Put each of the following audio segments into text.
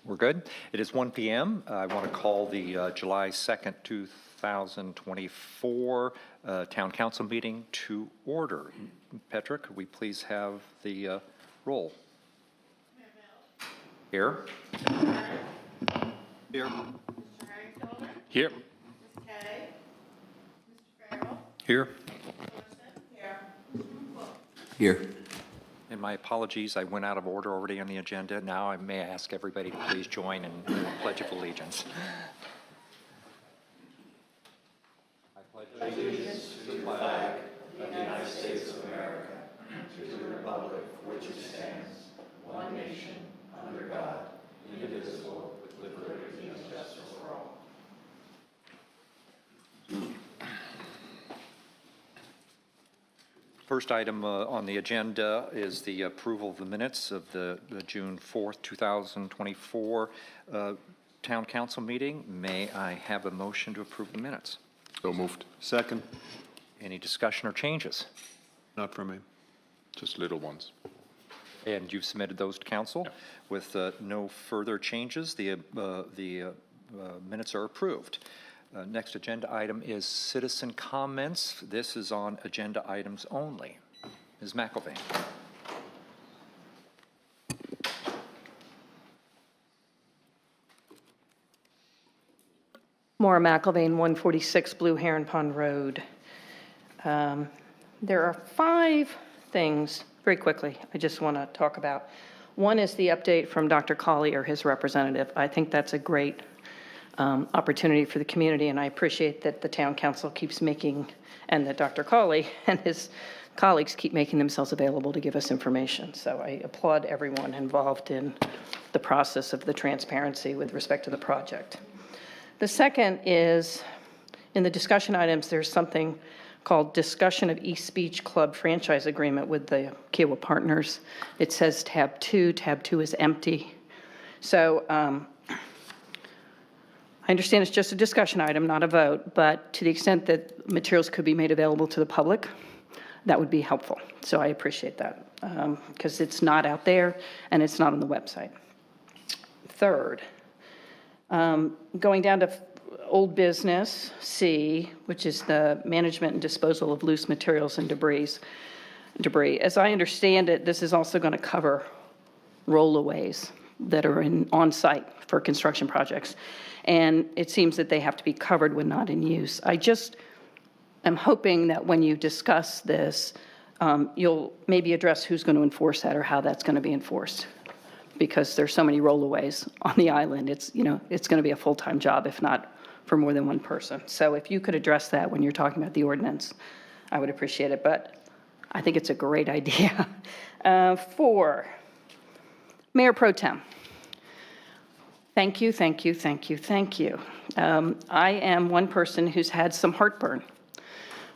We're good. It is 1 p.m. I want to call the July 2nd, 2024 Town Council meeting to order. Petra, could we please have the roll? Here. Here. Here. Here. Here. And my apologies, I went out of order already on the agenda. Now I may ask everybody to please join in the Pledge of Allegiance. I pledge allegiance to the flag of the United States of America, to the republic for which it stands, one nation, under God, indivisible, with liberty and justice for all. First item on the agenda is the approval of the minutes of the June 4th, 2024 Town Council meeting. May I have a motion to approve the minutes? So moved. Second. Any discussion or changes? Not for me. Just little ones. And you've submitted those to council? Yeah. With no further changes, the minutes are approved. Next agenda item is citizen comments. This is on agenda items only. Ms. McElvain. Maura McElvain, 146 Blue Heron Pond Road. There are 5 things, very quickly, I just want to talk about. One is the update from Dr. Colley or his representative. I think that's a great opportunity for the community, and I appreciate that the town council keeps making, and that Dr. Colley and his colleagues keep making themselves available to give us information. So I applaud everyone involved in the process of the transparency with respect to the project. The second is, in the discussion items, there's something called Discussion of East Beach Club Franchise Agreement with the Kiawah Partners. It says tab 2. Tab 2 is empty. So I understand it's just a discussion item, not a vote, but to the extent that materials could be made available to the public, that would be helpful. So I appreciate that because it's not out there and it's not on the website. Third, going down to old business C, which is the management and disposal of loose materials and debris. As I understand it, this is also going to cover rollaways that are on site for construction projects. And it seems that they have to be covered when not in use. I just am hoping that when you discuss this, you'll maybe address who's going to enforce that or how that's going to be enforced. Because there's so many rollaways on the island, it's going to be a full-time job, if not for more than one person. So if you could address that when you're talking about the ordinance, I would appreciate it. But I think it's a great idea. 4, Mayor Pro Tem. Thank you, thank you, thank you, thank you. I am one person who's had some heartburn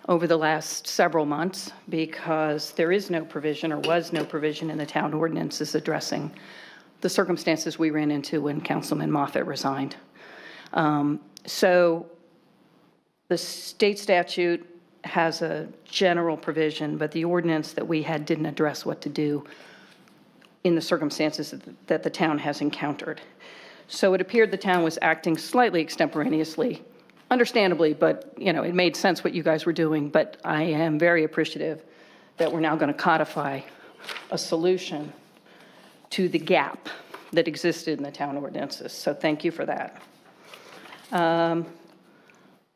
over the last several months because there is no provision or was no provision in the town ordinances addressing the circumstances we ran into when Councilman Moffitt resigned. So the state statute has a general provision, but the ordinance that we had didn't address what to do in the circumstances that the town has encountered. So it appeared the town was acting slightly extemporaneously, understandably, but it made sense what you guys were doing. But I am very appreciative that we're now going to codify a solution to the gap that existed in the town ordinances. So thank you for that.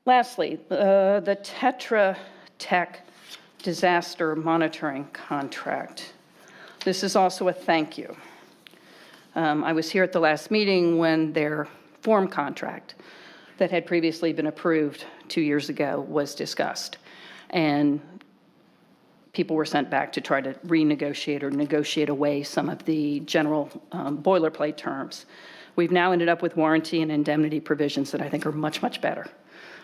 Lastly, the Tetra Tech disaster monitoring contract. This is also a thank you. I was here at the last meeting when their form contract that had previously been approved 2 years ago was discussed. And people were sent back to try to renegotiate or negotiate away some of the general boilerplate terms. We've now ended up with warranty and indemnity provisions that I think are much, much better.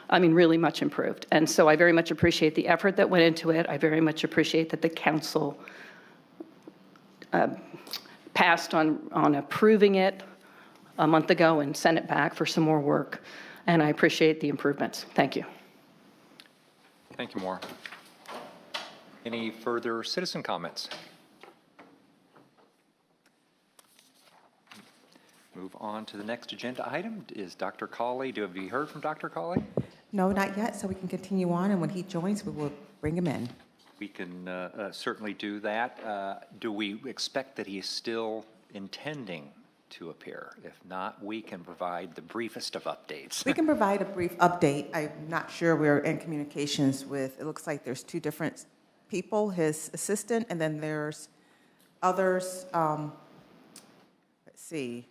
I mean, really much improved. And so I very much appreciate the effort that went into it. I very much appreciate that the council passed on approving it a month ago and sent it back for some more work. And I appreciate the improvements. Thank you. Thank you, Maura. Any further citizen comments? Move on to the next agenda item. Is Dr. Cawley, have you heard from Dr. Cawley? No, not yet, so we can continue on, and when he joins, we will bring him in. We can certainly do that. Do we expect that he is still intending to appear? If not, we can provide the briefest of updates. We can provide a brief update. I'm not sure we're in communications with, it looks like there's two different people, his assistant, and then there's others. Let's see.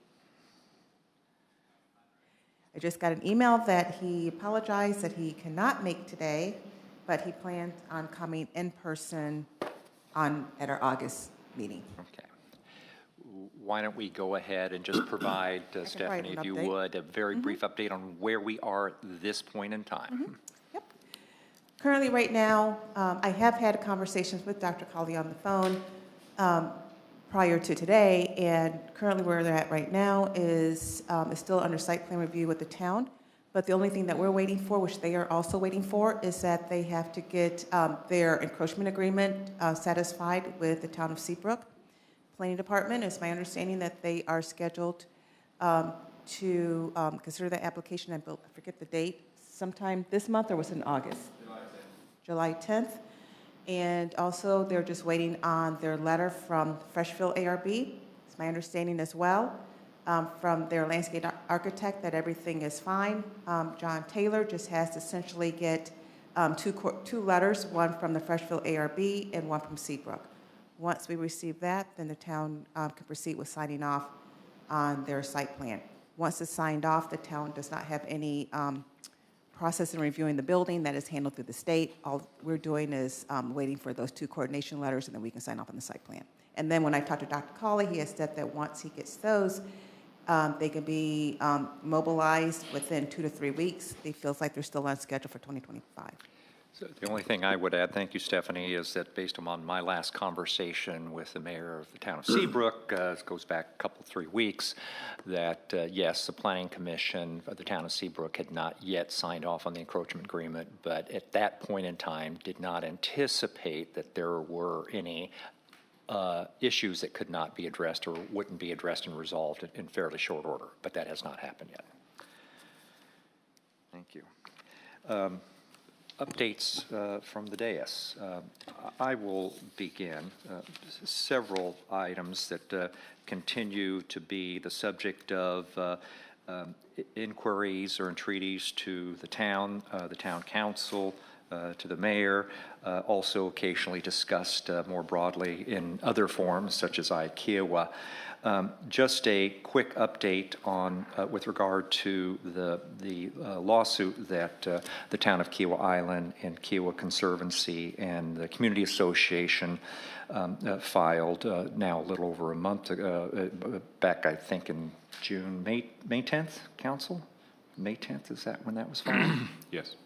I just got an email that he apologized that he cannot make today, but he plans on coming in person at our August meeting. Okay. Why don't we go ahead and just provide, Stephanie, if you would, a very brief update on where we are at this point in time. Yep. Currently, right now, I have had conversations with Dr. Cawley on the phone prior to today, and currently where they're at right now is still under site plan review with the town. But the only thing that we're waiting for, which they are also waiting for, is that they have to get their encroachment agreement satisfied with the town of Seabrook. Planning Department, it's my understanding that they are scheduled to consider the application, I forget the date, sometime this month, or was it in August? July 10th. And also, they're just waiting on their letter from Freshfield ARB. It's my understanding as well, from their landscape architect, that everything is fine. John Taylor just has to essentially get two letters, one from the Freshfield ARB and one from Seabrook. Once we receive that, then the town can proceed with signing off on their site plan. Once it's signed off, the town does not have any process in reviewing the building. That is handled through the state. All we're doing is waiting for those two coordination letters, and then we can sign off on the site plan. And then when I talked to Dr. Cawley, he has said that once he gets those, they can be mobilized within 2 to 3 weeks. He feels like they're still on schedule for 2025. So the only thing I would add, thank you, Stephanie, is that based on my last conversation with the mayor of the town of Seabrook, it goes back a couple, 3 weeks, that yes, the planning commission of the town of Seabrook had not yet signed off on the encroachment agreement, but at that point in time did not anticipate that there were any issues that could not be addressed or wouldn't be addressed and resolved in fairly short order, but that has not happened yet. Thank you. Updates from the dais. I will begin. Several items that continue to be the subject of inquiries or entreaties to the town council, to the mayor, also occasionally discussed more broadly in other forums such as Kiawah. Just a quick update on with regard to the lawsuit that the town of Kiawah Island and Kiawah Conservancy and the Community Association filed now a little over a month ago, back I think in June, May 10th, Council? May 10th, is that when that was filed? Yes.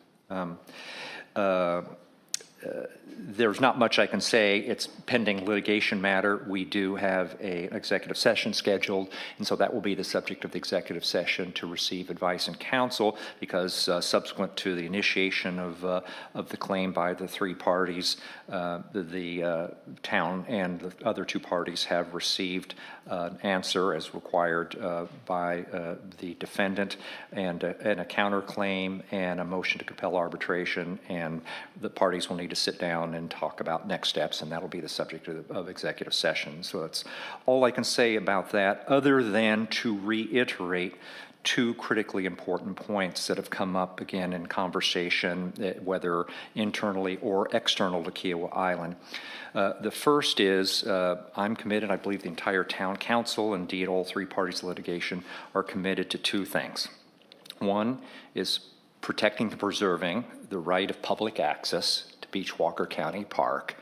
There's not much I can say. It's pending litigation matter. We do have an executive session scheduled, and so that will be the subject of the executive session to receive advice and counsel, because subsequent to the initiation of the claim by the three parties, the town and the other two parties have received an answer as required by the defendant, and a counterclaim and a motion to compel arbitration, and the parties will need to sit down and talk about next steps, and that'll be the subject of executive session. So that's all I can say about that, other than to reiterate two critically important points that have come up again in conversation, whether internally or external to Kiawah Island. The first is I'm committed, I believe the entire town council, indeed all three parties of litigation, are committed to two things. One is protecting and preserving the right of public access to Beachwalker County Park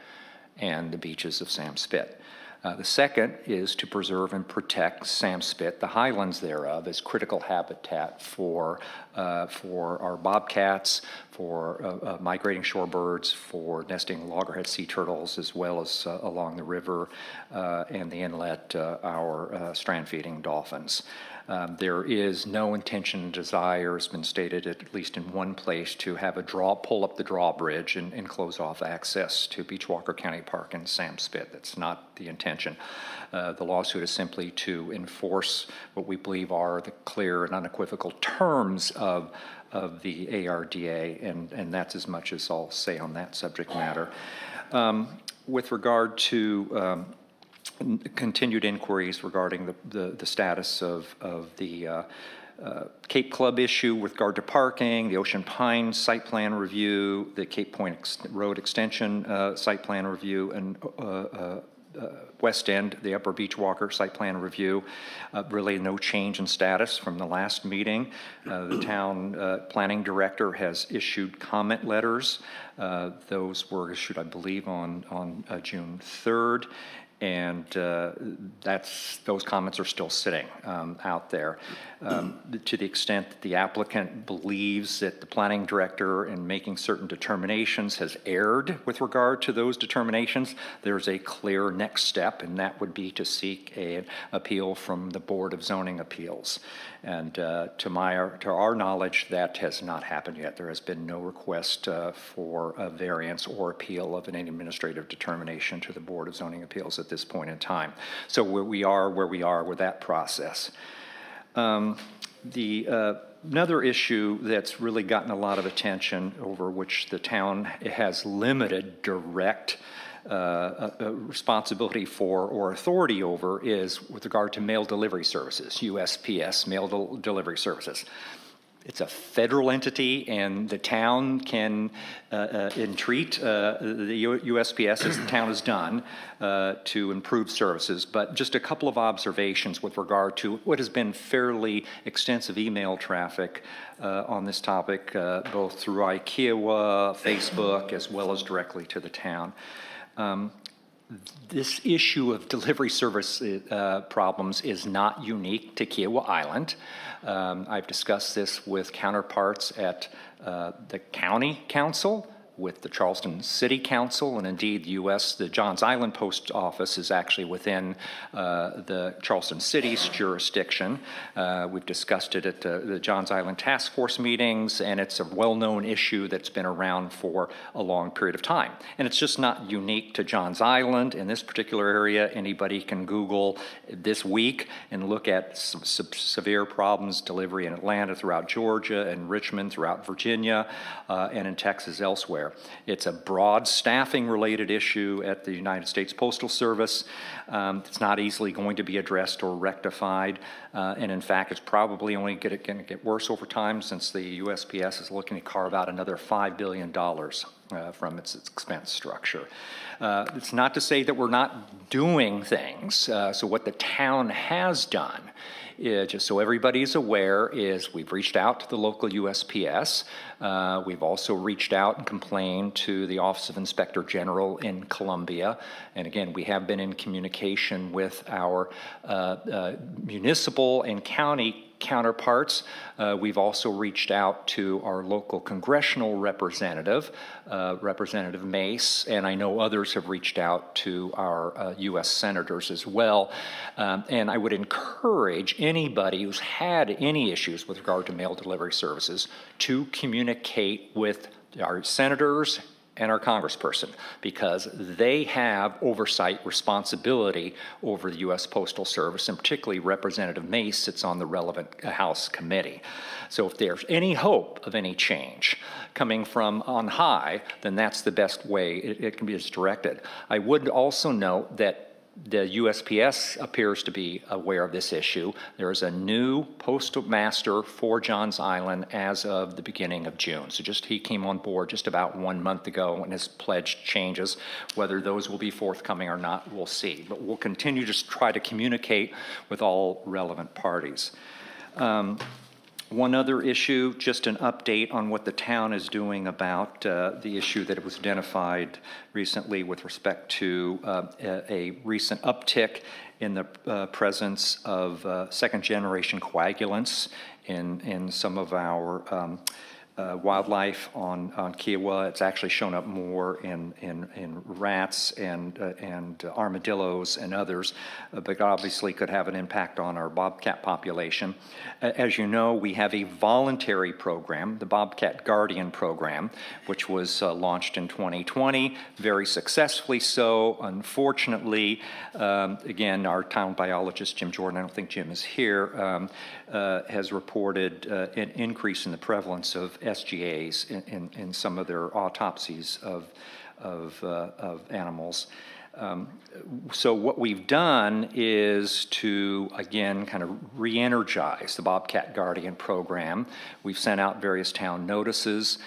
and the beaches of Sam Spit. The second is to preserve and protect Sam Spit, the highlands thereof, as critical habitat for our bobcats, for migrating shorebirds, for nesting loggerhead sea turtles, as well as along the river and the inlet, our strand-feeding dolphins. There is no intention and desire, has been stated at least in one place, to have pull up the drawbridge and close off access to Beachwalker County Park and Sam Spit. That's not the intent attention. The lawsuit is simply to enforce what we believe are the clear and unequivocal terms of the ARDA, and that's as much as I'll say on that subject matter. With regard to continued inquiries regarding the status of the Cape Club issue with regard to parking, the Ocean Pines site plan review, the Cape Point Road extension site plan review, and West End, the Upper Beach Walker site plan review. Really no change in status from the last meeting. The town planning director has issued comment letters. Those were issued, I believe, on June 3rd. And those comments are still sitting out there. To the extent that the applicant believes that the planning director in making certain determinations has erred with regard to those determinations, there's a clear next step, and that would be to seek an appeal from the Board of Zoning Appeals. And to our knowledge, that has not happened yet. There has been no request for a variance or appeal of an administrative determination to the Board of Zoning Appeals at this point in time. So we are where we are with that process. Another issue that's really gotten a lot of attention, over which the town has limited direct responsibility for or authority over, is with regard to mail delivery services, USPS mail delivery services. It's a federal entity, and the town can entreat the USPS, as the town has done, to improve services. But just a couple of observations with regard to what has been fairly extensive email traffic on this topic, both through Kiawah, Facebook, as well as directly to the town. This issue of delivery service problems is not unique to Kiawah Island. I've discussed this with counterparts at the county council, with the Charleston City Council, and indeed the Johns Island Post Office is actually within the Charleston City's jurisdiction. We've discussed it at the Johns Island Task Force meetings, and it's a well-known issue that's been around for a long period of time. And it's just not unique to Johns Island. In this particular area, anybody can Google this week and look at some severe problems, delivery in Atlanta, throughout Georgia, and Richmond, throughout Virginia, and in Texas elsewhere. It's a broad staffing-related issue at the United States Postal Service. It's not easily going to be addressed or rectified, and in fact, it's probably only going to get worse over time, since the USPS is looking to carve out another $5 billion from its expense structure. It's not to say that we're not doing things. So what the town has done, just so everybody's aware, is we've reached out to the local USPS. We've also reached out and complained to the Office of Inspector General in Columbia. And again, we have been in communication with our municipal and county counterparts. We've also reached out to our local congressional representative, Representative Mace, and I know others have reached out to our U.S. senators as well. And I would encourage anybody who's had any issues with regard to mail delivery services to communicate with our senators and our congressperson, because they have oversight responsibility over the U.S. Postal Service, and particularly Representative Mace sits on the relevant House committee. So if there's any hope of any change coming from on high, then that's the best way it can be directed. I would also note that the USPS appears to be aware of this issue. There is a new postmaster for Johns Island as of the beginning of June. So he came on board just about 1 month ago, and has pledged changes. Whether those will be forthcoming or not, we'll see. But we'll continue to try to communicate with all relevant parties. One other issue, just an update on what the town is doing about the issue that was identified recently with respect to a recent uptick in the presence of second-generation coagulants in some of our wildlife on Kiawah. It's actually shown up more in rats and armadillos and others, but obviously could have an impact on our bobcat population. As you know, we have a voluntary program, the Bobcat Guardian Program, which was launched in 2020, very successfully so. Unfortunately, again, our town biologist, Jim Jordan, I don't think Jim is here, has reported an increase in the prevalence of SGAs in some of their autopsies of animals. So what we've done is to, again, kind of re-energize the Bobcat Guardian Program. We've sent out various town notices.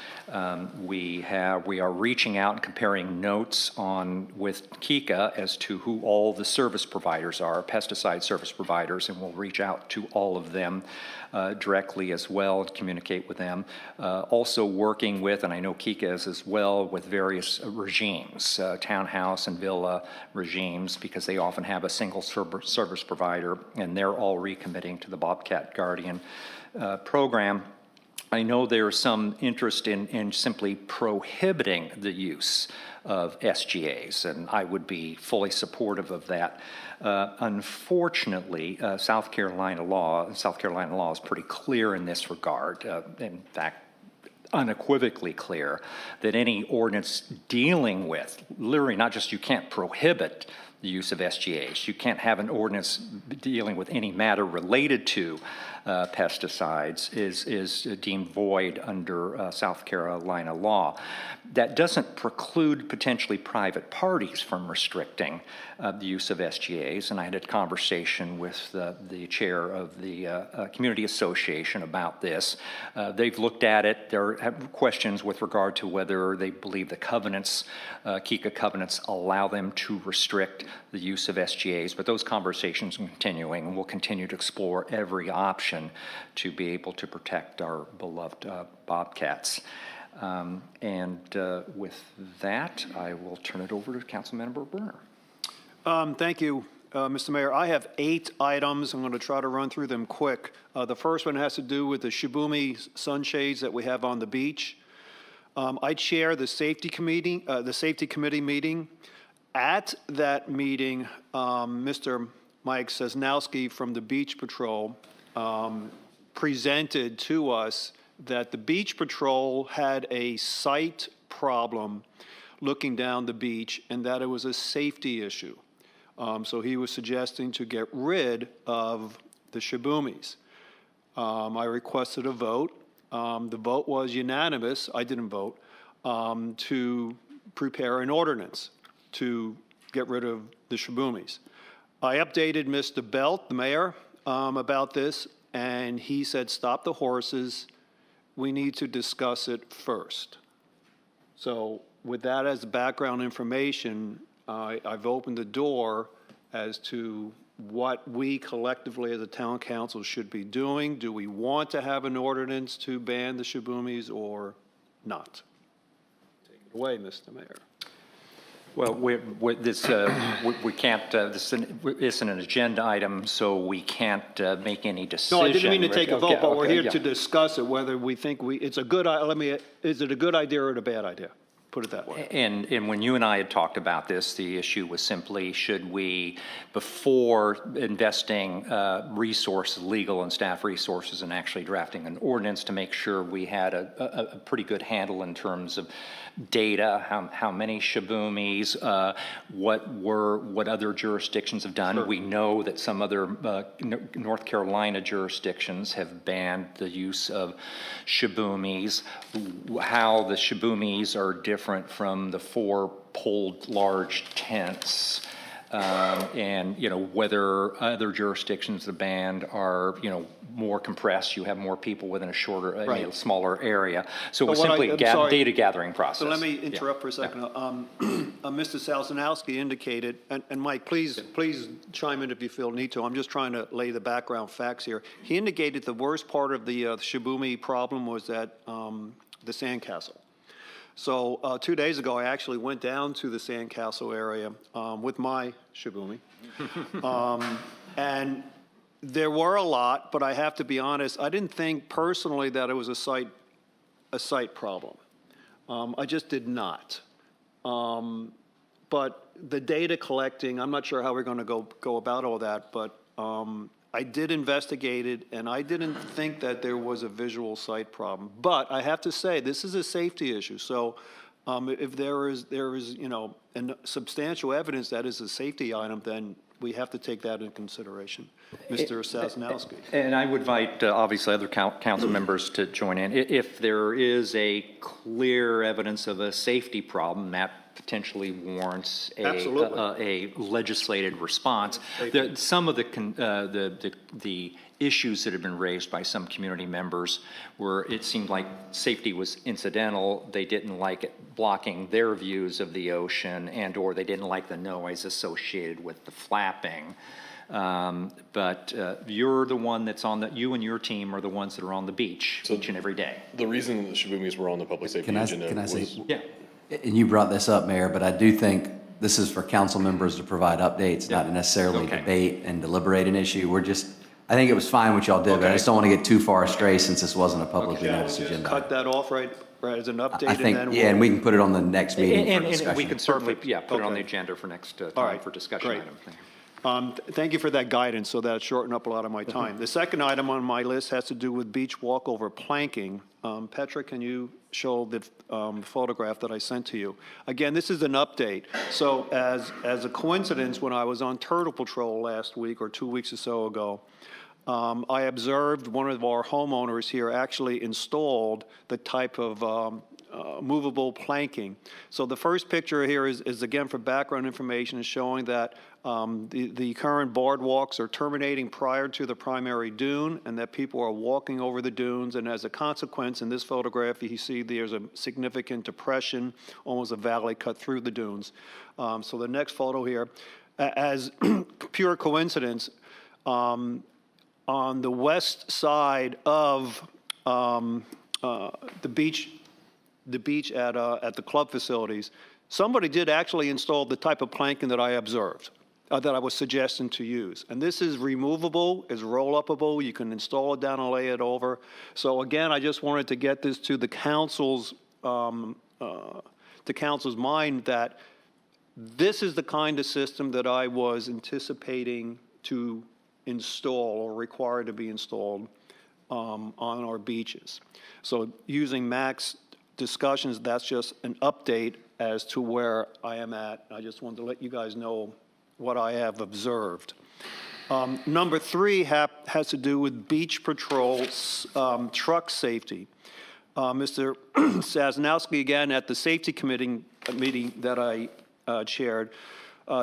We are reaching out and comparing notes with Kika as to who all the service providers are, pesticide service providers, and we'll reach out to all of them directly as well and communicate with them. Also working with, and I know Kika is as well, with various regimes, townhouse and villa regimes, because they often have a single service provider, and they're all recommitting to the Bobcat Guardian program. I know there's some interest in simply prohibiting the use of SGAs, and I would be fully supportive of that. Unfortunately, South Carolina law is pretty clear in this regard. In fact, unequivocally clear that any ordinance dealing with, literally not just you can't prohibit the use of SGAs, you can't have an ordinance dealing with any matter related to pesticides is deemed void under South Carolina law. That doesn't preclude potentially private parties from restricting the use of SGAs, and I had a conversation with the chair of the Community Association about this. They've looked at it. There are questions with regard to whether they believe the covenants, Kika covenants, allow them to restrict the use of SGAs, but those conversations are continuing, and we'll continue to explore every option to be able to protect our beloved bobcats. With that, I will turn it over to Councilmember Brunner. Thank you, Mr. Mayor. I have 8 items. I'm going to try to run through them quick. The first one has to do with the Shibumi sunshades that we have on the beach. I chair the safety committee meeting. At that meeting, Mr. Mike Sosnowski from the Beach Patrol presented to us that the Beach Patrol had a sight problem looking down the beach and that it was a safety issue. So he was suggesting to get rid of the Shibumis. I requested a vote. The vote was unanimous. I didn't vote to prepare an ordinance to get rid of the Shibumis. I updated Mr. Belt, the mayor, about this, and he said, stop the horses. We need to discuss it first. So with that as background information, I've opened the door as to what we collectively as a town council should be doing. Do we want to have an ordinance to ban the Shibumis or not? Take it away, Mr. Mayor. Well, we can't, this isn't an agenda item, so we can't make any decision. No, I didn't mean to take a vote, but we're here yeah. to discuss it, whether we think it's a good, is it a good idea or a bad idea? Put it that way. And when you and I had talked about this, the issue was simply, should we, before investing resources, legal and staff resources, and actually drafting an ordinance to make sure we had a pretty good handle in terms of data, how many Shibumis, what other jurisdictions have done. Sure. We know that some other North Carolina jurisdictions have banned the use of Shibumis, how the Shibumis are different from the 4-poled large tents, and whether other jurisdictions the band are more compressed. You have more people within a shorter, right. Smaller area. So it's simply a data gathering process. So let me interrupt for a second. Yeah. Mr. Sosnowski indicated, and Mike, please chime in if you feel need to. I'm just trying to lay the background facts here. He indicated the worst part of the Shibumi problem was that the sandcastle. So 2 days ago, I actually went down to the sandcastle area with my Shibumi. And there were a lot, but I have to be honest, I didn't think personally that it was a a site problem. I just did not. But the data collecting, I'm not sure how we're going to go about all that, but I did investigate it, and I didn't think that there was a visual site problem. But I have to say, this is a safety issue. So if there is substantial evidence that is a safety item, then we have to take that into consideration. Mr. Sosnowski. And I would invite, obviously, other council members to join in. If there is a clear evidence of a safety problem, that potentially warrants a legislated response. Some of the issues that have been raised by some community members where it seemed like safety was incidental. They didn't like it blocking their views of the ocean, and or they didn't like the noise associated with the flapping. But you're the one that's you and your team are the ones that are on the beach each and every day. The reason the Shibumis were on the public safety agenda can I say, Yeah. and you brought this up, Mayor, but I do think this is for council members to provide updates, not to necessarily debate and deliberate an issue. I think it was fine what y'all did, but I just don't want to get too far astray since this wasn't a publicly noticed agenda. Cut that off right as an update. I think, and then and we can put it on the next meeting for discussion. And we can certainly, put it on Okay. the agenda for next time right, for discussion great. item. Thank you for that guidance, so that shortened up a lot of my time. The second item on my list has to do with beach walkover planking. Petra, can you show the photograph that I sent to you? Again, this is an update. So as a coincidence, when I was on Turtle Patrol last week or 2 weeks or so ago, I observed one of our homeowners here actually installed the type of movable planking. So the first picture here is again for background information, is showing that the current boardwalks are terminating prior to the primary dune, and that people are walking over the dunes. And as a consequence, in this photograph, you see there's a significant depression, almost a valley cut through the dunes. So the next photo here, as pure coincidence, on the west side of the beach at the club facilities, somebody did actually install the type of planking that I observed, that I was suggesting to use. And this is removable, is roll-upable. You can install it down and lay it over. So again, I just wanted to get this to the council's mind, that this is the kind of system that I was anticipating to install or required to be installed on our beaches. So using Mac's discussions, that's just an update as to where I am at. I just wanted to let you guys know what I have observed. Number three has to do with beach patrol truck safety. Mr. Sosnowski, again, at the safety committee meeting that I chaired,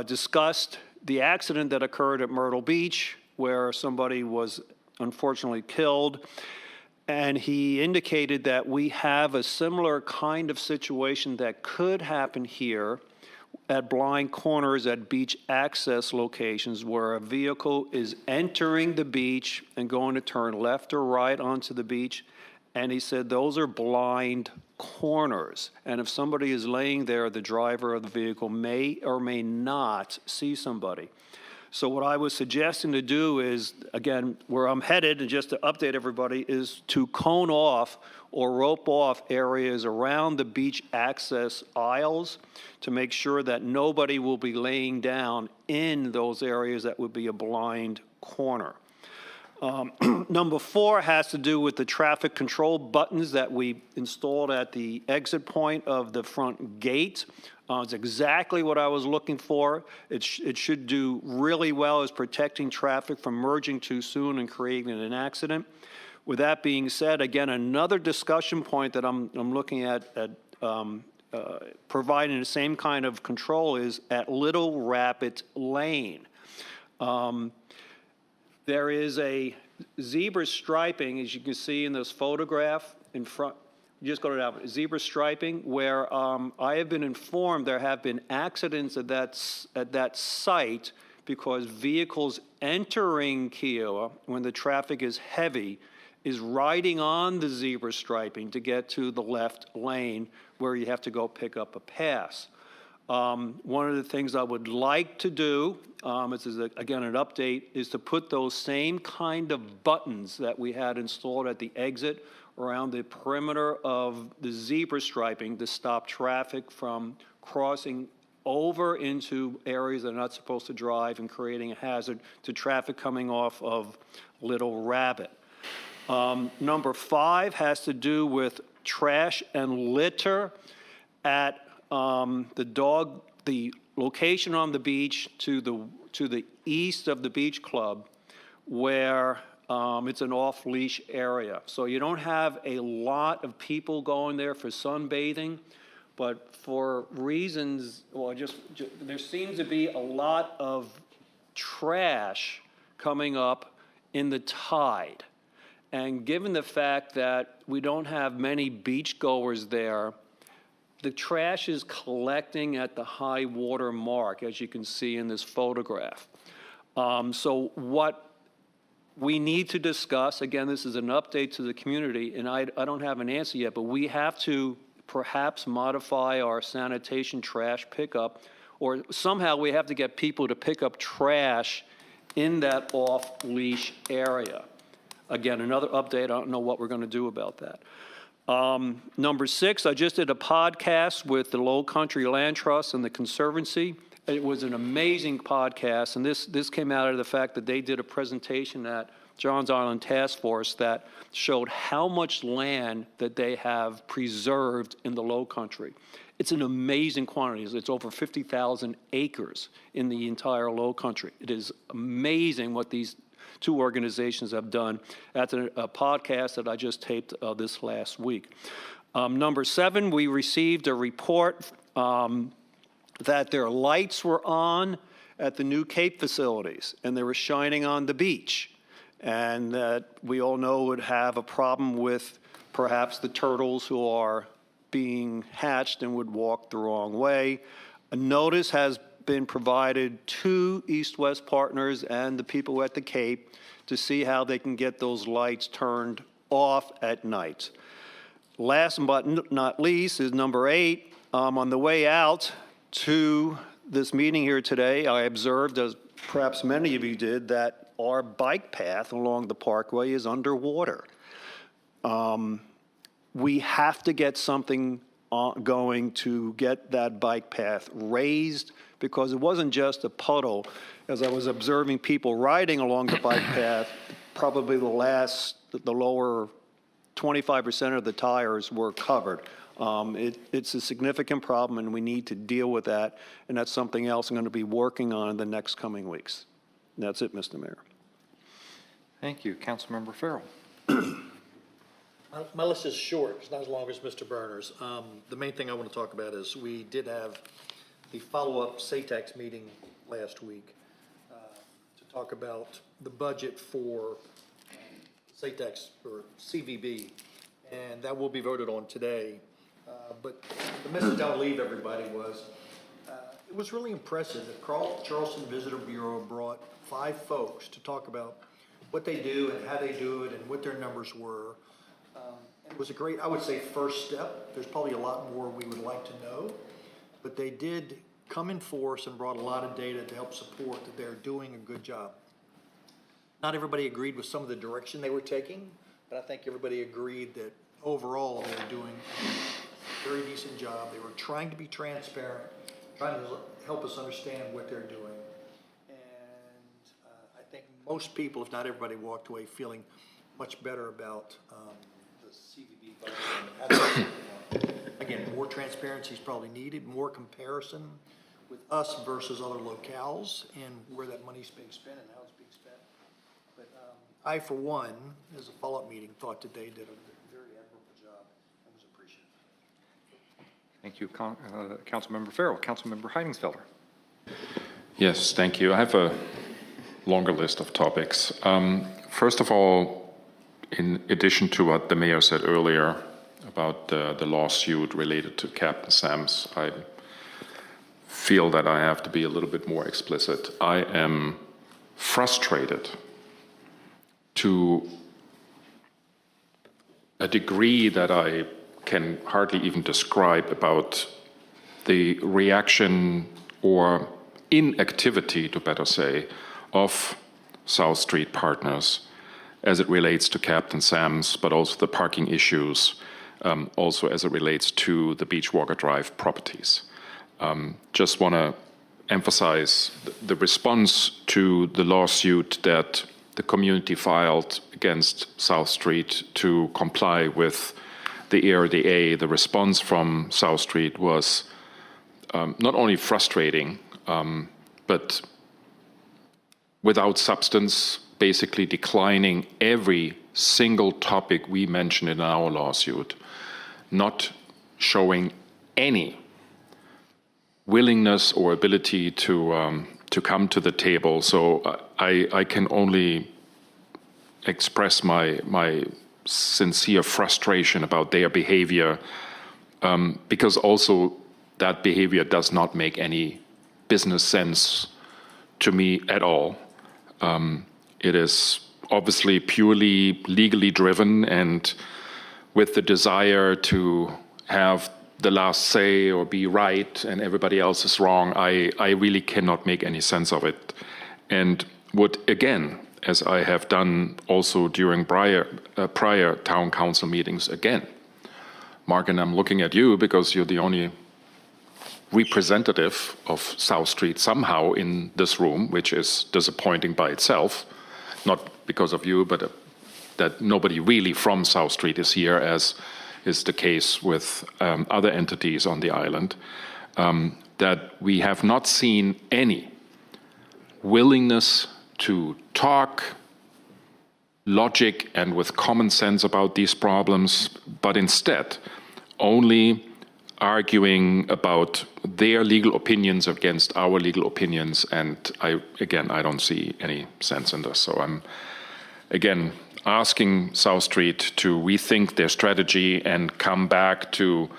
discussed the accident that occurred at Myrtle Beach, where somebody was unfortunately killed. And he indicated that we have a similar kind of situation that could happen here at blind corners at beach access locations, where a vehicle is entering the beach and going to turn left or right onto the beach. And he said those are blind corners. And if somebody is laying there, the driver of the vehicle may or may not see somebody. So what I was suggesting to do is, again, where I'm headed, and just to update everybody, is to cone off or rope off areas around the beach access aisles to make sure that nobody will be laying down in those areas that would be a blind corner. Number four has to do with the traffic control buttons that we installed at the exit point of the front gate. It's exactly what I was looking for. It should do really well as protecting traffic from merging too soon and creating an accident. With that being said, again, another discussion point that I'm looking at providing the same kind of control is at Little Rapids Lane. There is a zebra striping, as you can see in this photograph in front. Just go to that, zebra striping, where I have been informed there have been accidents at that site because vehicles entering Kiawah, when the traffic is heavy, is riding on the zebra striping to get to the left lane where you have to go pick up a pass. One of the things I would like to do, this is again an update, is to put those same kind of buttons that we had installed at the exit around the perimeter of the zebra striping to stop traffic from crossing over into areas they're not supposed to drive and creating a hazard to traffic coming off of Little Rabbit. Number 5 has to do with trash and litter at the location on the beach to the east of the beach club, where it's an off-leash area. So you don't have a lot of people going there for sunbathing, but for reasons, well, just there seems to be a lot of trash coming up in the tide. And given the fact that we don't have many beachgoers there, the trash is collecting at the high water mark, as you can see in this photograph. So what we need to discuss, again, this is an update to the community, and I don't have an answer yet, but we have to perhaps modify our sanitation trash pickup, or somehow we have to get people to pick up trash in that off-leash area. Again, another update. I don't know what we're going to do about that. Number 6, I just did a podcast with the Low Country Land Trust and the Conservancy. It was an amazing podcast, and this came out of the fact that they did a presentation at Johns Island Task Force that showed how much land that they have preserved in the Low Country. It's an amazing quantity. It's over 50,000 acres in the entire Low Country. It is amazing what these 2 organizations have done. That's a podcast that I just taped this last week. Number 7, we received a report that their lights were on at the new Cape facilities, and they were shining on the beach, and that we all know would have a problem with perhaps the turtles who are being hatched and would walk the wrong way. A notice has been provided to East-West Partners and the people at the Cape to see how they can get those lights turned off at night. Last but not least is number 8. On the way out to this meeting here today, I observed, as perhaps many of you did, that our bike path along the parkway is underwater. We have to get something going to get that bike path raised, because it wasn't just a puddle. As I was observing people riding along the bike path, probably the lower 25% of the tires were covered. It's a significant problem, and we need to deal with that, and that's something else I'm going to be working on in the next coming weeks. And that's it, Mr. Mayor. Thank you. Councilmember Farrell. My list is short. It's not as long as Mr. Berner's. The main thing I want to talk about is we did have the follow-up SATAX meeting last week to talk about the budget for SATAX or CVB, and that will be voted on today. But the message I'll leave everybody was it was really impressive that Charleston Visitor Bureau brought 5 folks to talk about what they do and how they do it and what their numbers were. It was a great, I would say, first step. There's probably a lot more we would like to know, but they did come in force and brought a lot of data to help support that they're doing a good job. Not everybody agreed with some of the direction they were taking, but I think everybody agreed that overall they were doing a very decent job. They were trying to be transparent, trying to help us understand what they're doing. And I think most people, if not everybody, walked away feeling much better about CVB budget. Again, more transparency is probably needed, more comparison with us versus other locales and where that money's being spent and how it's being spent. But I, for one, as a follow-up meeting, thought that they did a very admirable job and was appreciative. Thank you, Councilmember Farrell. Councilmember Heidingsfelder. Yes, thank you. I have a longer list of topics. First of all, in addition to what the mayor said earlier about the lawsuit related to Captain Sam's, I feel that I have to be a little bit more explicit. I am frustrated to a degree that I can hardly even describe about the reaction or inactivity, to better say, of South Street Partners as it relates to Captain Sam's, but also the parking issues, also as it relates to the Beachwalker Drive properties. Just want to emphasize the response to the lawsuit that the community filed against South Street to comply with the ARDA. The response from South Street was not only frustrating, but without substance, basically declining every single topic we mentioned in our lawsuit, not showing any willingness or ability to come to the table. So I can only express my sincere frustration about their behavior, because also that behavior does not make any business sense to me at all. It is obviously purely legally driven and with the desire to have the last say or be right and everybody else is wrong. I really cannot make any sense of it. And would, again, as I have done also during prior town council meetings, again, Mark, and I'm looking at you because you're the only representative of South Street somehow in this room, which is disappointing by itself, not because of you, but that nobody really from South Street is here, as is the case with other entities on the island, that we have not seen any willingness to talk logic and with common sense about these problems, but instead only arguing about their legal opinions against our legal opinions. And I don't see any sense in this. So I'm, again, asking South Street to rethink their strategy and come back to,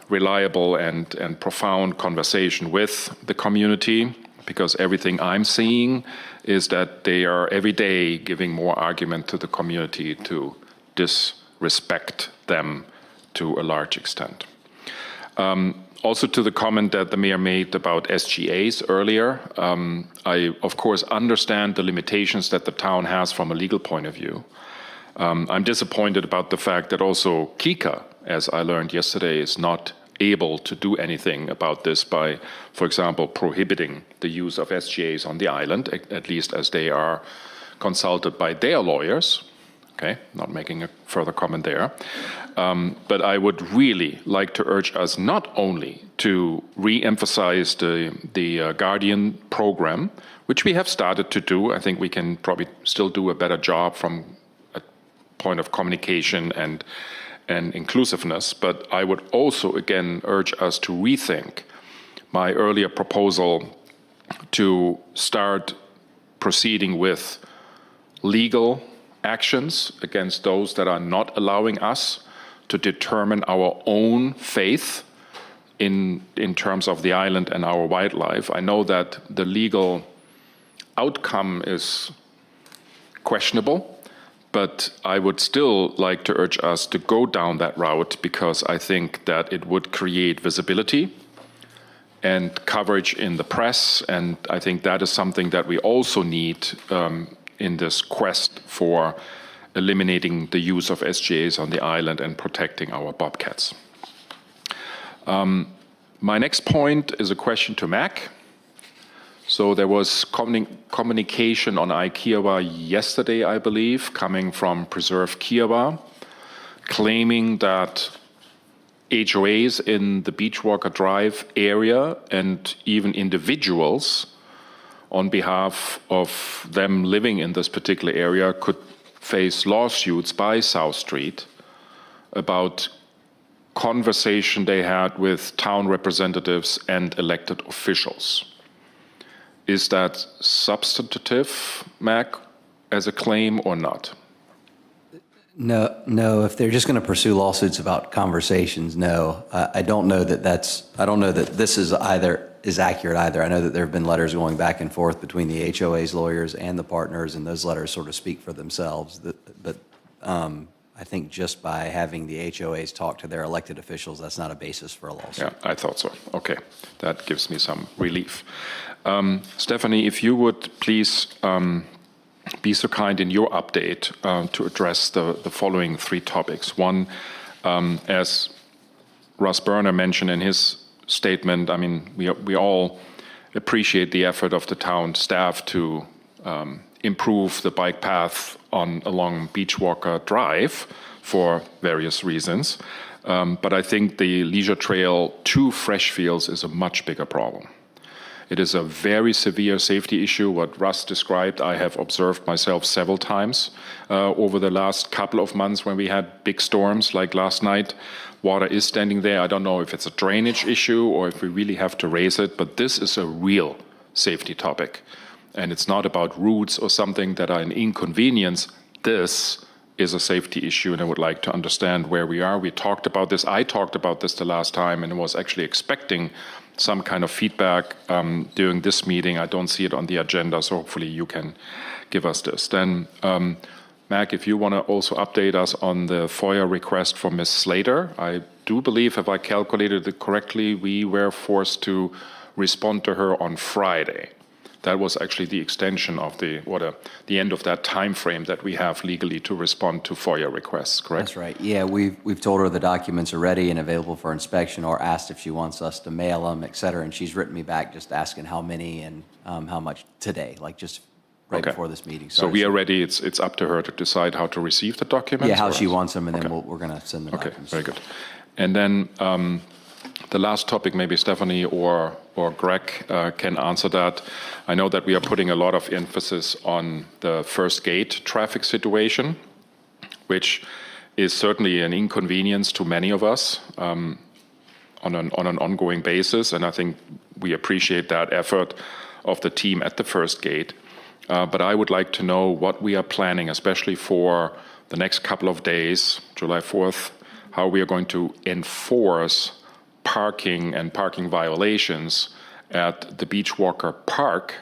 reliable and profound conversation with the community, because everything I'm seeing is that they are every day giving more argument to the community to disrespect them to a large extent. Also to the comment that the mayor made about SGAs earlier, I, of course, understand the limitations that the town has from a legal point of view. I'm disappointed about the fact that also Kika, as I learned yesterday, is not able to do anything about this by, for example, prohibiting the use of SGAs on the island, at least as they are consulted by their lawyers. Okay, not making a further comment there. But I would really like to urge us not only to re-emphasize the Guardian program, which we have started to do. I think we can probably still do a better job from a point of communication and inclusiveness. But I would also, again, urge us to rethink my earlier proposal to start proceeding with legal actions against those that are not allowing us to determine our own faith in terms of the island and our wildlife. I know that the legal outcome is questionable, but I would still like to urge us to go down that route, because I think that it would create visibility and coverage in the press, and I think that is something that we also need in this quest for eliminating the use of SGAs on the island and protecting our bobcats. My next point is a question to Mac. So there was communication on Kiawah yesterday, I believe, coming from Preserve Kiawah, claiming that HOAs in the Beachwalker Drive area and even individuals on behalf of them living in this particular area could face lawsuits by South Street about conversation they had with town representatives and elected officials. Is that substantive, Mac, as a claim or not? No. If they're just going to pursue lawsuits about conversations, no. I don't know that this is accurate either. I know that there have been letters going back and forth between the HOA's lawyers and the partners, and those letters sort of speak for themselves. But I think just by having the HOAs talk to their elected officials, that's not a basis for a lawsuit. Yeah, I thought so. Okay, that gives me some relief. Stephanie, if you would please be so kind in your update to address the following three topics. One, as Russ Berner mentioned in his statement, I mean, we all appreciate the effort of the town staff to improve the bike path along Beachwalker Drive for various reasons. But I think the leisure trail to Freshfields is a much bigger problem. It is a very severe safety issue. What Russ described, I have observed myself several times over the last couple of months when we had big storms like last night. Water is standing there. I don't know if it's a drainage issue or if we really have to raise it, but this is a real safety topic. And it's not about routes or something that are an inconvenience. This is a safety issue, and I would like to understand where we are. We talked about this. I talked about this the last time and was actually expecting some kind of feedback during this meeting. I don't see it on the agenda, so hopefully you can give us this. Then, Mac, if you want to also update us on the FOIA request from Ms. Slater. I do believe, if I calculated it correctly, we were forced to respond to her on Friday. That was actually the extension of the end of that time frame that we have legally to respond to FOIA requests, correct? That's right. Yeah, we've told her the documents are ready and available for inspection, or asked if she wants us to mail them, et cetera. And she's written me back just asking how many and how much today, like just right before this meeting. So we are ready. It's up to her to decide how to receive the documents? Yeah, how she wants them, and then we're going to send the documents. Okay, very good. And then the last topic, maybe Stephanie or Greg can answer that. I know that we are putting a lot of emphasis on the first gate traffic situation, which is certainly an inconvenience to many of us on an ongoing basis, and I think we appreciate that effort of the team at the first gate. But I would like to know what we are planning, especially for the next couple of days, July 4th, how we are going to enforce parking and parking violations at the Beachwalker Park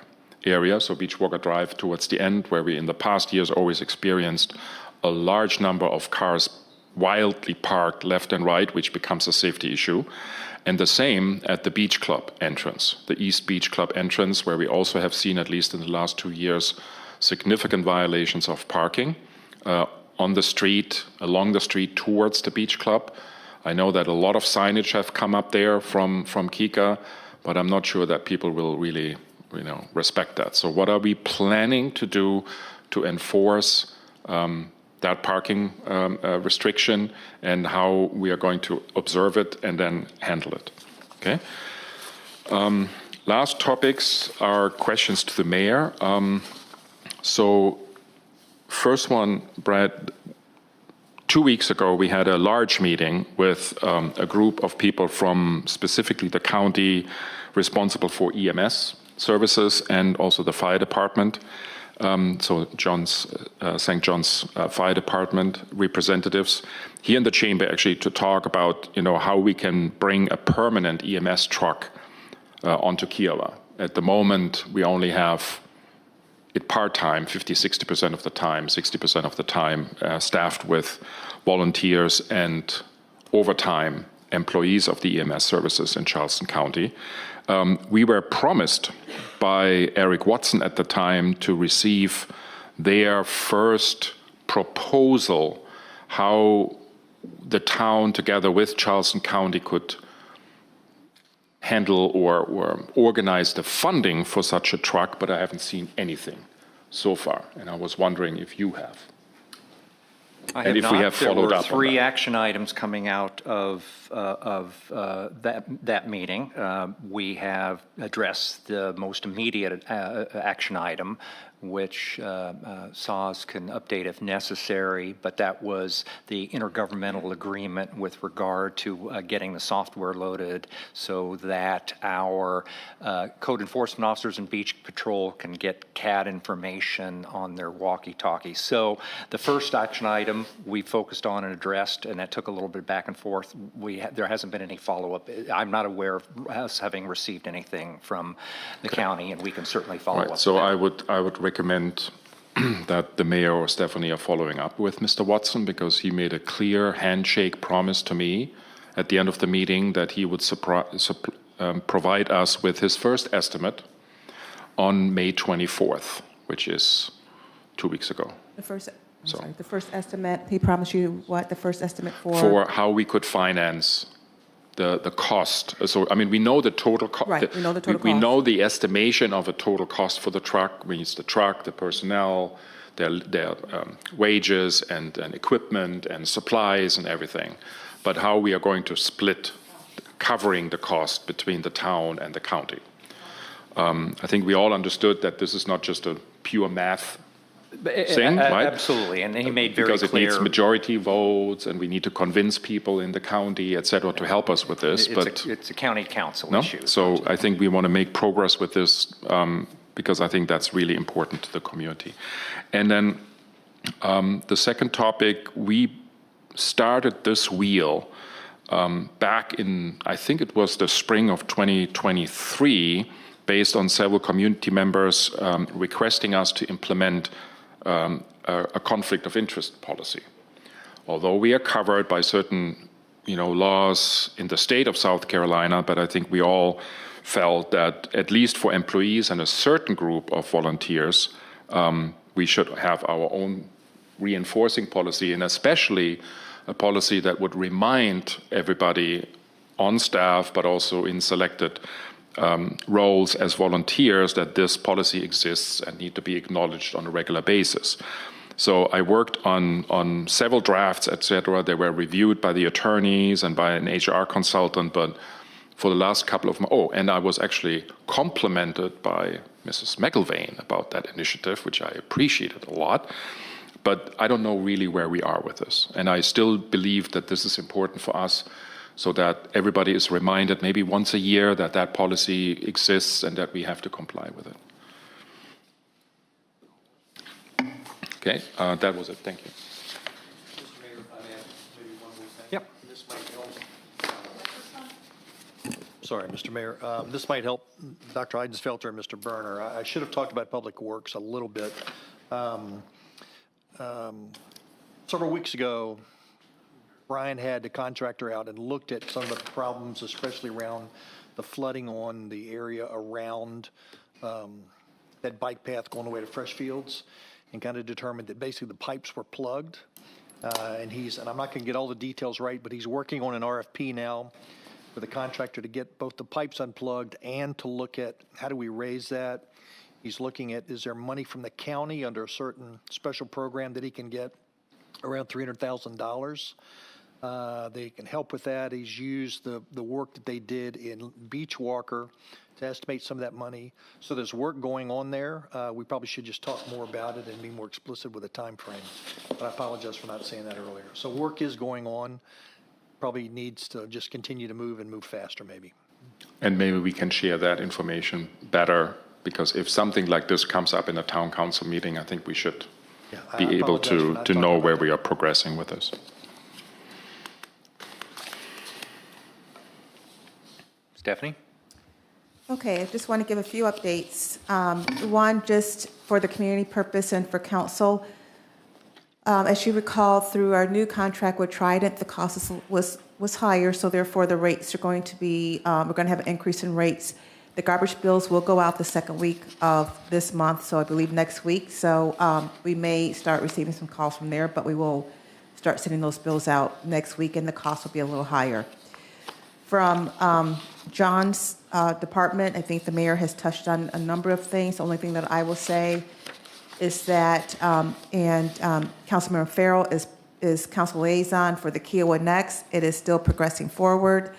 area, so Beachwalker Drive towards the end, where we in the past years always experienced a large number of cars wildly parked left and right, which becomes a safety issue. And the same at the Beach Club entrance, the East Beach Club entrance, where we also have seen, at least in the last 2 years, significant violations of parking on the street, along the street towards the Beach Club. I know that a lot of signage have come up there from Kika, but I'm not sure that people will really, respect that. So what are we planning to do to enforce that parking restriction, and how we are going to observe it and then handle it? Okay. Last topics are questions to the mayor. So first one, Brad. 2 weeks ago, we had a large meeting with a group of people from specifically the county responsible for EMS services and also the fire department. So St. John's Fire Department representatives here in the chamber, actually, to talk about how we can bring a permanent EMS truck onto Kiawah. At the moment, we only have it part-time, 50-60% of the time, 60% of the time, staffed with volunteers and overtime employees of the EMS services in Charleston County. We were promised by Eric Watson at the time to receive their first proposal how the town, together with Charleston County, could handle or organize the funding for such a truck, but I haven't seen anything so far, and I was wondering if you have. I have and if not. We have followed up on There were 3 that. action items coming out of that meeting. We have addressed the most immediate action item, which SAWS can update if necessary, but that was the intergovernmental agreement with regard to getting the software loaded so that our code enforcement officers and beach patrol can get CAD information on their walkie-talkies. So the first action item we focused on and addressed, and that took a little bit back and forth. There hasn't been any follow-up. I'm not aware of us having received anything from the county, and we can certainly follow up. So I would recommend that the mayor or Stephanie are following up with Mr. Watson, because he made a clear handshake promise to me at the end of the meeting that he would provide us with his first estimate on May 24th, which is 2 weeks ago. The first, I'm So- sorry, the first estimate, he promised you what, the first estimate For how we could finance the cost. So, I mean, we know the total cost. Right, we know the total We cost. know the estimation of a total cost for the truck, means the truck, the personnel, their wages and equipment and supplies and everything. But how we are going to split covering the cost between the town and the county. I think we all understood that this is not just a pure math thing, right? Absolutely, and he made very Because it clear. needs majority votes, and we need to convince people in the county, et cetera, to help us with this. It's a county council No? issue. So I think we want to make progress with this because I think that's really important to the community. And then the second topic, we started this wheel back in, I think it was the spring of 2023, based on several community members requesting us to implement a conflict of interest policy. Although we are covered by certain, laws in the state of South Carolina, but I think we all felt that at least for employees and a certain group of volunteers, we should have our own reinforcing policy, and especially a policy that would remind everybody on staff, but also in selected roles as volunteers, that this policy exists and need to be acknowledged on a regular basis. So I worked on several drafts, et cetera. They were reviewed by the attorneys and by an HR consultant, but for the last couple of months, and I was actually complimented by Mrs. McIlvain about that initiative, which I appreciated a lot. But I don't know really where we are with this. And I still believe that this is important for us, so that everybody is reminded maybe once a year that that policy exists and that we have to comply with it. Okay, that was it. Thank you. Mr. Mayor, if I may add maybe one more thing. Yep. This might help. Sorry, Mr. Mayor. This might help Dr. Eidensfelter and Mr. Berner. I should have talked about Public Works a little bit. Several weeks ago, Brian had the contractor out and looked at some of the problems, especially around the flooding on the area around that bike path going away to Freshfields, and kind of determined that basically the pipes were plugged. And I'm not going to get all the details right, but he's working on an RFP now with a contractor to get both the pipes unplugged and to look at how do we raise that. He's looking at, is there money from the county under a certain special program that he can get around $300,000? They can help with that. He's used the work that they did in Beachwalker to estimate some of that money. So there's work going on there. We probably should just talk more about it and be more explicit with a time frame. But I apologize for not saying that earlier. So work is going on. Probably needs to just continue to move and move faster maybe. And maybe we can share that information better, because if something like this comes up in a town council meeting, I think we should be able to know where we are progressing with this. Stephanie? Okay, I just want to give a few updates. One, just for the community purpose and for council. As you recall, through our new contract with Trident, the cost was higher, so therefore the rates are going to be, we're going to have an increase in rates. The garbage bills will go out the second week of this month, so I believe next week. So we may start receiving some calls from there, but we will start sending those bills out next week, and the cost will be a little higher. From John's department, I think the mayor has touched on a number of things. The only thing that I will say is that, Councilmember Farrell is council liaison for the Kiawah Next. It is still progressing forward.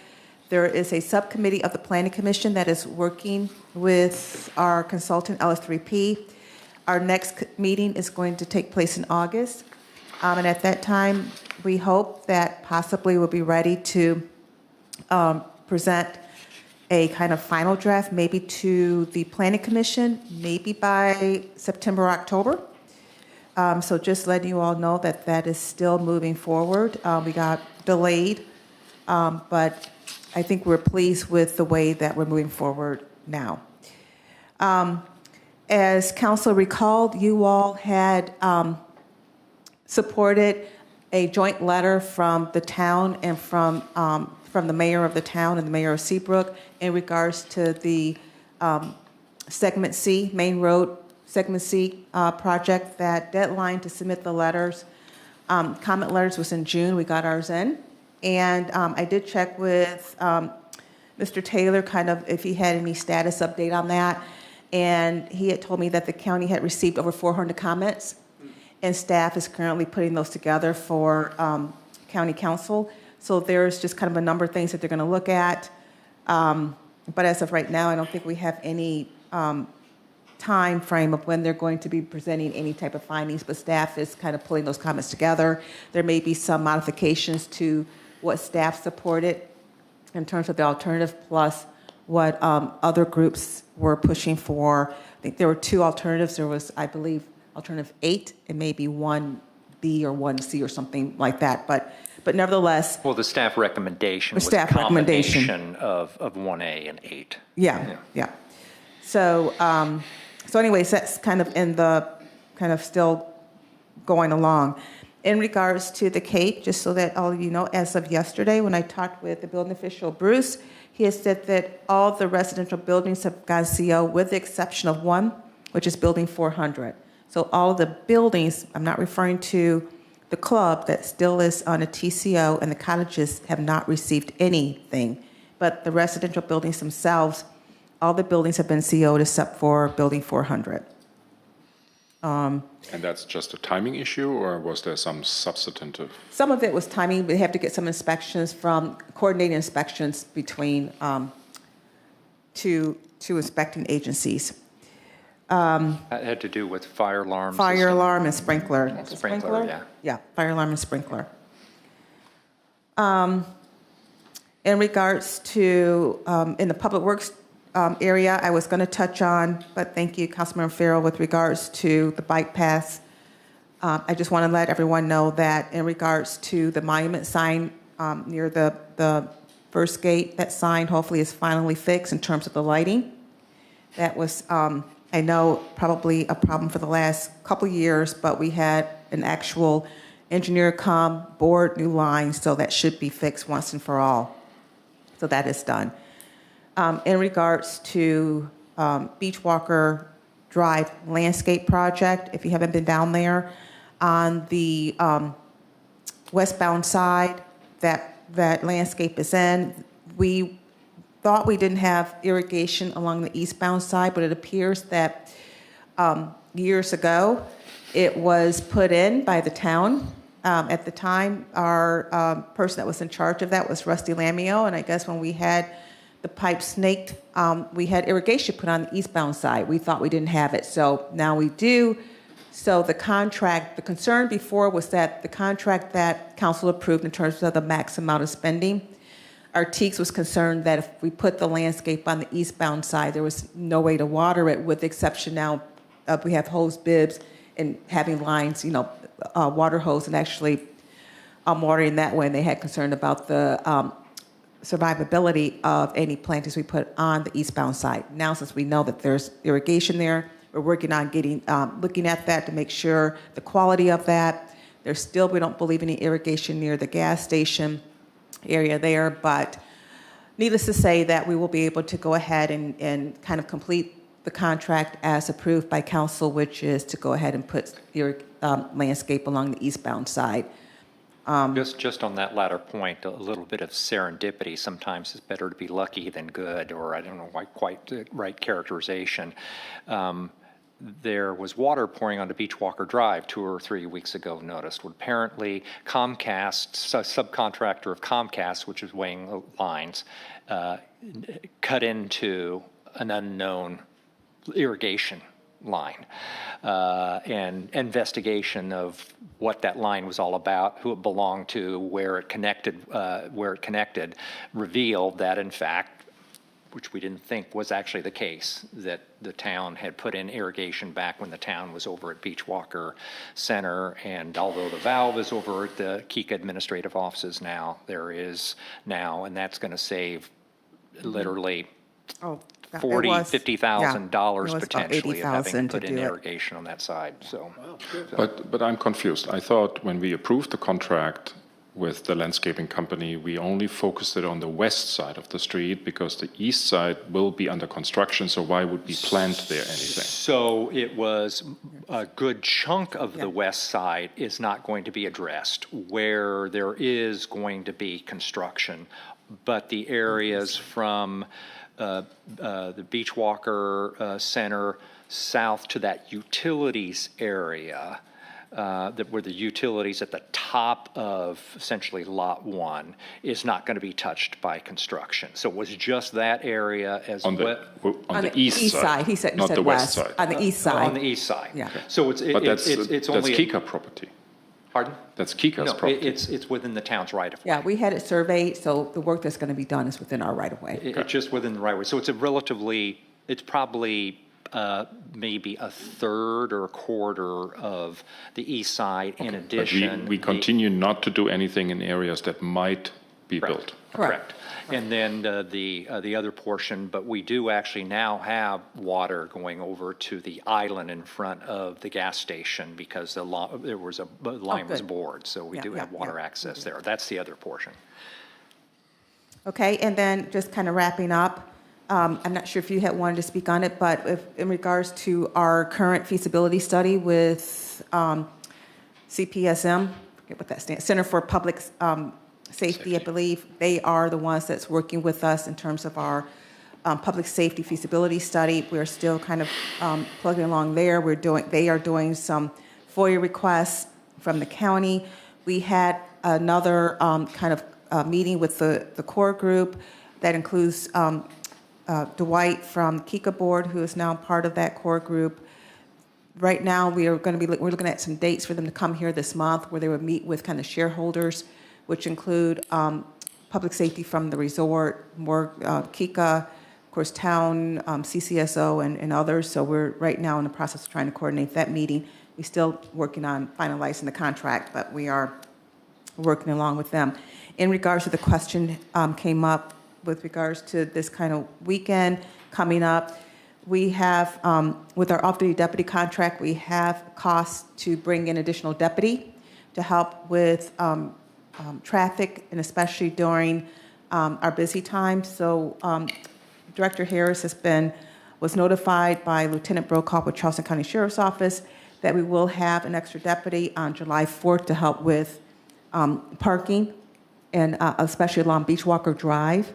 There is a subcommittee of the Planning Commission that is working with our consultant, LS3P. Our next meeting is going to take place in August. And at that time, we hope that possibly we'll be ready to present a kind of final draft, maybe to the Planning Commission, maybe by September, October. So just letting you all know that that is still moving forward. We got delayed, but I think we're pleased with the way that we're moving forward now. As council recalled, you all had supported a joint letter from the town and from the mayor of the town and the mayor of Seabrook in regards to the Segment C, Main Road Segment C project. That deadline to submit the letters, comment letters, was in June. We got ours in. And I did check with Mr. Taylor, kind of if he had any status update on that. And he had told me that the county had received over 400 comments, and staff is currently putting those together for county council. So there's just kind of a number of things that they're going to look at. But as of right now, I don't think we have any time frame of when they're going to be presenting any type of findings, but staff is kind of pulling those comments together. There may be some modifications to what staff supported in terms of the alternative, plus what other groups were pushing for. I think there were two alternatives. There was, I believe, alternative 8 and maybe 1B or 1C or something like that. But nevertheless. Well, the staff recommendation was staff a combination of 1A and 8. Yeah. So, so anyways, that's kind of in the, kind of still going along. In regards to the Cape, just so that all of you know, as of yesterday, when I talked with the building official, Bruce, he has said that all the residential buildings have gone CO with the exception of one, which is building 400. So all of the buildings, I'm not referring to the club that still is on a TCO, and the cottages have not received anything. But the residential buildings themselves, all the buildings have been CO'd except for building 400. And that's just a timing issue, or was there some substantive? Some of it was timing. We have to get some inspections from, coordinating inspections between two inspecting agencies. That had to do with fire alarms. Fire alarm and sprinkler. Sprinkler, yeah. Yeah, fire alarm and sprinkler. In regards to, in the public works area, I was going to touch on, but thank you, Councilmember Farrell, with regards to the bike paths. I just want to let everyone know that in regards to the monument sign near the first gate, that sign hopefully is finally fixed in terms of the lighting. That was, I know, probably a problem for the last couple of years, but we had an actual engineer come, board new lines, so that should be fixed once and for all. So that is done. In regards to Beachwalker Drive landscape project, if you haven't been down there, on the westbound side, that landscape is in. We thought we didn't have irrigation along the eastbound side, but it appears that years ago it was put in by the town. At the time, our person that was in charge of that was Rusty Lamio, and I guess when we had the pipe snaked, we had irrigation put on the eastbound side. We thought we didn't have it, so now we do. So the contract, the concern before was that the contract that council approved in terms of the max amount of spending, our TEEX was concerned that if we put the landscape on the eastbound side, there was no way to water it, with the exception now of we have hose bibs and having lines, water hose, and actually watering that way. And they had concern about the survivability of any plantings we put on the eastbound side. Now, since we know that there's irrigation there, we're working on getting, looking at that to make sure the quality of that. There's still, we don't believe, any irrigation near the gas station area there, but needless to say that we will be able to go ahead and kind of complete the contract as approved by council, which is to go ahead and put your landscape along the eastbound side. Just on that latter point, a little bit of serendipity. Sometimes it's better to be lucky than good, or I don't know quite the right characterization. There was water pouring onto Beachwalker Drive 2 or 3 weeks ago, noticed. Well, apparently Comcast, subcontractor of Comcast, which is weighing lines, cut into an unknown irrigation line. And investigation of what that line was all about, who it belonged to, where it connected, revealed that, in fact, which we didn't think was actually the case, that the town had put in irrigation back when the town was over at Beachwalker Center. And although the valve is over at the Kika administrative offices now, there is now, and that's going to save literally $50,000 potentially of having put in irrigation on that side. So, But I'm confused. I thought when we approved the contract, with the landscaping company, we only focused it on the west side of the street because the east side will be under construction, so why would we plant there anything? So it was a good chunk of the west side is not going to be addressed, where there is going to be construction. But the areas from the Beach Walker Center south to that utilities area, where the utilities at the top of essentially Lot 1 is not going to be touched by construction. So it was just that area as On well. the east side. He said, not the west side. On the east side. On the east side. Yeah. So it's But that's only. Kika property. Pardon? That's Kika's No, property. it's within the town's right of way. Yeah, we had it surveyed, so the work that's going to be done is within our right of way. It's just within the right of way. So it's probably maybe a third or a quarter of the east side. In But addition, we continue not to do anything in areas that might be built. Correct. And then the other portion, but we do actually now have water going over to the island in front of the gas station because the line was good. bored, so we do have water access there. That's the other portion. Okay, and then just kind of wrapping up, I'm not sure if you had wanted to speak on it, but in regards to our current feasibility study with CPSM, I forget what that stands, Center for Public Safety, I believe, they are the ones that's working with us in terms of our public safety feasibility study. We're still kind of plugging along there. They are doing some FOIA requests from the county. We had another kind of meeting with the core group that includes Dwight from Kika Board, who is now part of that core group. Right now, we're looking at some dates for them to come here this month where they would meet with kind of shareholders, which include public safety from the resort, more Kika, of course, town, CCSO, and others. So we're right now in the process of trying to coordinate that meeting. We're still working on finalizing the contract, but we are working along with them. In regards to the question came up with regards to this kind of weekend coming up, we have, with our off-duty deputy contract, we have costs to bring in additional deputy to help with traffic, and especially during our busy times. So Director Harris was notified by Lieutenant Brokaw with Charleston County Sheriff's Office that we will have an extra deputy on July 4th to help with parking, and especially along Beach Walker Drive.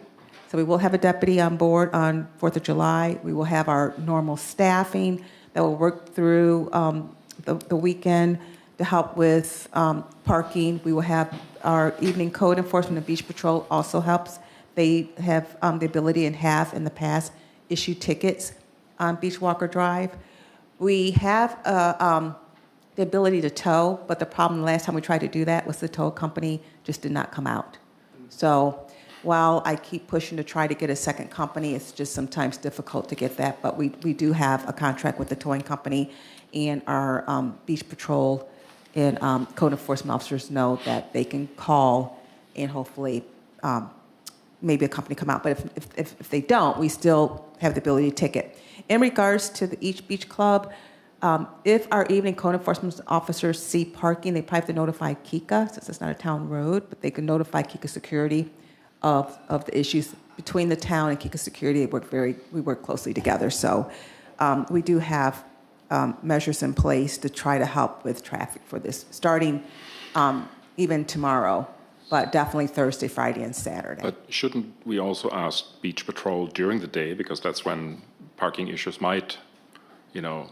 So we will have a deputy on board on 4th of July. We will have our normal staffing that will work through the weekend to help with parking. We will have our evening code enforcement and beach patrol also helps. They have the ability and have in the past issued tickets on Beach Walker Drive. We have the ability to tow, but the problem last time we tried to do that was the tow company just did not come out. So while I keep pushing to try to get a second company, it's just sometimes difficult to get that. But we do have a contract with the towing company, and our beach patrol and code enforcement officers know that they can call and hopefully maybe a company come out. But if they don't, we still have the ability to ticket. In regards to each beach club, if our evening code enforcement officers see parking, they probably have to notify Kika, since it's not a town road, but they can notify Kika Security of the issues between the town and Kika Security. We work closely together. So we do have measures in place to try to help with traffic for this, starting even tomorrow, but definitely Thursday, Friday, and Saturday. But shouldn't we also ask Beach Patrol during the day, because that's when parking issues might,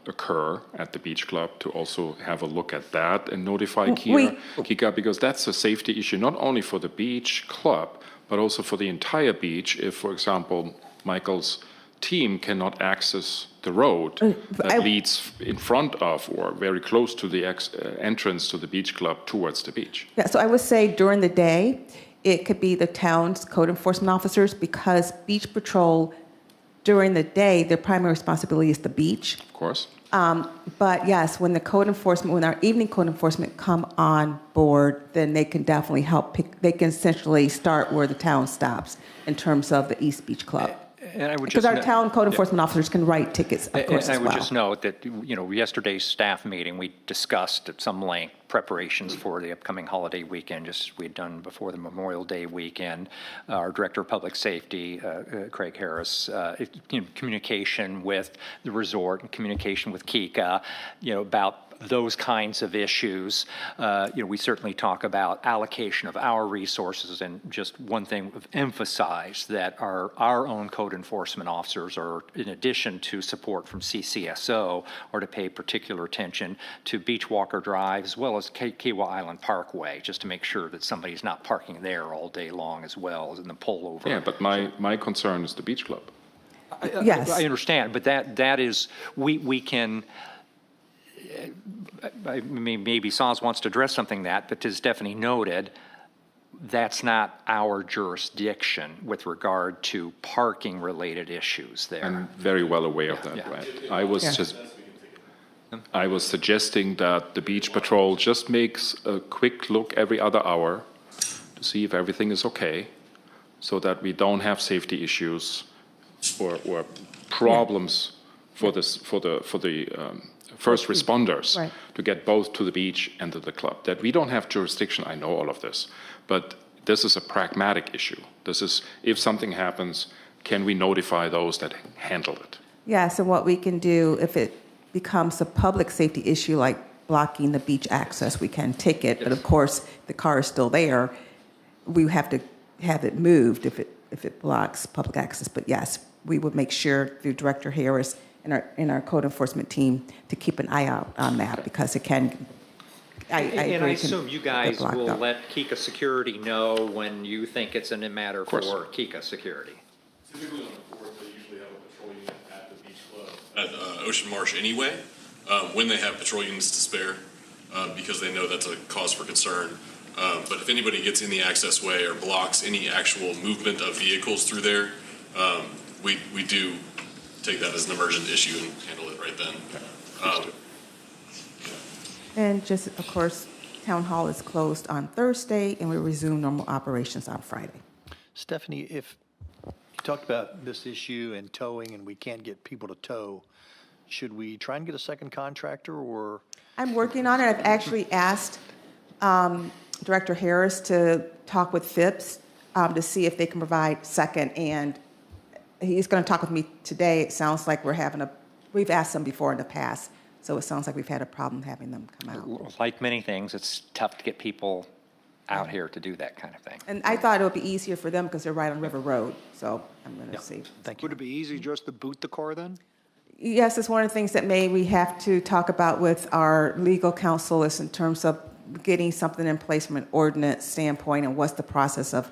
occur at the beach club, to also have a look at that and notify Kika, because that's a safety issue, not only for the beach club, but also for the entire beach. If, for example, Michael's team cannot access the road that leads in front of or very close to the entrance to the beach club towards the beach. Yeah, so I would say during the day, it could be the town's code enforcement officers, because beach patrol during the day, their primary responsibility is the beach. Of course. But yes, when our evening code enforcement come on board, then they can definitely help they can essentially start where the town stops in terms of the East Beach Club. And I would Because just our town code enforcement officers can write tickets, of course, And as I would well. just note that, yesterday's staff meeting, we discussed at some length preparations for the upcoming holiday weekend, just as we had done before the Memorial Day weekend. Our Director of Public Safety, Craig Harris, communication with the resort and communication with Kika, about those kinds of issues. We certainly talk about allocation of our resources, and just one thing we've emphasized that our own code enforcement officers are, in addition to support from CCSO, are to pay particular attention to Beach Walker Drive as well as Kiawah Island Parkway, just to make sure that somebody's not parking there all day long as well as in the pullover. Yeah, but my concern is the beach club. Yes. I understand, but that is, we can, I mean, maybe Saz wants to address something but as Stephanie noted, that's not our jurisdiction with regard to parking-related issues there. I'm very well aware of that, Yeah. right? I was suggesting that the beach patrol just makes a quick look every other hour to see if everything is okay, so that we don't have safety issues or problems for the first responders Right. to get both to the beach and to the club. That we don't have jurisdiction, I know all of this, but this is a pragmatic issue. This is, if something happens, can we notify those that handle it? Yes, and what we can do, if it becomes a public safety issue like blocking the beach access, we can ticket. But of course, the car is still there. We have to have it moved if it blocks public access. But yes, we would make sure through Director Harris and our code enforcement team to keep an eye out on that, because it can. I agree, And I it can assume you get guys blocked will up. let Kika Security know when you think it's a matter for course. Kika Security. Typically on the 4th, they usually have a patrol unit at the beach club. At Ocean Marsh anyway, when they have patrol units to spare, because they know that's a cause for concern. But if anybody gets in the access way or blocks any actual movement of vehicles through there, we do take that as an emergent issue and handle it right then. And just, of course, Town Hall is closed on Thursday, and we resume normal operations on Friday. Stephanie, if you talked about this issue and towing, and we can't get people to tow, should we try and get a second contractor, or? I'm working on it. I've actually asked Director Harris to talk with Phipps to see if they can provide second, and he's going to talk with me today. It sounds like we've asked them before in the past, so it sounds like we've had a problem having them come out. Like many things, it's tough to get people out here to do that kind of thing. And I thought it would be easier for them because they're right on River Road, so I'm going to see. Thank you. Would it be easy just to boot the car then? Yes, it's one of the things that we have to talk about with our legal counsel is in terms of getting something in place from an ordinance standpoint and what's the process of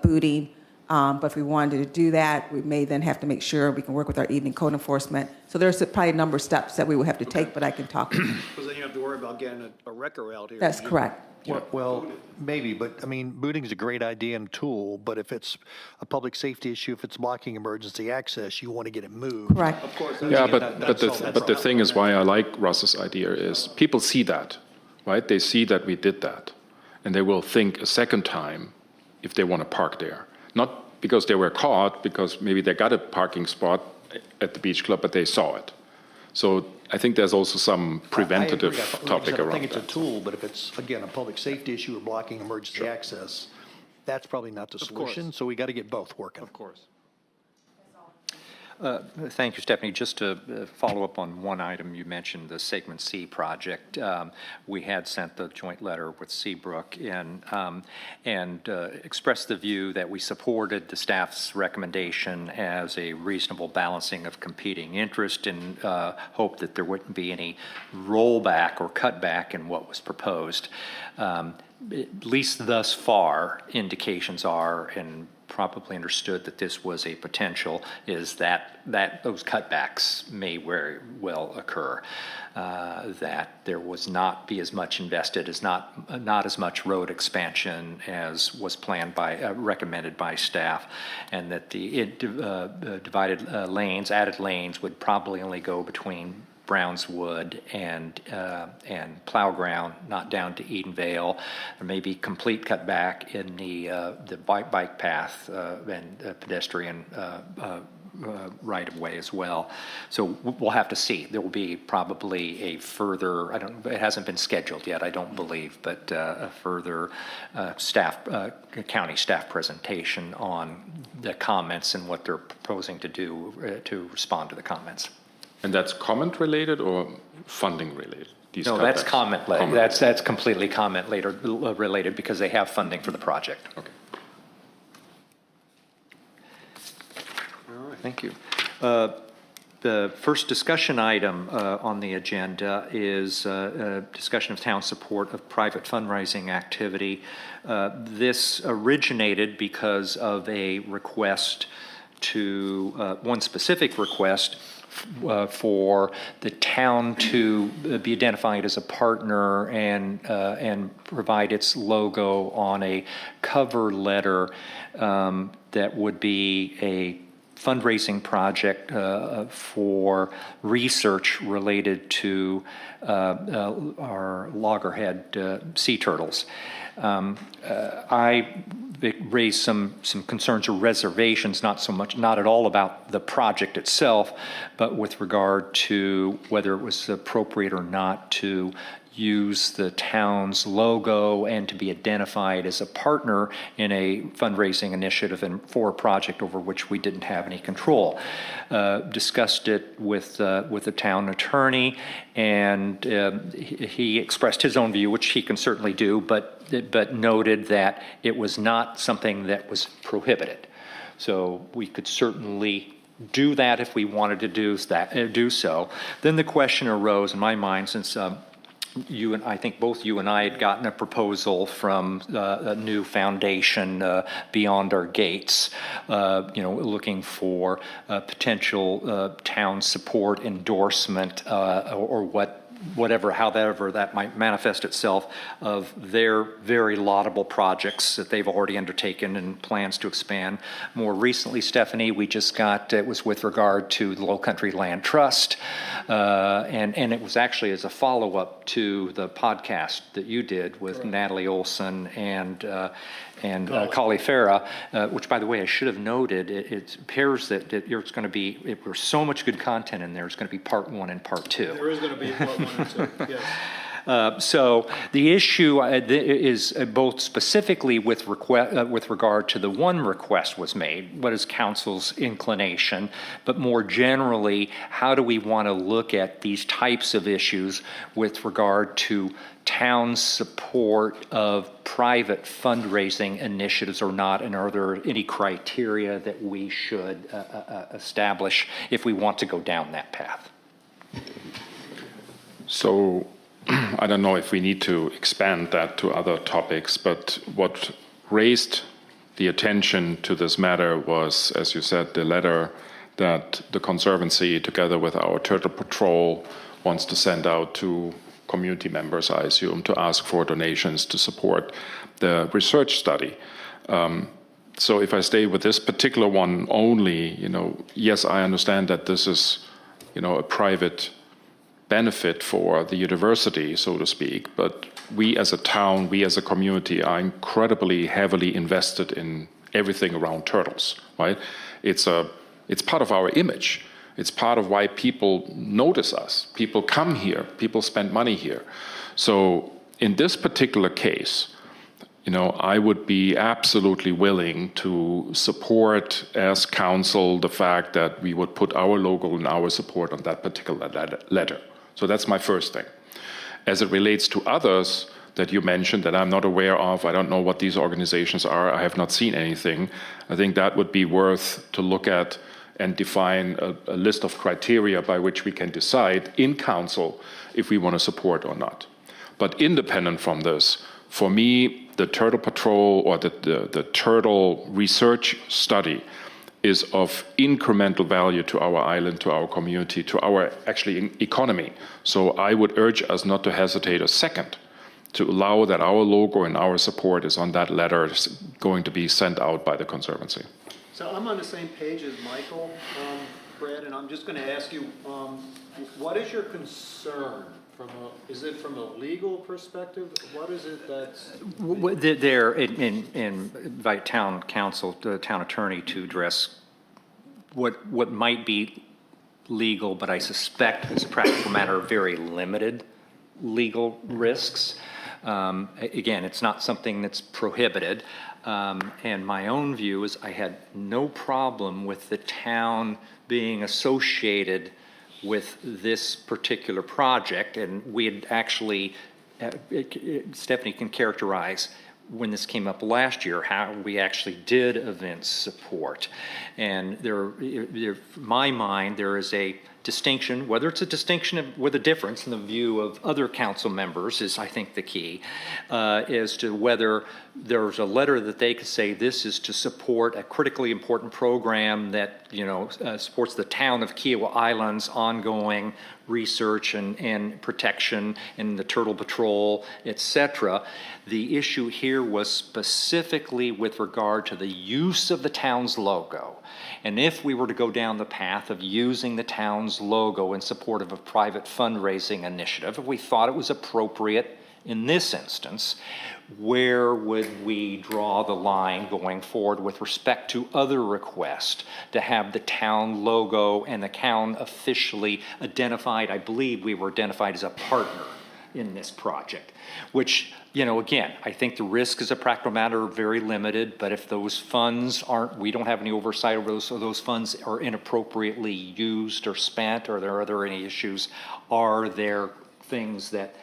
booting. But if we wanted to do that, we may then have to make sure we can work with our evening code enforcement. So there's probably a number of steps that we will have to take, but I can talk. Because then you have to worry about getting a wrecker out here. That's correct. Well, maybe, but I mean, booting is a great idea and tool, but if it's a public safety issue, if it's blocking emergency access, you want to get it moved. Correct. Of course. Yeah, but the thing is, why I like Russ's idea is people see that, right? They see that we did that, and they will think a second time if they want to park there. Not because they were caught, because maybe they got a parking spot at the beach club, but they saw it. So I think there's also some preventative topic I around think it's a that. tool, but if it's, again, a public safety issue or blocking emergency access, that's probably not the solution, so we got to get both working. Of course. Thank you, Stephanie. Just to follow up on one item you mentioned, the Segment C project. We had sent the joint letter with Seabrook and expressed the view that we supported the staff's recommendation as a reasonable balancing of competing interest, and hope that there wouldn't be any rollback or cutback in what was proposed. At least thus far, indications are, and probably understood that this was a potential, is that those cutbacks may very well occur, that there was not be as much invested, as not as much road expansion as was planned by, recommended by staff, and that the divided lanes, added lanes would probably only go between Brownswood and plow ground, not down to Edenvale. There may be complete cutback in the bike path and pedestrian right of way as well. So we'll have to see. There will be probably a further, it hasn't been scheduled yet, I don't believe, but a further county staff presentation on the comments and what they're proposing to do to respond to the comments. And that's comment related or funding related? No, that's comment related. That's completely comment related because they have funding for the project. Okay. All right. Thank you. The first discussion item on the agenda is a discussion of town support of private fundraising activity. This originated because of a request to, one specific request for the town to be identified as a partner and provide its logo on a cover letter that would be a fundraising project for research related to our loggerhead sea turtles. I raised some concerns or reservations, not at all about the project itself, but with regard to whether it was appropriate or not to use the town's logo and to be identified as a partner in a fundraising initiative and for a project over which we didn't have any control. Discussed it with the town attorney, and he expressed his own view, which he can certainly do, but noted that it was not something that was prohibited. So we could certainly do that if we wanted to do so. Then the question arose in my mind, since I think both you and I had gotten a proposal from a new foundation, Beyond Our Gates, looking for potential town support, endorsement, or however that might manifest itself, of their very laudable projects that they've already undertaken and plans to expand. More recently, Stephanie, we just got, it was with regard to the Low Country Land Trust, and it was actually as a follow-up to the podcast that you did with Natalie Olson and Kali Farah, which, by the way, I should have noted, it appears that it's going to be, there's so much good content in there, it's going to be part 1 and part 2. There is going to be part 1 and 2, yes. So the issue is both specifically with regard to the one request was made, what is council's inclination, but more generally, how do we want to look at these types of issues with regard to town support of private fundraising initiatives or not, and are there any criteria that we should establish if we want to go down that path? So I don't know if we need to expand that to other topics, but what raised the attention to this matter was, as you said, the letter that the Conservancy, together with our Turtle Patrol, wants to send out to community members, I assume, to ask for donations to support the research study. So if I stay with this particular one only, yes, I understand that this is, a private benefit for the university, so to speak, but we as a town, we as a community are incredibly heavily invested in everything around turtles, right? It's part of our image. It's part of why people notice us. People come here, people spend money here. So in this particular case, I would be absolutely willing to support as council the fact that we would put our logo and our support on that particular letter. So that's my first thing. As it relates to others that you mentioned that I'm not aware of, I don't know what these organizations are, I have not seen anything, I think that would be worth to look at and define a list of criteria by which we can decide in council if we want to support or not. But independent from this, for me, the Turtle Patrol or the turtle research study is of incremental value to our island, to our community, to our actually economy. So I would urge us not to hesitate a second to allow that our logo and our support is on that letter going to be sent out by the Conservancy. So I'm on the same page as Michael, Brad, and I'm just going to ask you, what is your concern? Is it from a legal perspective? What is it that's... There, invite town council, the town attorney to address what might be legal, but I suspect as a practical matter, very limited legal risks. Again, it's not something that's prohibited. And my own view is I had no problem with the town being associated with this particular project. And we had actually, Stephanie can characterize when this came up last year, how we actually did event support. And my mind, there is a distinction, whether it's a distinction with a difference in the view of other council members is, I think, the key, as to whether there's a letter that they could say this is to support a critically important program that, supports the town of Kiawah Island's ongoing research and protection and the turtle patrol, etc. The issue here was specifically with regard to the use of the town's logo. And if we were to go down the path of using the town's logo in support of a private fundraising initiative, if we thought it was appropriate in this instance, where would we draw the line going forward with respect to other requests to have the town logo and the town officially identified? I believe we were identified as a partner in this project, which, again, I think the risk as a practical matter are very limited, but if those funds we don't have any oversight over those, so those funds are inappropriately used or spent, or are there any issues? Are there things that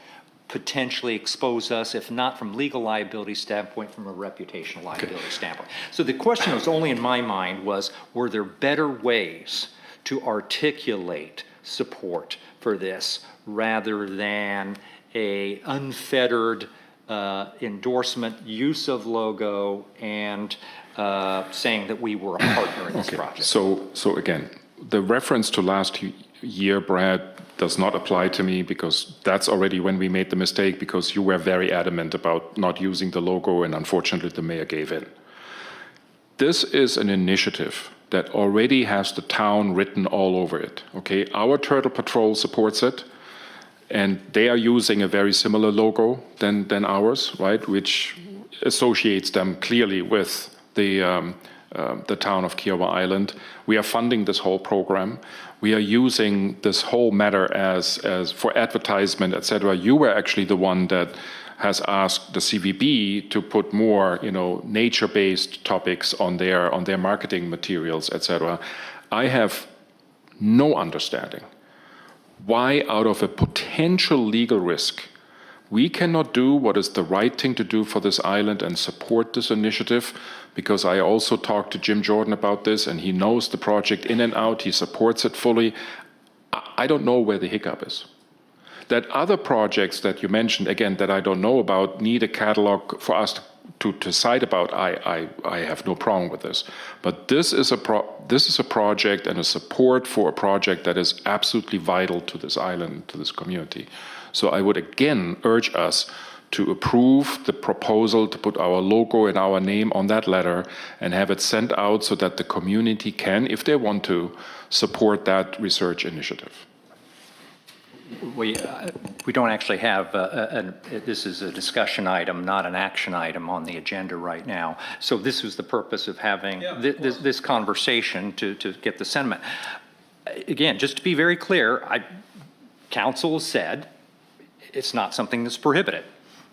potentially expose us, if not from legal liability standpoint, from a reputational liability standpoint? So the question was only in my mind was, were there better ways to articulate support for this rather than a unfettered endorsement, use of logo, and saying that we were a partner in this project? So again, the reference to last year, Brad, does not apply to me, because that's already when we made the mistake, because you were very adamant about not using the logo, and unfortunately the mayor gave in. This is an initiative that already has the town written all over it. Okay, our Turtle Patrol supports it, and they are using a very similar logo than ours, right, which associates them clearly with the town of Kiawah Island. We are funding this whole program. We are using this whole matter as for advertisement, etc. You were actually the one that has asked the CVB to put more, nature-based topics on their marketing materials, etc. I have no understanding why, out of a potential legal risk, we cannot do what is the right thing to do for this island and support this initiative, because I also talked to Jim Jordan about this, and he knows the project in and out. He supports it fully. I don't know where the hiccup is. That other projects that you mentioned, again, that I don't know about, need a catalog for us to decide about. I have no problem with this. But this is a project and a support for a project that is absolutely vital to this island, to this community. So I would again urge us to approve the proposal to put our logo and our name on that letter and have it sent out so that the community can, if they want to, support that research initiative. We don't actually have, this is a discussion item, not an action item on the agenda right now. So this was the purpose of having this conversation to get the sentiment. Again, just to be very clear, council said it's not something that's prohibited.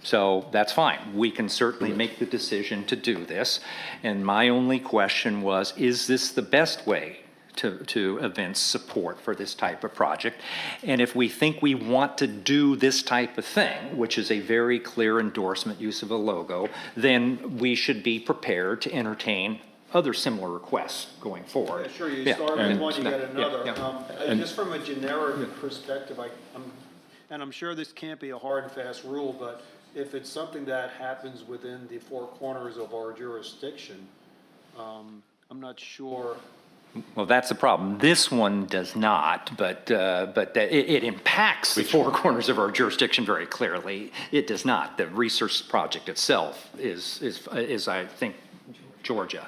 So that's fine. We can certainly make the decision to do this. And my only question was, is this the best way to evince support for this type of project? And if we think we want to do this type of thing, which is a very clear endorsement, use of a logo, then we should be prepared to entertain other similar requests going forward. Yeah, sure, you start with one, you get another. Just from a generic perspective, I'm sure this can't be a hard and fast rule, but if it's something that happens within the four corners of our jurisdiction, I'm not sure. Well, that's the problem. This one does not, but it impacts the four corners of our jurisdiction very clearly. It does not. The research project itself is I think, Georgia.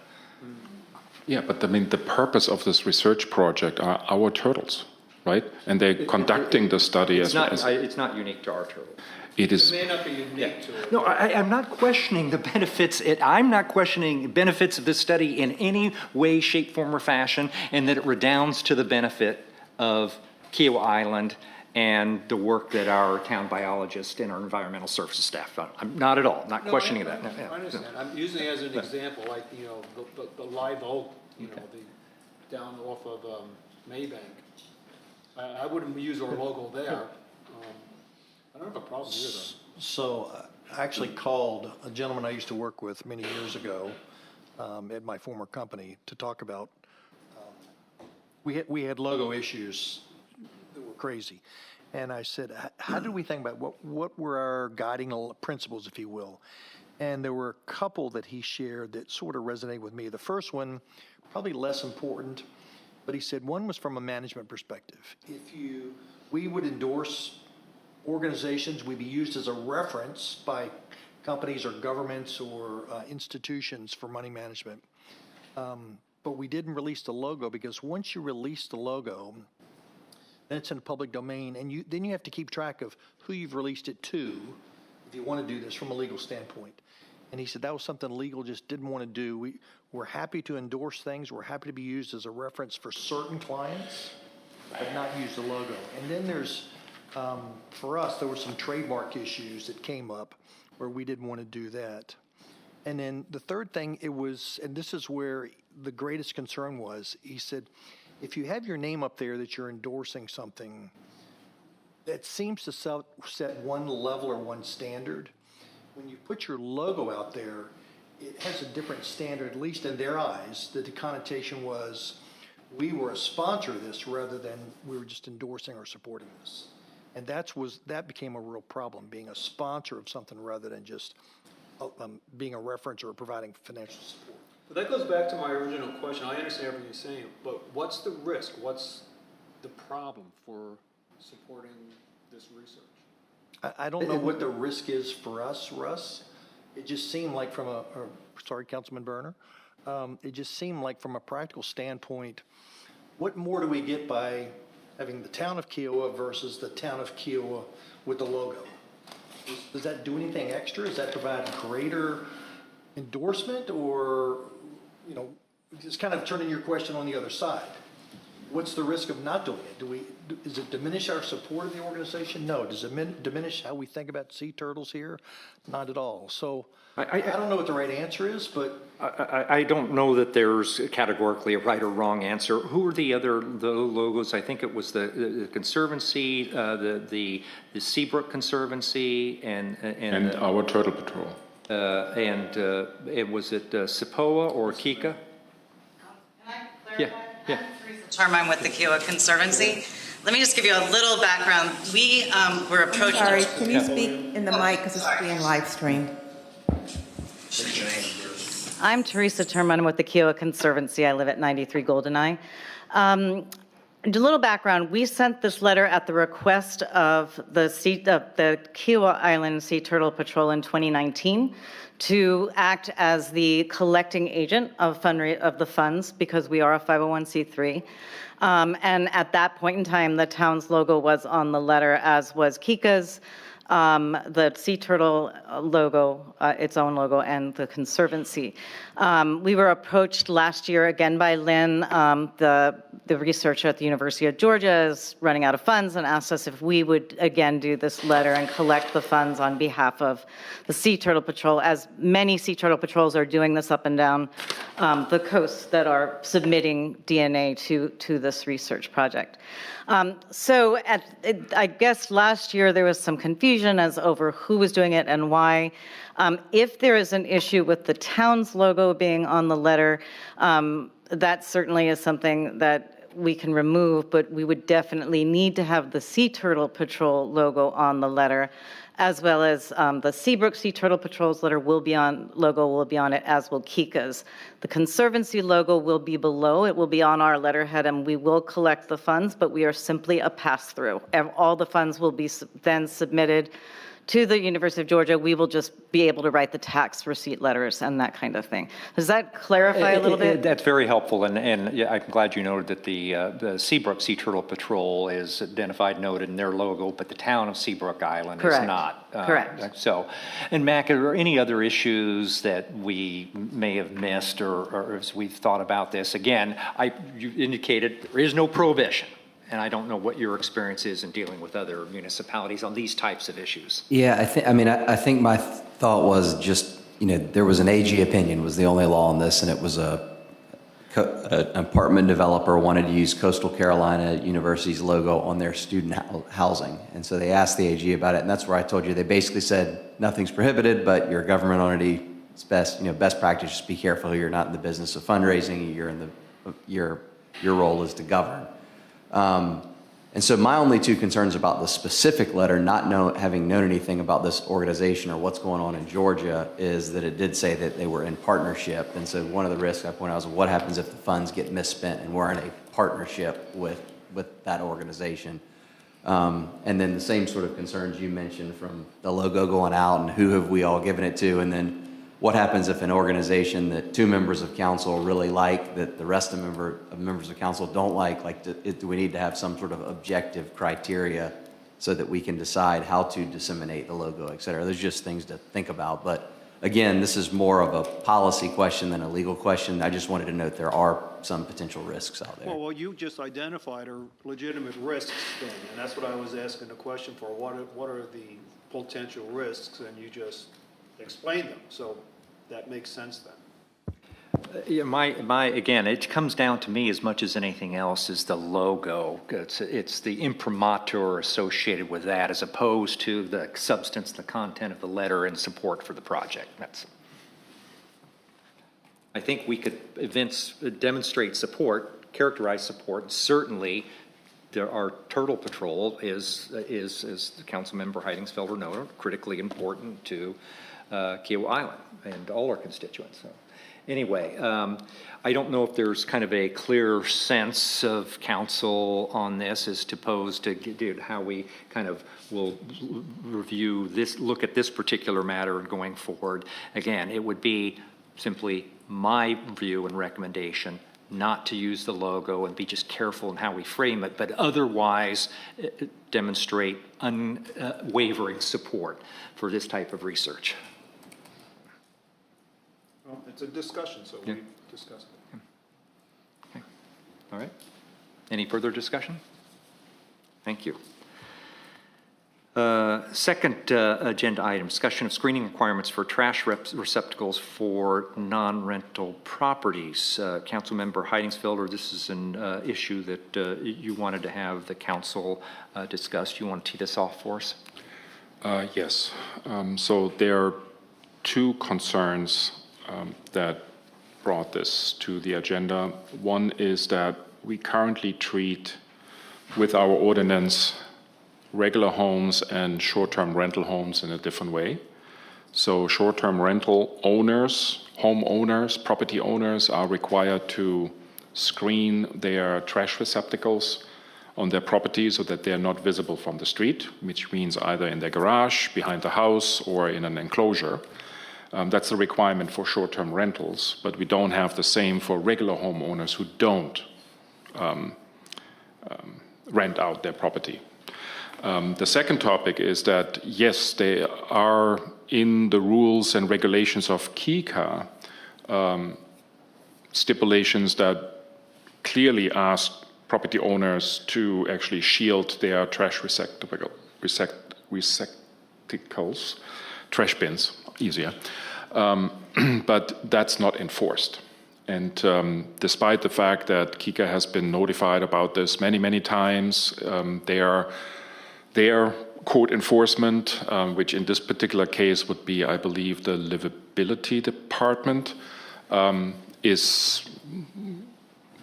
Yeah, but I mean, the purpose of this research project are our turtles, right? And they're conducting the study it's not unique to our turtle. it is. It may not be unique to it. No, I'm not questioning the benefits. I'm not questioning benefits of this study in any way, shape, form, or fashion, and that it redounds to the benefit of Kiawah Island and the work that our town biologist and our environmental services staff done. I'm not at all, not questioning that. No, I understand. I'm using it as an example, like, the live oak, the down off of Maybank. I wouldn't use our logo there. I don't have a problem either. So I actually called a gentleman I used to work with many years ago at my former company to talk about, we had logo issues that were crazy. And I said, how did we think about what were our guiding principles, if you will? And there were a couple that he shared that sort of resonated with me. The first one, probably less important, but he said one was from a management perspective. We would endorse organizations, we'd be used as a reference by companies or governments or institutions for money management. But we didn't release the logo because once you release the logo, then it's in the public domain, and then you have to keep track of who you've released it to if you want to do this from a legal standpoint. And he said that was something legal just didn't want to do. We're happy to endorse things. We're happy to be used as a reference for certain clients, but not use the logo. And then there's, for us, there were some trademark issues that came up where we didn't want to do that. And then the third thing, and this is where the greatest concern was, he said, if you have your name up there that you're endorsing something, that seems to set one level or one standard. When you put your logo out there, it has a different standard, at least in their eyes, that the connotation was we were a sponsor of this rather than we were just endorsing or supporting this. And that became a real problem, being a sponsor of something rather than just being a reference or providing financial support. But that goes back to my original question. I understand everything you're saying, but what's the risk? What's the problem for supporting this research? I don't know what the risk is for us, Russ. It just seemed like sorry, Councilman Berner. It just seemed like from a practical standpoint, what more do we get by having the town of Kiawah versus the town of Kiawah with the logo? Does that do anything extra? Does that provide greater endorsement, or, just kind of turning your question on the other side? What's the risk of not doing it? Does it diminish our support of the organization? No. Does it diminish how we think about sea turtles here? Not at all. So I don't know what the right answer is, but I don't know that there's categorically a right or wrong answer. Who are the logos? I think it was the Conservancy, the Seabrook Conservancy, and Our Turtle Patrol. Was it SIPOA or Kika? Can I clarify? Yeah. I'm with the Kiawah Conservancy. Let me just give you a little background. We were approached. Sorry, can you speak in the mic because it's being live streamed? I'm Teresa Terman with the Kiawah Conservancy. I live at 93 Goldeneye. A little background, we sent this letter at the request of the Kiawah Island Sea Turtle Patrol in 2019 to act as the collecting agent of the funds because we are a 501c3. And at that point in time, the town's logo was on the letter, as was Kika's. The sea turtle logo, its own logo, and the Conservancy. We were approached last year again by Lynn, the researcher at the University of Georgia is running out of funds and asked us if we would again do this letter and collect the funds on behalf of the Sea Turtle Patrol, as many Sea Turtle Patrols are doing this up and down the coasts that are submitting DNA to this research project. So I guess last year there was some confusion as over who was doing it and why. If there is an issue with the town's logo being on the letter, that certainly is something that we can remove, but we would definitely need to have the Sea Turtle Patrol logo on the letter, as well as the Seabrook Sea Turtle Patrol's logo will be on it, as will Kika's. The Conservancy logo will be below. It will be on our letterhead, and we will collect the funds, but we are simply a pass-through. All the funds will be then submitted to the University of Georgia, we will just be able to write the tax receipt letters and that kind of thing. Does that clarify a little bit? That's very helpful, and yeah, I'm glad you noted that the Seabrook Sea Turtle Patrol is identified, noted in their logo, but the town of Seabrook Island Correct. is not. Correct. So, and Mac, are there any other issues that we may have missed or as we've thought about this? Again, you indicated there is no prohibition. And I don't know what your experience is in dealing with other municipalities on these types of issues. Yeah, I think my thought was just, there was an AG opinion was the only law on this, and it was an apartment developer wanted to use Coastal Carolina University's logo on their student housing. And so they asked the AG about it, and that's where I told you, they basically said, nothing's prohibited, but you're a government entity, it's best practice, just be careful, you're not in the business of fundraising, your role is to govern. And so my only two concerns about the specific letter, not having known anything about this organization or what's going on in Georgia, is that it did say that they were in partnership. And so one of the risks I pointed out was what happens if the funds get misspent and we're in a partnership with that organization. And then the same sort of concerns you mentioned from the logo going out and who have we all given it to, and then what happens if an organization that two members of council really like, that the rest of members of council don't like do we need to have some sort of objective criteria so that we can decide how to disseminate the logo, et cetera? There's just things to think about. But again, this is more of a policy question than a legal question. I just wanted to note there are some potential risks out there. Well, you just identified are legitimate risks then, and that's what I was asking the question for. What are the potential risks? And you just explained them. So that makes sense then. Yeah, again, it comes down to me as much as anything else is the logo. It's the imprimatur associated with that, as opposed to the substance, the content of the letter and support for the project. I think we could demonstrate support, characterize support. Certainly, our turtle patrol is as Councilmember Heidingsfelder noted, critically important to Kiawah Island and all our constituents. So anyway, I don't know if there's kind of a clear sense of council on this as opposed to how we kind of will review this, look at this particular matter going forward. Again, it would be simply my view and recommendation not to use the logo and be just careful in how we frame it, but otherwise demonstrate unwavering support for this type of research. Well, it's a discussion, so we discussed it. Okay. All right. Any further discussion? Thank you. Second agenda item, discussion of screening requirements for trash receptacles for non-rental properties. Councilmember Heidingsfelder, this is an issue that you wanted to have the council discuss. Do you want to tee this off for us? Yes. So there are two concerns that brought this to the agenda. One is that we currently treat with our ordinance regular homes and short-term rental homes in a different way. So short-term rental owners, homeowners, property owners are required to screen their trash receptacles on their property so that they're not visible from the street, which means either in their garage, behind the house, or in an enclosure. That's the requirement for short-term rentals, but we don't have the same for regular homeowners who don't rent out their property. The second topic is that, yes, they are in the rules and regulations of KICA stipulations that clearly ask property owners to actually shield their trash receptacles, trash bins, easier, but that's not enforced. And despite the fact that KICA has been notified about this many, many times, their code enforcement, which in this particular case would be, I believe, the livability department, is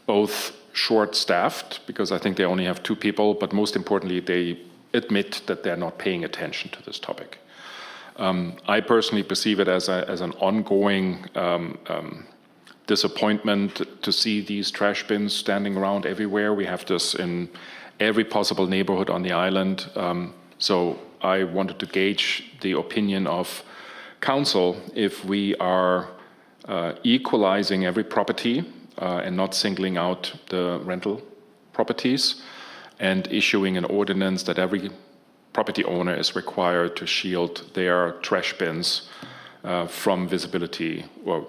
both short-staffed, because I think they only have 2 people, but most importantly, they admit that they're not paying attention to this topic. I personally perceive it as an ongoing disappointment to see these trash bins standing around everywhere. We have this in every possible neighborhood on the island. So I wanted to gauge the opinion of council if we are equalizing every property and not singling out the rental properties, and issuing an ordinance that every property owner is required to shield their trash bins from visibility or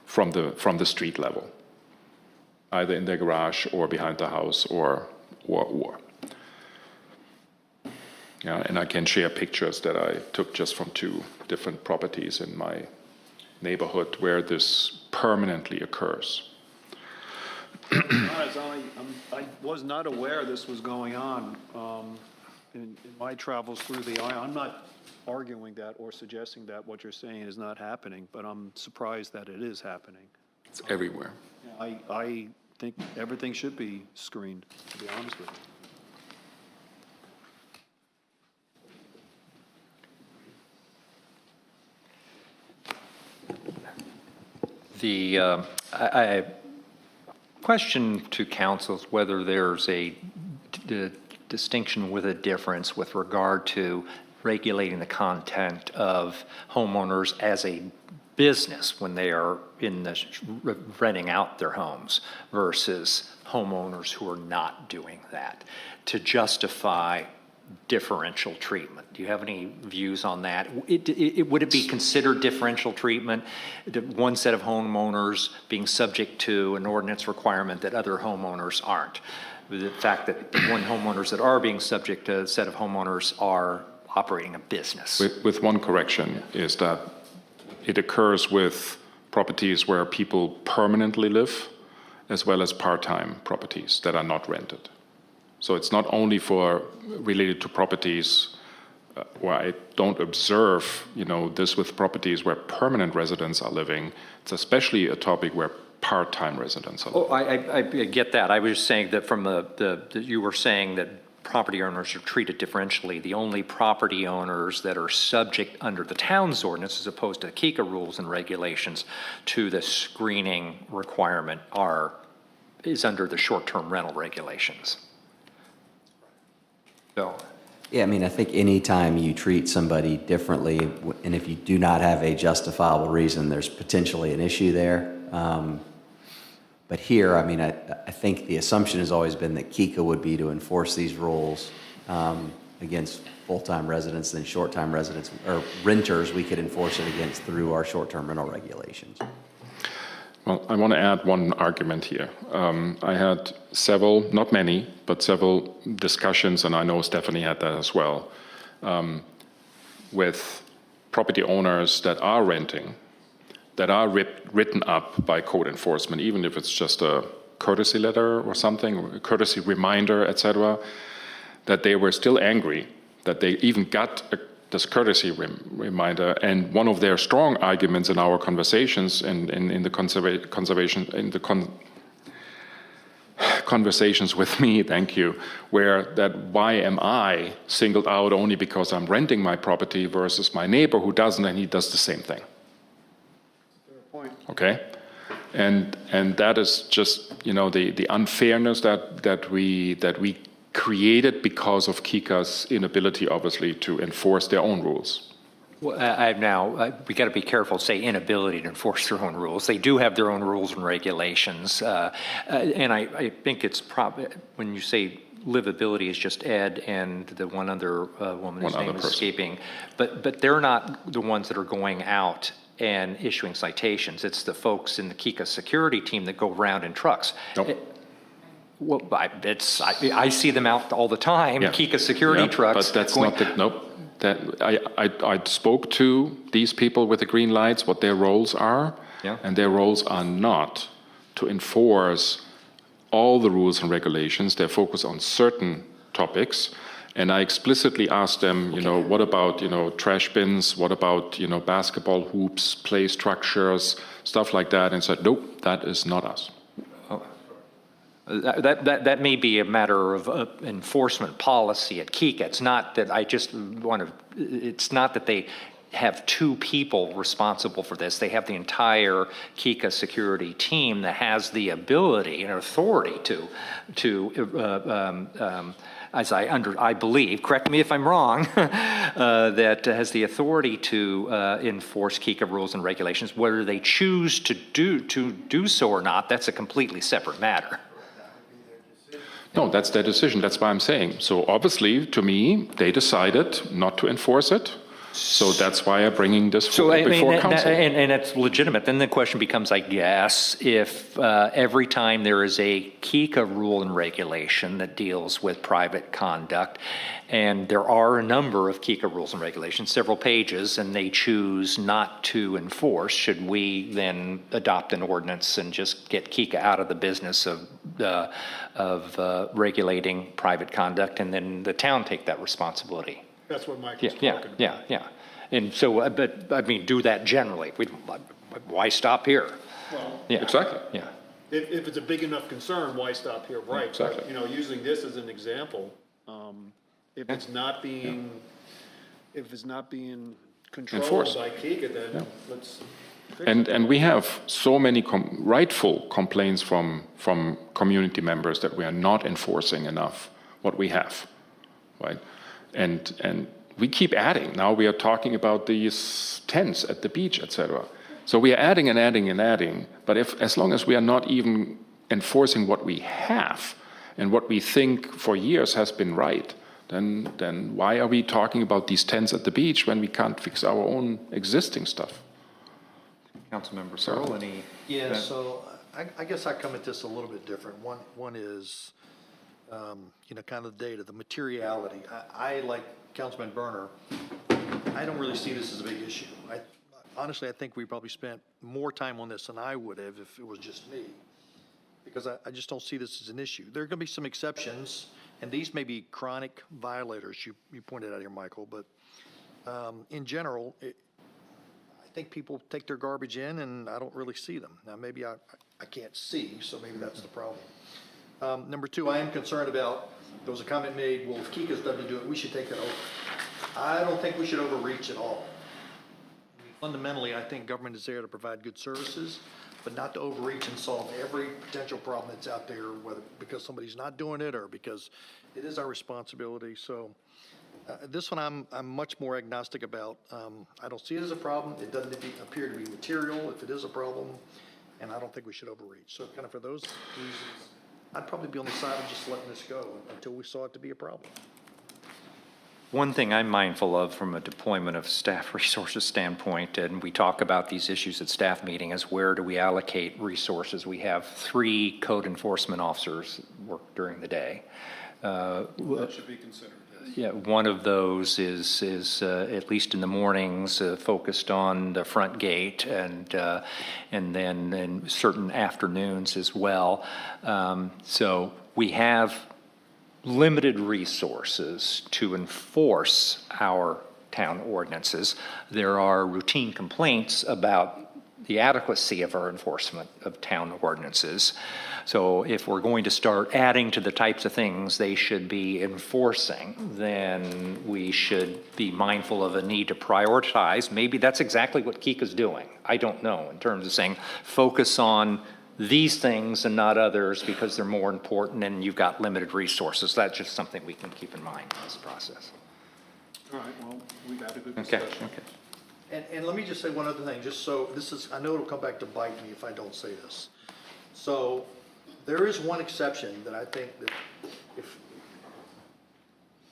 from the street level, either in their garage or behind the house or. Yeah, and I can share pictures that I took just from 2 different properties in my neighborhood where this permanently occurs. I was not aware this was going on in my travels through the island. I'm not arguing that or suggesting that what you're saying is not happening, but I'm surprised that it is happening. It's everywhere. I think everything should be screened, to be honest with you. I question to council is whether there's a distinction with a difference with regard to regulating the content of homeowners as a business when they are in the renting out their homes versus homeowners who are not doing that to justify differential treatment. Do you have any views on that? Would it be considered differential treatment, one set of homeowners being subject to an ordinance requirement that other homeowners aren't? The fact that the one homeowners that are being subject to a set of homeowners are operating a business. With one correction, is that it occurs with properties where people permanently live, as well as part-time properties that are not rented. So it's not only related to properties where I don't observe, this with properties where permanent residents are living. It's especially a topic where part-time residents are living. I get that. I was just saying that from you were saying that property owners are treated differentially. The only property owners that are subject under the town's ordinance, as opposed to the KICA rules and regulations, to the screening requirement is under the short-term rental regulations. So, Yeah, I mean, I think anytime you treat somebody differently, and if you do not have a justifiable reason, there's potentially an issue there. But here, I mean, I think the assumption has always been that KICA would be to enforce these rules against full-time residents, then short-time residents or renters we could enforce it against through our short-term rental regulations. Well, I want to add one argument here. I had several, not many, but several discussions, and I know Stephanie had that as well, with property owners that are renting, that are written up by code enforcement, even if it's just a courtesy letter or something, or a courtesy reminder, etc., that they were still angry that they even got this courtesy reminder. And one of their strong arguments in our conversations in the conversations with me, thank you, were that why am I singled out only because I'm renting my property versus my neighbor who doesn't, and he does the same thing. Fair point. Okay, and that is just the unfairness that we created because of KICA's inability, obviously, to enforce their own rules. Well, we got to be careful to say inability to enforce their own rules. They do have their own rules and regulations, and I think it's probably when you say livability is just Ed and the one other woman whose name is escaping, but they're not the ones that are going out and issuing citations. It's the folks in the KICA security team that go around in trucks. Nope. Well, I see them out all the time. Yeah. KICA security trucks. But that's not the nope. That I spoke to these people with the green lights, what their roles are, and their roles are not to enforce all the rules and regulations. They're focused on certain topics, and I explicitly asked them, what about trash bins? What about basketball hoops, play structures, stuff like that, and said, nope, that is not us. That may be a matter of enforcement policy at KICA. It's not that I just want to. It's not that they have two people responsible for this. They have the entire Kika security team that has the ability and authority as I believe, correct me if I'm wrong, that has the authority to enforce Kika rules and regulations. Whether they choose to do so or not, that's a completely separate matter. No, that's their decision. That's why I'm saying. So obviously, to me, they decided not to enforce it. So that's why I'm bringing this before council. And it's legitimate. Then the question becomes, I guess, if every time there is a Kika rule and regulation that deals with private conduct, and there are a number of Kika rules and regulations, several pages, and they choose not to enforce, should we then adopt an ordinance and just get Kika out of the business of regulating private conduct, and then the town take that responsibility? That's what Mike was talking about. Yeah. And so, but I mean, do that generally. Why stop here? Well, Yeah, Exactly. Yeah. if it's a big enough concern, why stop here? Right. Exactly. But, you know, using this as an example, if it's not being controlled Enforced. by Kika, then let's fix it. And we have so many rightful complaints from community members that we are not enforcing enough what we have, right? And we keep adding. Now we are talking about these tents at the beach, etc. So we are adding and adding and adding. But as long as we are not even enforcing what we have and what we think for years has been right, then why are we talking about these tents at the beach when we can't fix our own existing stuff? Councilmember Searle, any? Yeah, so I guess I come at this a little bit different. One is, kind of the data, the materiality. I like Councilman Berner, I don't really see this as a big issue. Honestly, I think we probably spent more time on this than I would have if it was just me, because I just don't see this as an issue. There are going to be some exceptions, and these may be chronic violators, you pointed out here, Michael, but in general, I think people take their garbage in, and I don't really see them. Now, maybe I can't see, so maybe that's the problem. Number two, I am concerned about, there was a comment made, well, if Kika's doesn't do it, we should take it over. I don't think we should overreach at all. Fundamentally, I think government is there to provide good services, but not to overreach and solve every potential problem that's out there, whether because somebody's not doing it or because it is our responsibility. So this one I'm much more agnostic about. I don't see it as a problem. It doesn't appear to be material if it is a problem, and I don't think we should overreach. So kind of for those reasons, I'd probably be on the side of just letting this go until we saw it to be a problem. One thing I'm mindful of from a deployment of staff resources standpoint, and we talk about these issues at staff meeting, is where do we allocate resources? We have 3 code enforcement officers work during the day. That should be considered. Yeah, one of those is at least in the mornings focused on the front gate, and then in certain afternoons as well. So we have limited resources to enforce our town ordinances. There are routine complaints about the adequacy of our enforcement of town ordinances. So if we're going to start adding to the types of things they should be enforcing, then we should be mindful of a need to prioritize. Maybe that's exactly what Kika's doing. I don't know, in terms of saying focus on these things and not others because they're more important and you've got limited resources. That's just something we can keep in mind in this process. All right, well, we've had a good discussion. Okay. And let me just say one other thing, just so this is, I know it'll come back to bite me if I don't say this. So there is one exception that I think that if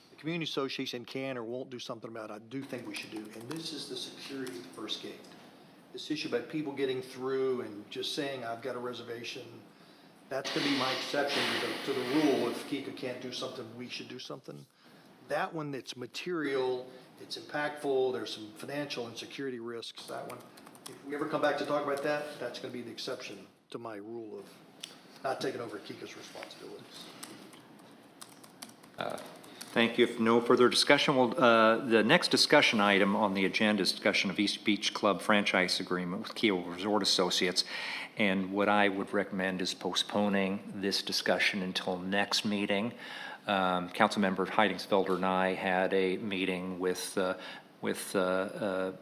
the community association can or won't do something about, I do think we should do, and this is the security at the first gate. This issue about people getting through and just saying, I've got a reservation, that's going to be my exception to the rule. If Kika can't do something, we should do something. That one, it's material, it's impactful, there's some financial and security risks, that one. If we ever come back to talk about that, that's going to be the exception to my rule of not taking over Kika's responsibilities. Thank you. If no further discussion, the next discussion item on the agenda is discussion of East Beach Club franchise agreement with Kiawah Resort Associates. And what I would recommend is postponing this discussion until next meeting. Councilmember Heidingsfelder and I had a meeting with with the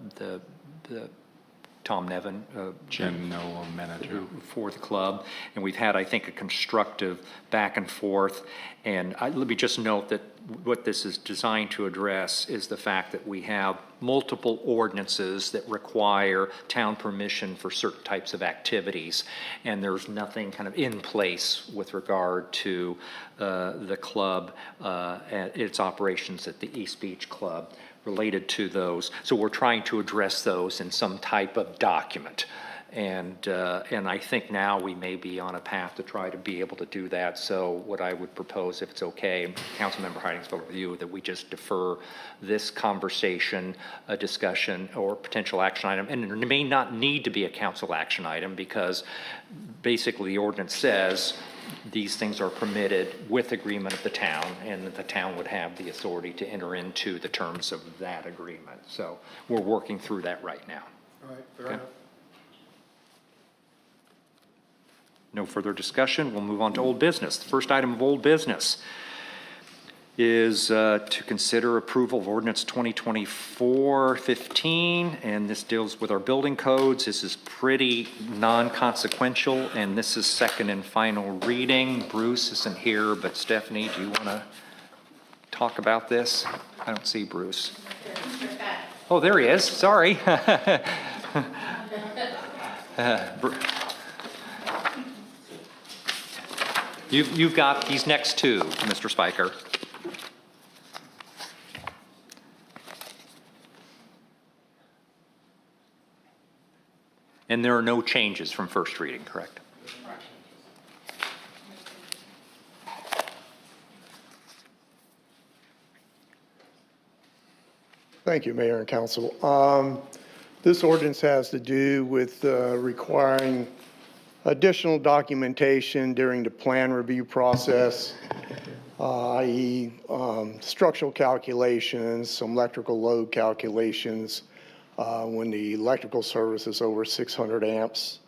Tom Nevin, General manager. for the club, and we've had, I think, a constructive back and forth. And let me just note that what this is designed to address is the fact that we have multiple ordinances that require town permission for certain types of activities, and there's nothing kind of in place with regard to the club and its operations at the East Beach Club related to those. So we're trying to address those in some type of document. And I think now we may be on a path to try to be able to do that. So what I would propose, if it's okay, Councilmember Heidingsville, with you, that we just defer this conversation, a discussion, or potential action item. And it may not need to be a council action item, because basically the ordinance says these things are permitted with agreement of the town, and that the town would have the authority to enter into the terms of that agreement. So we're working through that right now. All right, fair Okay. enough. No further discussion. We'll move on to old business. The first item of old business is to consider approval of ordinance 2024-15, and this deals with our building codes. This is pretty non-consequential, and this is second and final reading. Bruce isn't here, but Stephanie, do you want to talk about this? I don't see Bruce. Oh, there he is. Sorry. You've got these next two, Mr. Spiker. And there are no changes from first reading, correct? Thank you, Mayor and Council. This ordinance has to do with requiring additional documentation during the plan review process, i.e. Structural calculations, some electrical load calculations, when the electrical service is over 600 amps.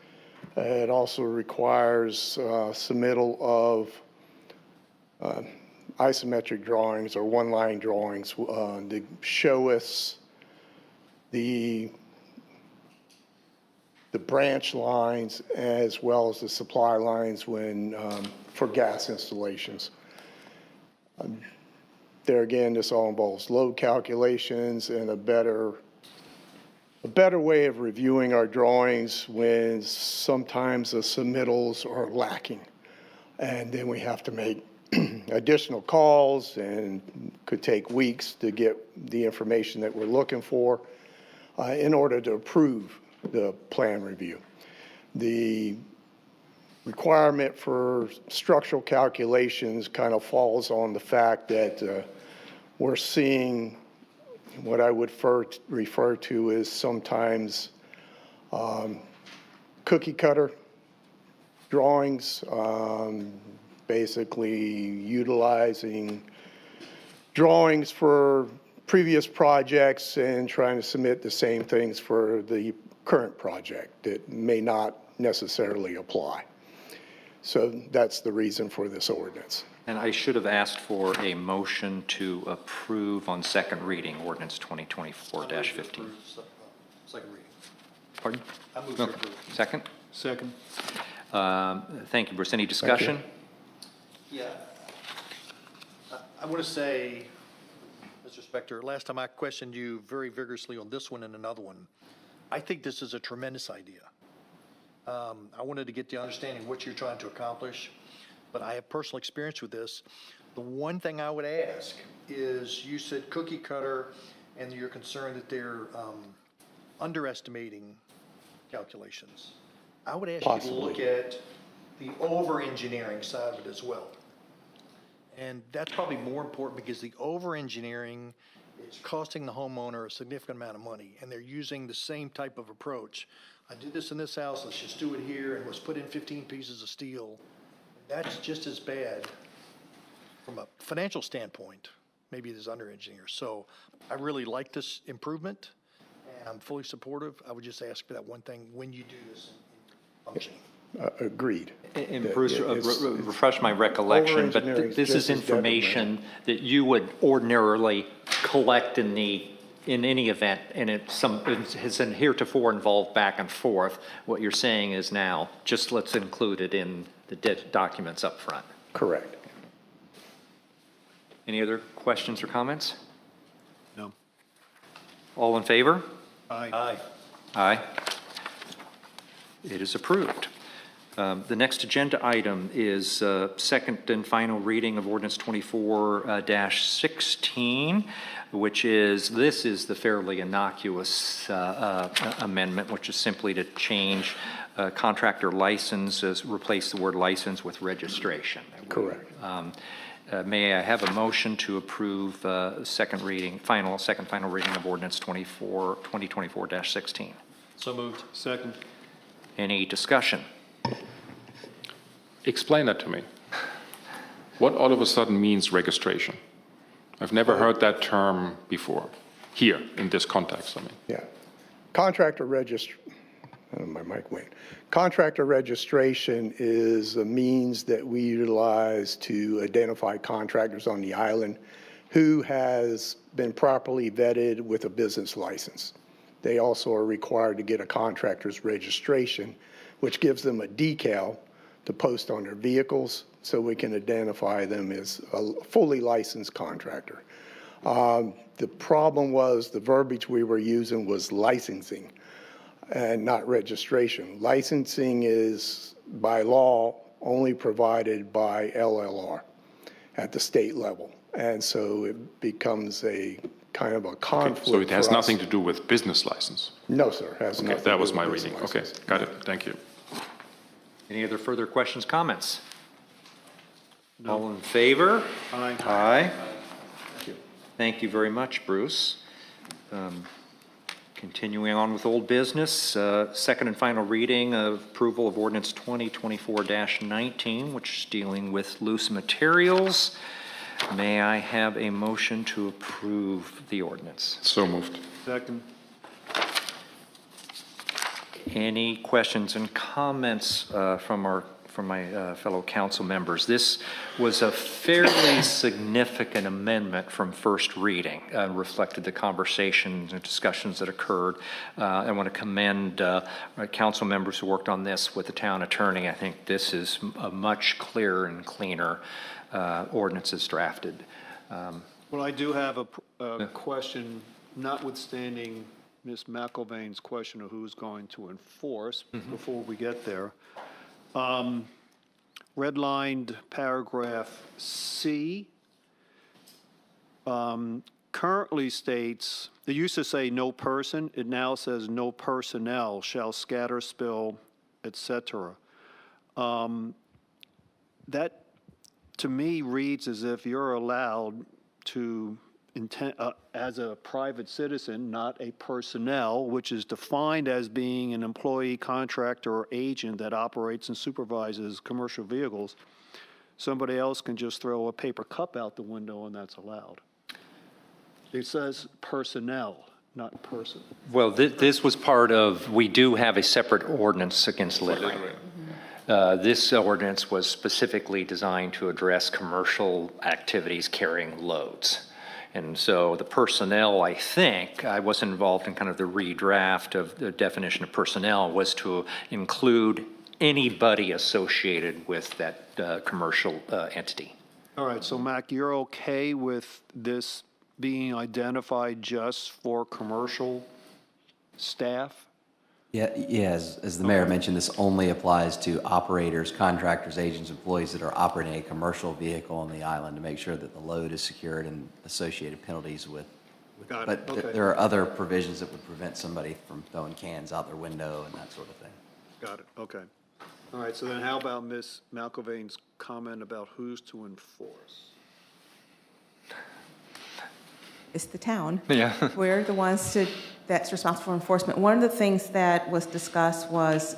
It also requires submittal of isometric drawings or one-line drawings to show us the branch lines as well as the supply lines when for gas installations. There again, this all involves load calculations and a better way of reviewing our drawings when sometimes the submittals are lacking. And then we have to make additional calls, and could take weeks to get the information that we're looking for in order to approve the plan review. The requirement for structural calculations kind of falls on the fact that we're seeing what I would refer to as sometimes cookie cutter drawings, basically utilizing drawings for previous projects and trying to submit the same things for the current project that may not necessarily apply. So that's the reason for this ordinance. And I should have asked for a motion to approve on second reading, ordinance 2024-15. Second reading. Pardon? I move to approve. Second? Second. Thank you, Bruce. Any discussion? Yeah. I want to say, Mr. Spector, last time I questioned you very vigorously on this one and another one. I think this is a tremendous idea. I wanted to get the understanding of what you're trying to accomplish, but I have personal experience with this. The one thing I would ask is, you said cookie cutter, and you're concerned that they're underestimating calculations. I would ask you to look at the over-engineering side of it as well. And that's probably more important, because the over-engineering is costing the homeowner a significant amount of money, and they're using the same type of approach. I did this in this house, let's just do it here, and let's put in 15 pieces of steel. That's just as bad from a financial standpoint, maybe as under-engineers. So I really like this improvement, and I'm fully supportive. I would just ask for that one thing when you do this functioning. Agreed. And Bruce, refresh my recollection, but this is information that you would ordinarily collect in the in any event, and it has been heretofore involved back and forth, what you're saying is now, just let's include it in the documents up front. Correct. Any other questions or comments? No. All in favor? Aye. Aye. It is approved. The next agenda item is second and final reading of ordinance 24-16, which is, this is the fairly innocuous amendment, which is simply to change contractor license, replace the word license with registration. Correct. May I have a motion to approve second final reading of ordinance 2024-16? So moved. Second. Any discussion? Explain that to me. What all of a sudden means registration? I've never heard that term before, here, in this context, I mean. Yeah. Contractor my mic went. Contractor registration is a means that we utilize to identify contractors on the island who has been properly vetted with a business license. They also are required to get a contractor's registration, which gives them a decal to post on their vehicles so we can identify them as a fully licensed contractor. The problem was the verbiage we were using was licensing and not registration. Licensing is by law only provided by LLR at the state level. And so it becomes a kind of a conflict. So it has for us. nothing to do with business license? No, sir. Has Okay, nothing that to was do my with reading. business Okay, license. got it. Thank you. Any other further questions, comments? No. All in favor? Aye. Aye. Thank you very much, Bruce. Continuing on with old business, second and final reading of approval of ordinance 2024-19, which is dealing with loose materials. May I have a motion to approve the ordinance? So moved. Second. Any questions and comments from my fellow council members? This was a fairly significant amendment from first reading, reflected the conversations and discussions that occurred. I want to commend council members who worked on this with the town attorney. I think this is a much clearer and cleaner ordinance as drafted. Well, I do have a question, notwithstanding Ms. McIlvain's question of who's going to enforce, before we get there. Redlined paragraph C currently states, it used to say no person, it now says no personnel shall scatter, spill, etc. That, to me, reads as if you're allowed to as a private citizen, not a personnel, which is defined as being an employee, contractor, or agent that operates and supervises commercial vehicles. Somebody else can just throw a paper cup out the window and that's allowed. It says personnel, not person. Well, this was part of, we do have a separate ordinance against littering. This ordinance was specifically designed to address commercial activities carrying loads. And so the personnel, I think, I wasn't involved in kind of the redraft of the definition of personnel, was to include anybody associated with that commercial entity. All right, so Mac, you're okay with this being identified just for commercial staff? Yeah, as the mayor mentioned, this only applies to operators, contractors, agents, employees that are operating a commercial vehicle on the island to make sure that the load is secured and associated penalties with. Got but it. Okay. there are other provisions that would prevent somebody from throwing cans out their window and that sort of thing. Got it, okay. All right, so then how about Ms. McIlvain's comment about who's to enforce? It's the town. Yeah. We're the ones that's responsible for enforcement. One of the things that was discussed was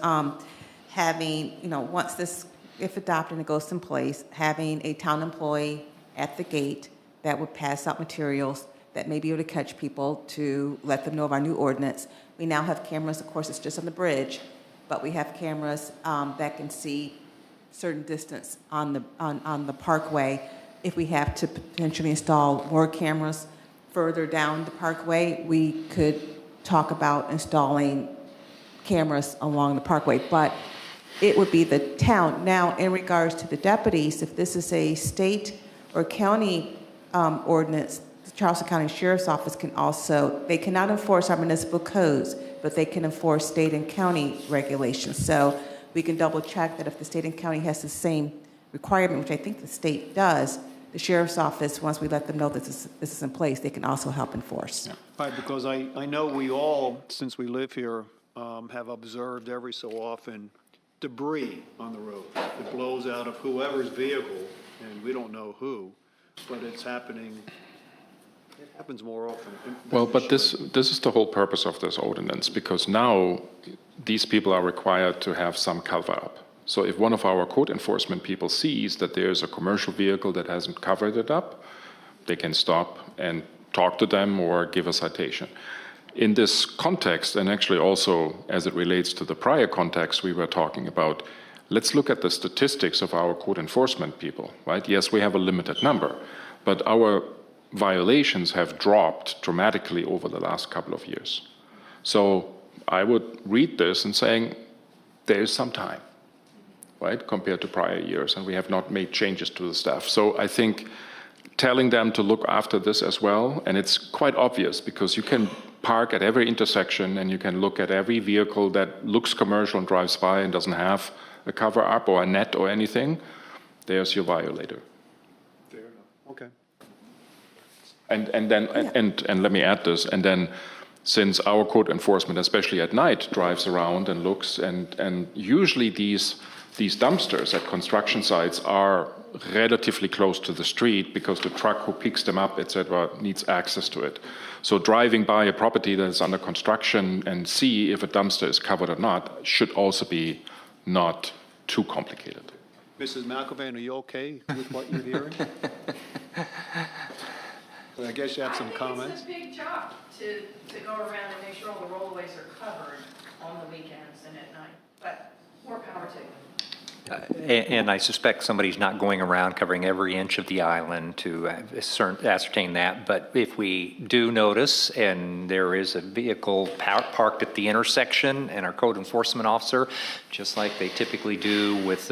having, once this, if adopted and it goes in place, having a town employee at the gate that would pass out materials that may be able to catch people to let them know of our new ordinance. We now have cameras, of course, it's just on the bridge, but we have cameras that can see certain distance on the parkway. If we have to potentially install more cameras further down the parkway, we could talk about installing cameras along the parkway, but it would be the town. Now, in regards to the deputies, if this is a state or county ordinance, the Charleston County Sheriff's Office can also, they cannot enforce our municipal codes, but they can enforce state and county regulations. So we can double check that if the state and county has the same requirement, which I think the state does, the Sheriff's Office, once we let them know that this is in place, they can also help enforce. Right, because I know we all, since we live here, have observed every so often debris on the road. It blows out of whoever's vehicle, and we don't know who, but it's happening. It happens more often. Well, but this is the whole purpose of this ordinance, because now these people are required to have some cover up. So if one of our code enforcement people sees that there's a commercial vehicle that hasn't covered it up, they can stop and talk to them or give a citation. In this context, and actually also as it relates to the prior context we were talking about, let's look at the statistics of our code enforcement people, right? Yes, we have a limited number, but our violations have dropped dramatically over the last couple of years. So I would read this and saying there is some time, right, compared to prior years, and we have not made changes to the staff. So I think telling them to look after this as well, and it's quite obvious because you can park at every intersection and you can look at every vehicle that looks commercial and drives by and doesn't have a cover up or a net or anything. There's your violator. Fair enough. Okay. And then and let me add this, and then since our code enforcement, especially at night, drives around and looks, and usually these dumpsters at construction sites are relatively close to the street because the truck who picks them up, etc., needs access to it. So driving by a property that is under construction and see if a dumpster is covered or not should also be not too complicated. Mrs. McElvain, are you okay with what you're hearing? I guess you have some comments. It's a big job to go around and make sure all the rollaways are covered on the weekends and at night, but more power to them. And I suspect somebody's not going around covering every inch of the island to ascertain that. But if we do notice and there is a vehicle parked at the intersection and our code enforcement officer, just like they typically do with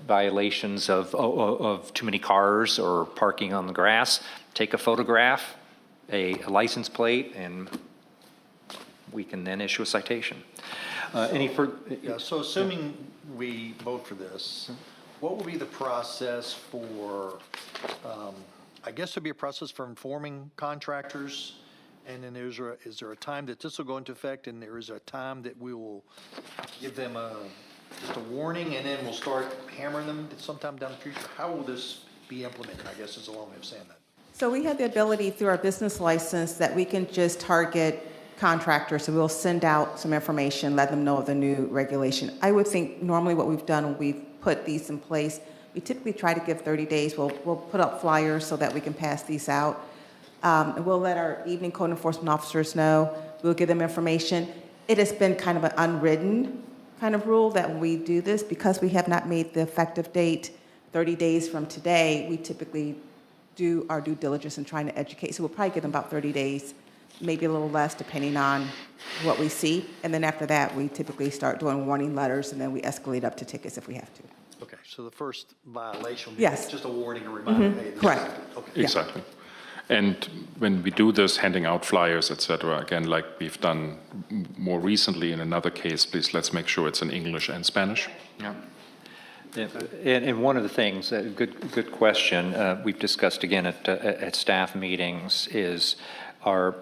violations of too many cars or parking on the grass, take a photograph, a license plate, and we can then issue a citation. Any further? Yeah, so assuming we vote for this, what will be the process for, I guess there'll be a process for informing contractors, and then is there a time that this will go into effect, and there is a time that we will give them just a warning, and then we'll start hammering them sometime down the future? How will this be implemented, I guess is a long way of saying that. So we have the ability through our business license that we can just target contractors, so we'll send out some information, let them know of the new regulation. I would think normally what we've done when we've put these in place, we typically try to give 30 days. We'll put up flyers so that we can pass these out. And we'll let our evening code enforcement officers know. We'll give them information. It has been kind of an unwritten kind of rule that when we do this, because we have not made the effective date 30 days from today, we typically do our due diligence in trying to educate. So we'll probably give them about 30 days, maybe a little less depending on what we see. And then after that, we typically start doing warning letters, and then we escalate up to tickets if we have to. Okay, so the first violation will be Yes. just a warning, a reminder. Hey, this is- Correct. Okay. Exactly. And when we do this, handing out flyers, etc., again, like we've done more recently in another case, please let's make sure it's in English and Spanish. Yeah. And one of the things, good question, we've discussed again at staff meetings is our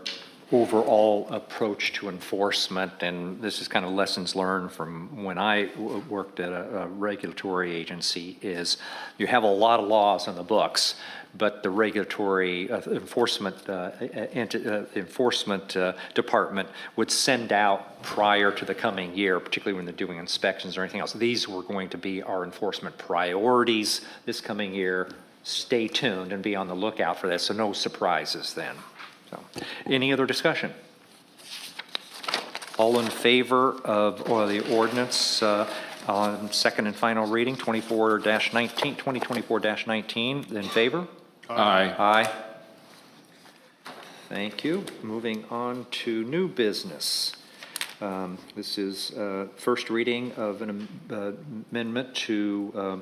overall approach to enforcement, and this is kind of lessons learned from when I worked at a regulatory agency, is you have a lot of laws on the books, but the regulatory enforcement department would send out prior to the coming year, particularly when they're doing inspections or anything else. These were going to be our enforcement priorities this coming year. Stay tuned and be on the lookout for that, so no surprises then. So, any other discussion? All in favor of the ordinance on second and final reading, 2024-19, in favor? Aye. Aye. Thank you. Moving on to new business. This is first reading of an amendment to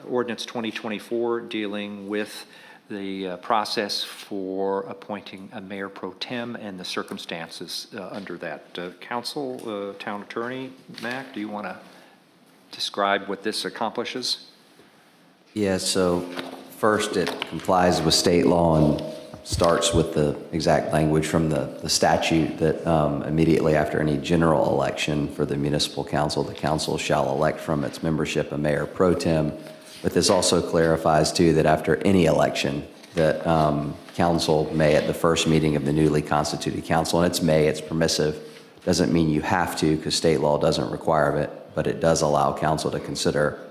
ordinance 2024 dealing with the process for appointing a mayor pro tem and the circumstances under that. Council, Town Attorney Mack, do you want to describe what this accomplishes? Yeah, so first, it complies with state law and starts with the exact language from the statute that immediately after any general election for the municipal council, the council shall elect from its membership a mayor pro tem. But this also clarifies, too, that after any election, that council may, at the first meeting of the newly constituted council, and it's may, it's permissive, doesn't mean you have to because state law doesn't require it, but it does allow council to consider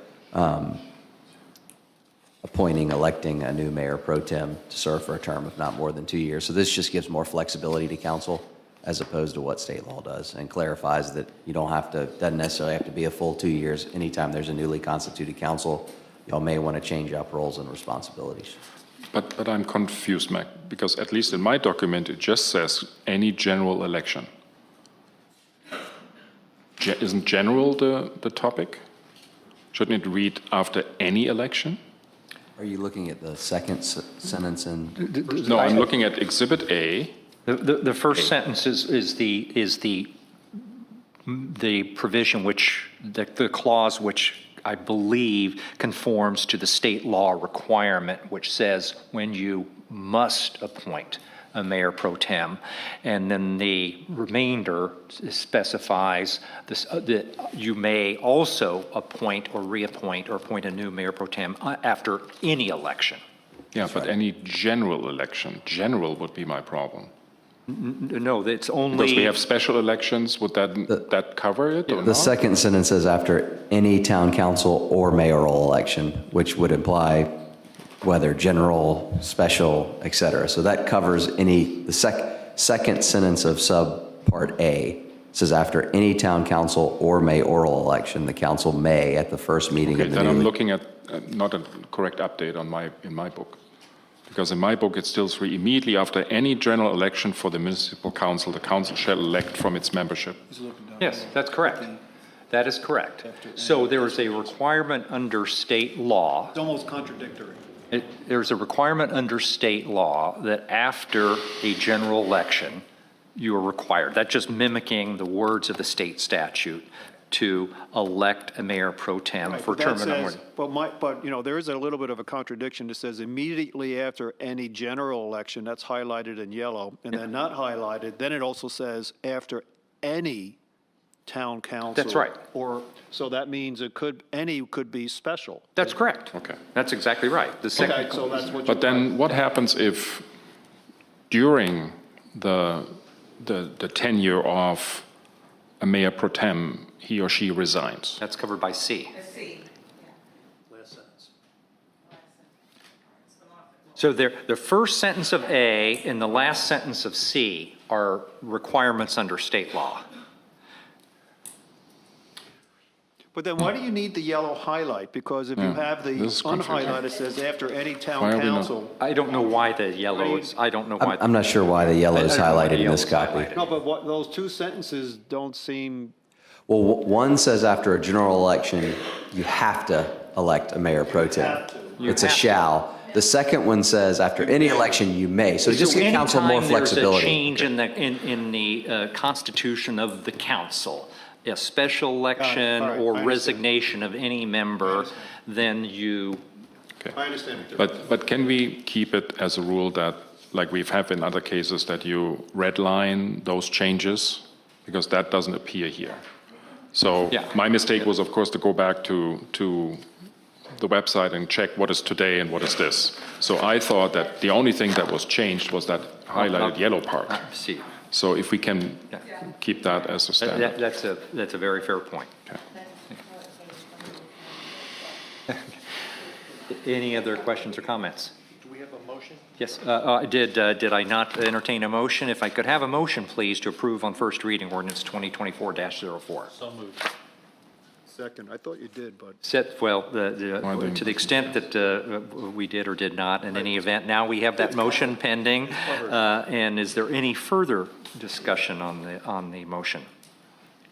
electing a new mayor pro tem to serve for a term of not more than 2 years. So this just gives more flexibility to council as opposed to what state law does, and clarifies that you don't have to, doesn't necessarily have to be a full 2 years. Anytime there's a newly constituted council, y'all may want to change up roles and responsibilities. But I'm confused, Mac, because at least in my document, it just says any general election. Isn't general the topic? Shouldn't it read after any election? Are you looking at the second sentence in? No, I'm looking at Exhibit A. The first sentence is the provision which, the clause which I believe conforms to the state law requirement, which says when you must appoint a mayor pro tem, and then the remainder specifies this, that you may also appoint or reappoint or appoint a new mayor pro tem after any election. Yeah, that's but right. Any general election, general would be my problem. No, it's only... Because we have special elections, would that cover it or The not? second sentence says after any town council or mayoral election, which would imply whether general, special, et cetera. So that covers any, the second sentence of subpart A says after any town council or mayoral election, the council may at the first meeting of the then I'm looking at not a correct update on in my book. Because in my book, it still reads immediately after any general election for the municipal council, the council shall elect from its membership. Yes, that's correct. That is correct. So there is a requirement under state law. It's almost contradictory. There's a requirement under state law that after a general election, you are required. That's just mimicking the words of the state statute to elect a mayor pro tem for a term of no more. But you know, there is a little bit of a contradiction that says immediately after any general election, that's highlighted in yellow, and then not highlighted. Then it also says after any town council. That's right. Or so that means any could be special. That's correct. Okay. That's exactly right. Okay, so that's what. But then what happens if during the tenure of a mayor pro tem, he or she resigns? That's covered by C. Last sentence. So the first sentence of A and the last sentence of C are requirements under state law. But then why do you need the yellow highlight? Because if you have the unhighlighted, it says after any town council. I don't know why the yellow is, I don't know why. I'm not sure why the yellow is highlighted in this copy. No, but those two sentences don't seem. Well, one says after a general election, you have to elect a mayor pro tem. It's a shall. The second one says after any election, you may. So just give council more flexibility. Anytime there's a change in the constitution of the council, a special election or resignation of any member, then you... Okay. I understand. But can we keep it as a rule that, like we've had in other cases, that you redline those changes? Because that doesn't appear here. So my mistake was, of course, to go back to the website and check what is today and what is this. So I thought that the only thing that was changed was that highlighted yellow part. See. So if we can keep that as a standard. That's a very fair point. Okay. Any other questions or comments? Do we have a motion? Yes. Did I not entertain a motion? If I could have a motion, please, to approve on first reading ordinance 2024-04. So moved. Second, I thought you did, but. To the extent that we did or did not in any event, now we have that motion pending. And is there any further discussion on the motion?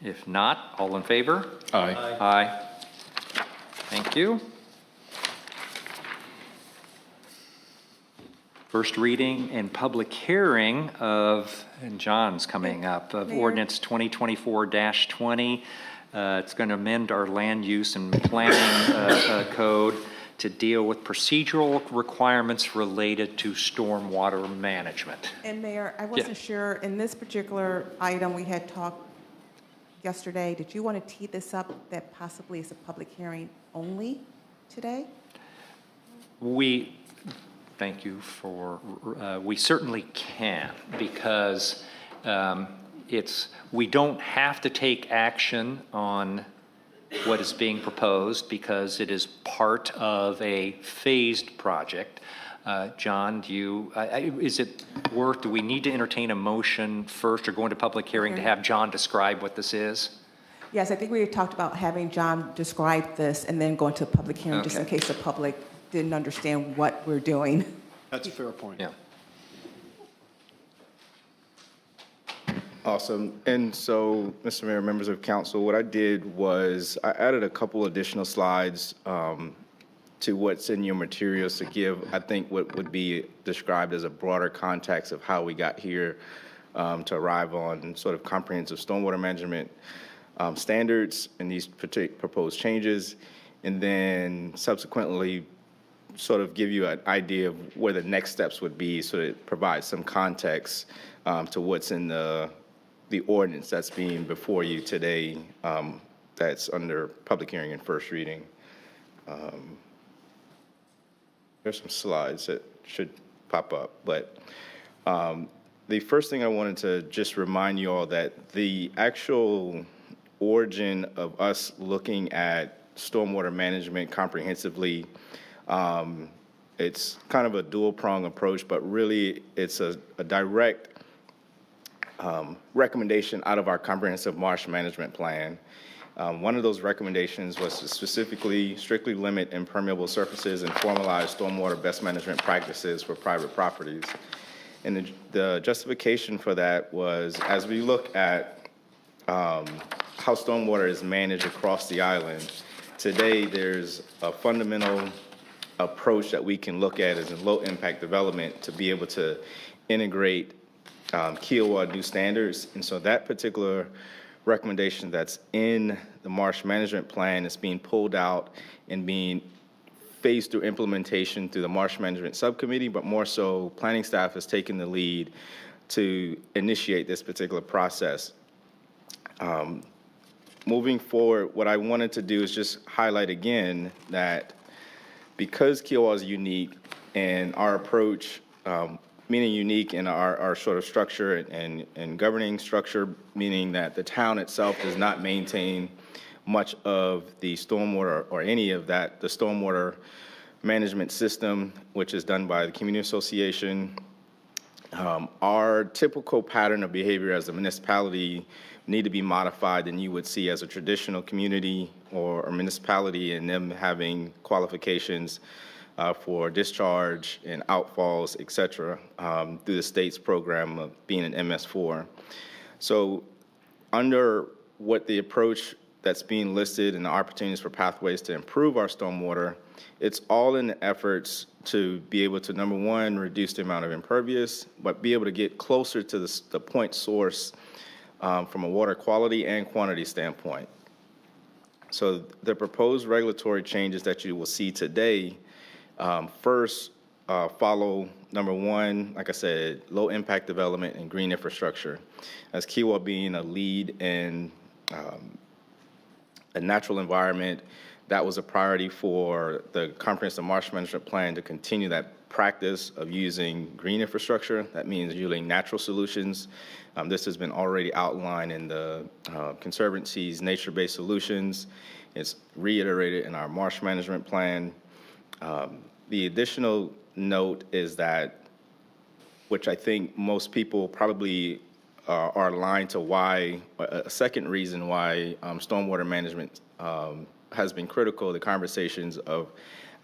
If not, all in favor? Aye. Aye. Thank you. First reading and public hearing of, and John's coming up, of Mayor. ordinance 2024-20. It's going to amend our land use and planning code to deal with procedural requirements related to stormwater management. And Mayor, I wasn't sure, in this particular item, we had talked yesterday, did you want to tee this up that possibly is a public hearing only today? Thank you for, we certainly can, because we don't have to take action on what is being proposed because it is part of a phased project. John, do we need to entertain a motion first or go into public hearing to have John describe what this is? Yes, I think we had talked about having John describe this and then go into a public hearing just in Okay. case the public didn't understand what we're doing. That's a fair point. Yeah. Awesome. And so, Mr. Mayor, members of council, what I did was I added a couple additional slides to what's in your materials to give, I think, what would be described as a broader context of how we got here to arrive on sort of comprehensive stormwater management standards and these proposed changes, and then subsequently sort of give you an idea of where the next steps would be so that it provides some context to what's in the ordinance that's being before you today that's under public hearing and first reading. There's some slides that should pop up, but the first thing I wanted to just remind you all that the actual origin of us looking at stormwater management comprehensively, it's kind of a dual-prong approach, but really it's a direct recommendation out of our comprehensive marsh management plan. One of those recommendations was to specifically strictly limit impermeable surfaces and formalize stormwater best management practices for private properties. And the justification for that was, as we look at how stormwater is managed across the island, today there's a fundamental approach that we can look at as a low-impact development to be able to integrate Kiawah new standards. And so that particular recommendation that's in the marsh management plan is being pulled out and being phased through implementation through the marsh management subcommittee, but more so planning staff has taken the lead to initiate this particular process. Moving forward, what I wanted to do is just highlight again that because Kiawah is unique and our approach, meaning unique in our sort of structure and governing structure, meaning that the town itself does not maintain much of the stormwater or any of that, the stormwater management system, which is done by the community association. Our typical pattern of behavior as a municipality need to be modified than you would see as a traditional community or municipality, and them having qualifications for discharge and outfalls, et cetera, through the state's program of being an MS4. So under what the approach that's being listed and the opportunities for pathways to improve our stormwater, it's all in the efforts to be able to, number one, reduce the amount of impervious, but be able to get closer to the point source from a water quality and quantity standpoint. So the proposed regulatory changes that you will see today first follow, number one, like I said, low impact development and green infrastructure. As Kiawah being a lead in a natural environment, that was a priority for the comprehensive marsh management plan to continue that practice of using green infrastructure. That means using natural solutions. This has been already outlined in the Conservancy's nature-based solutions. It's reiterated in our marsh management plan. The additional note is that, which I think most people probably are aligned to why, a second reason why stormwater management has been critical, the conversations of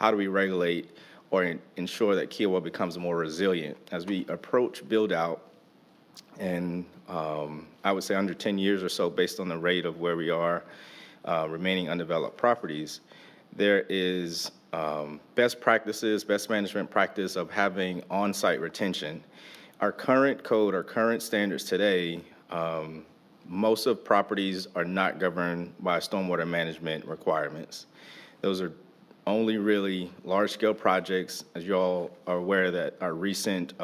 how do we regulate or ensure that Kiawah becomes more resilient as we approach build out. And I would say under 10 years or so, based on the rate of where we are remaining undeveloped properties, there is best practices, best management practice of having on-site retention. Our current code, our current standards today, most of properties are not governed by stormwater management requirements. Those are only really large-scale projects, as you all are aware that our recent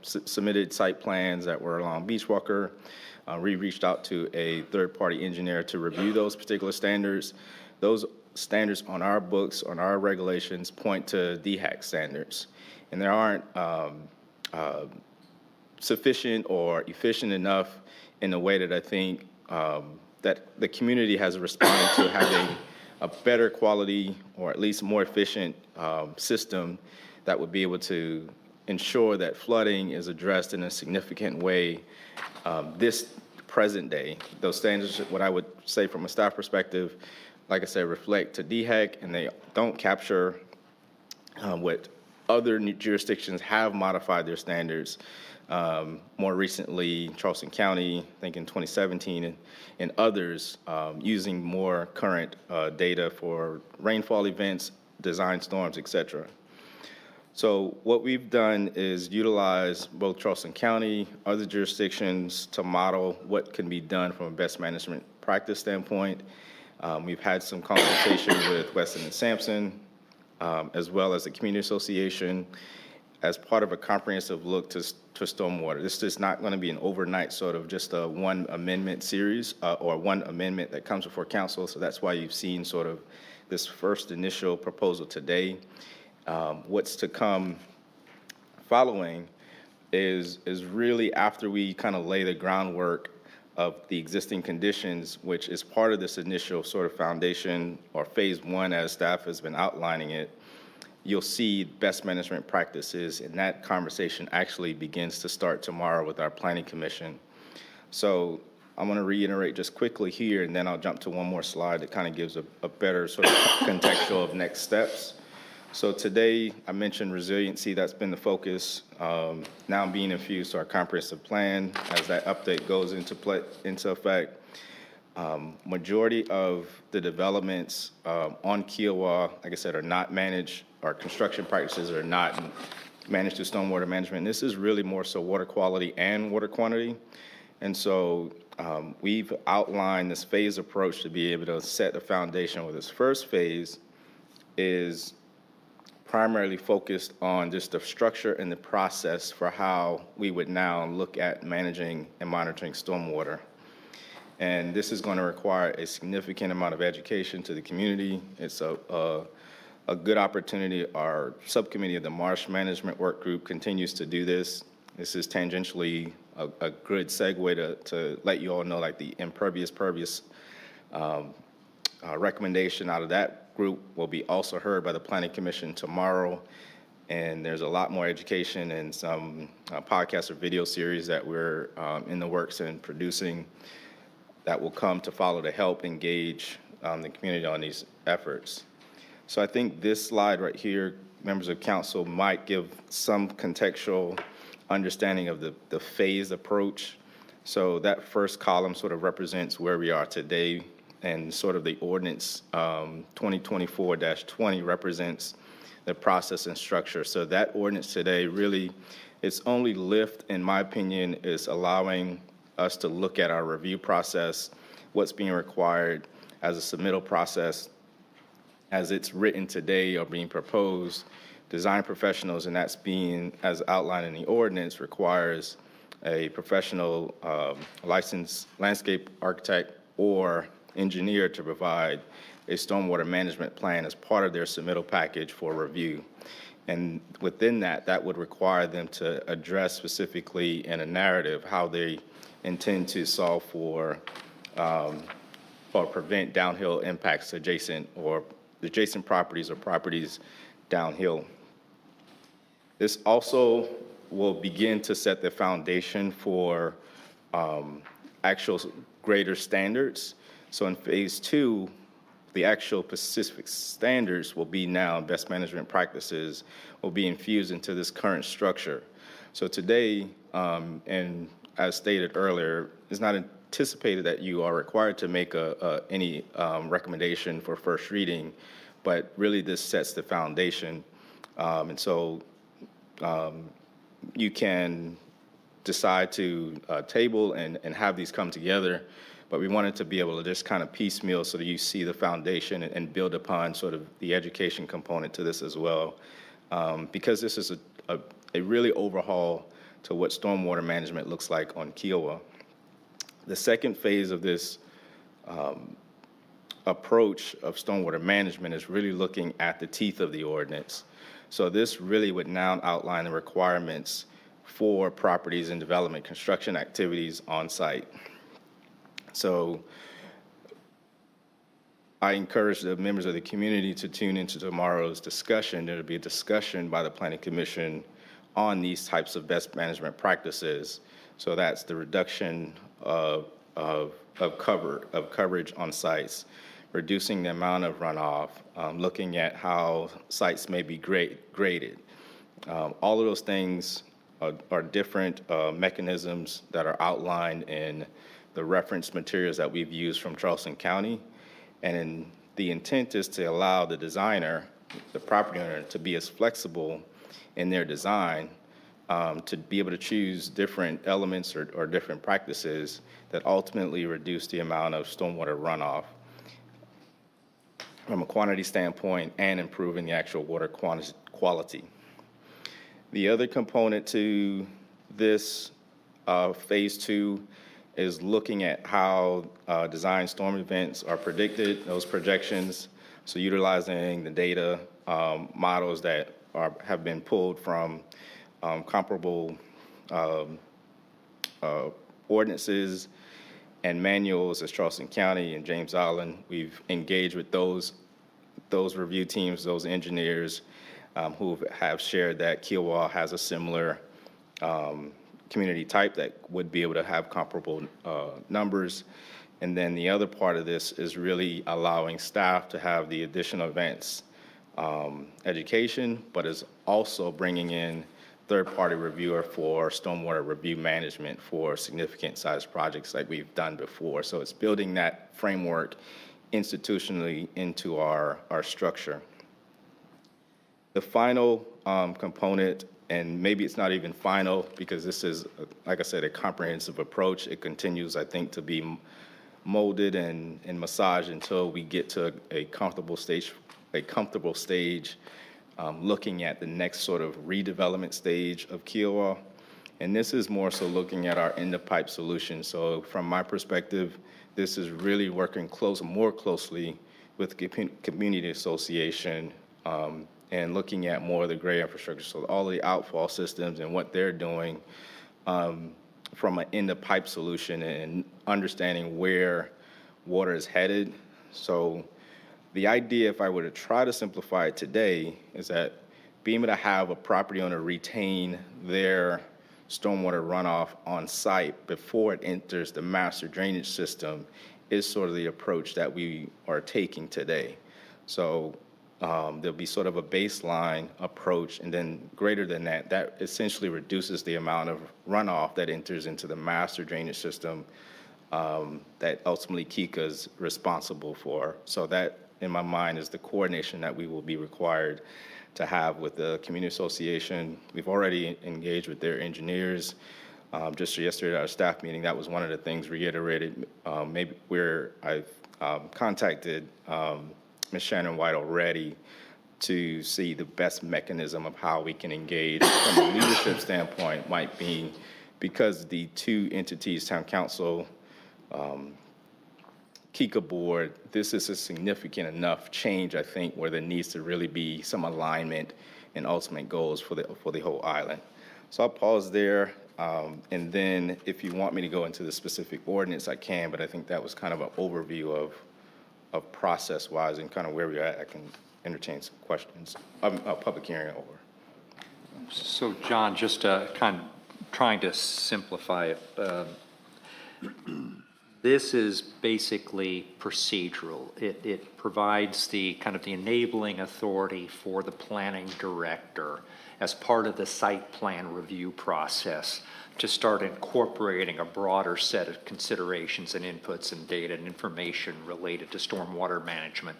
submitted site plans that were along Beachwalker, we reached out to a third-party engineer to review those particular standards. Those standards on our books, on our regulations, point to DHAC standards. And there aren't sufficient or efficient enough in a way that I think that the community has responded to having a better quality or at least more efficient system that would be able to ensure that flooding is addressed in a significant way this present day. Those standards, what I would say from a staff perspective, like I said, reflect to DHEC, and they don't capture what other jurisdictions have modified their standards. More recently, Charleston County, I think in 2017, and others using more current data for rainfall events, design storms, et cetera. So what we've done is utilize both Charleston County, other jurisdictions to model what can be done from a best management practice standpoint. We've had some consultation with Weston and Sampson, as well as the Community Association, as part of a comprehensive look to stormwater. This is not going to be an overnight sort of just a one amendment series or one amendment that comes before council. So that's why you've seen sort of this first initial proposal today. What's to come following is really after we kind of lay the groundwork of the existing conditions, which is part of this initial sort of foundation or phase one as staff has been outlining it. You'll see best management practices, and that conversation actually begins to start tomorrow with our planning commission. So I'm going to reiterate just quickly here, and then I'll jump to one more slide that kind of gives a better sort of contextual of next steps. So today I mentioned resiliency. That's been the focus. Now being infused to our comprehensive plan as that update goes into effect. Majority of the developments on Kiawah, like I said, are not managed. Our construction practices are not managed through stormwater management. This is really more so water quality and water quantity. And so we've outlined this phase approach to be able to set the foundation with this first phase is primarily focused on just the structure and the process for how we would now look at managing and monitoring stormwater. And this is going to require a significant amount of education to the community. It's a good opportunity. Our subcommittee of the Marsh Management Work Group continues to do this. This is tangentially a good segue to let you all know, like the impervious pervious recommendation out of that group will be also heard by the Planning Commission tomorrow. And there's a lot more education and some podcast or video series that we're in the works and producing that will come to follow to help engage the community on these efforts. So I think this slide right here, members of council, might give some contextual understanding of the phased approach. So that first column sort of represents where we are today, and sort of the ordinance 2024-20 represents the process and structure. So that ordinance today really, its only lift, in my opinion, is allowing us to look at our review process, what's being required as a submittal process, as it's written today or being proposed. Design professionals, and that's being, as outlined in the ordinance, requires a professional licensed landscape architect or engineer to provide a stormwater management plan as part of their submittal package for review. And within that, that would require them to address specifically in a narrative how they intend to solve for or prevent downhill impacts to adjacent properties or properties downhill. This also will begin to set the foundation for actual greater standards. So in phase two, the actual specific standards will be now, best management practices will be infused into this current structure. So today, and as stated earlier, it's not anticipated that you are required to make any recommendation for first reading, but really this sets the foundation. And so you can decide to table and have these come together, but we wanted to be able to just kind of piecemeal so that you see the foundation and build upon sort of the education component to this as well. Because this is a really overhaul to what stormwater management looks like on Kiawah. The second phase of this approach of stormwater management is really looking at the teeth of the ordinance. So this really would now outline the requirements for properties and development construction activities on site. So I encourage the members of the community to tune into tomorrow's discussion. There'll be a discussion by the Planning Commission on these types of best management practices. So that's the reduction of coverage on sites, reducing the amount of runoff, looking at how sites may be graded. All of those things are different mechanisms that are outlined in the reference materials that we've used from Charleston County. And the intent is to allow the designer, the property owner, to be as flexible in their design to be able to choose different elements or different practices that ultimately reduce the amount of stormwater runoff from a quantity standpoint and improving the actual water quality. The other component to this phase 2 is looking at how design storm events are predicted, those projections. So utilizing the data models that have been pulled from comparable ordinances and manuals as Charleston County and James Island. We've engaged with those review teams, those engineers who have shared that Kiawah has a similar community type that would be able to have comparable numbers. And then the other part of this is really allowing staff to have the additional events education, but is also bringing in third-party reviewer for stormwater review management for significant size projects like we've done before. So it's building that framework institutionally into our structure. The final component, and maybe it's not even final because this is, like I said, a comprehensive approach. It continues, I think, to be molded and massaged until we get to a comfortable stage, looking at the next sort of redevelopment stage of Kiawah. And this is more so looking at our end-of-pipe solution. So from my perspective, this is really working more closely with the community association and looking at more of the gray infrastructure. So all of the outfall systems and what they're doing from an end-of-pipe solution and understanding where water is headed. So the idea, if I were to try to simplify it today, is that being able to have a property owner retain their stormwater runoff on site before it enters the master drainage system is sort of the approach that we are taking today. So there'll be sort of a baseline approach, and then greater than that, that essentially reduces the amount of runoff that enters into the master drainage system that ultimately KICA's responsible for. So that, in my mind, is the coordination that we will be required to have with the community association. We've already engaged with their engineers. Just yesterday at our staff meeting, that was one of the things reiterated, maybe where I've contacted Ms. Shannon White already to see the best mechanism of how we can engage from a leadership standpoint might be because the two entities, town council, KICA board, this is a significant enough change, I think, where there needs to really be some alignment and ultimate goals for the whole island. So I'll pause there, and then if you want me to go into the specific ordinance, I can, but I think that was kind of an overview of process-wise and kind of where we're at. I can entertain some questions. Public hearing over. So John, just kind of trying to simplify it, This is basically procedural. It provides the kind of the enabling authority for the planning director as part of the site plan review process to start incorporating a broader set of considerations and inputs and data and information related to stormwater management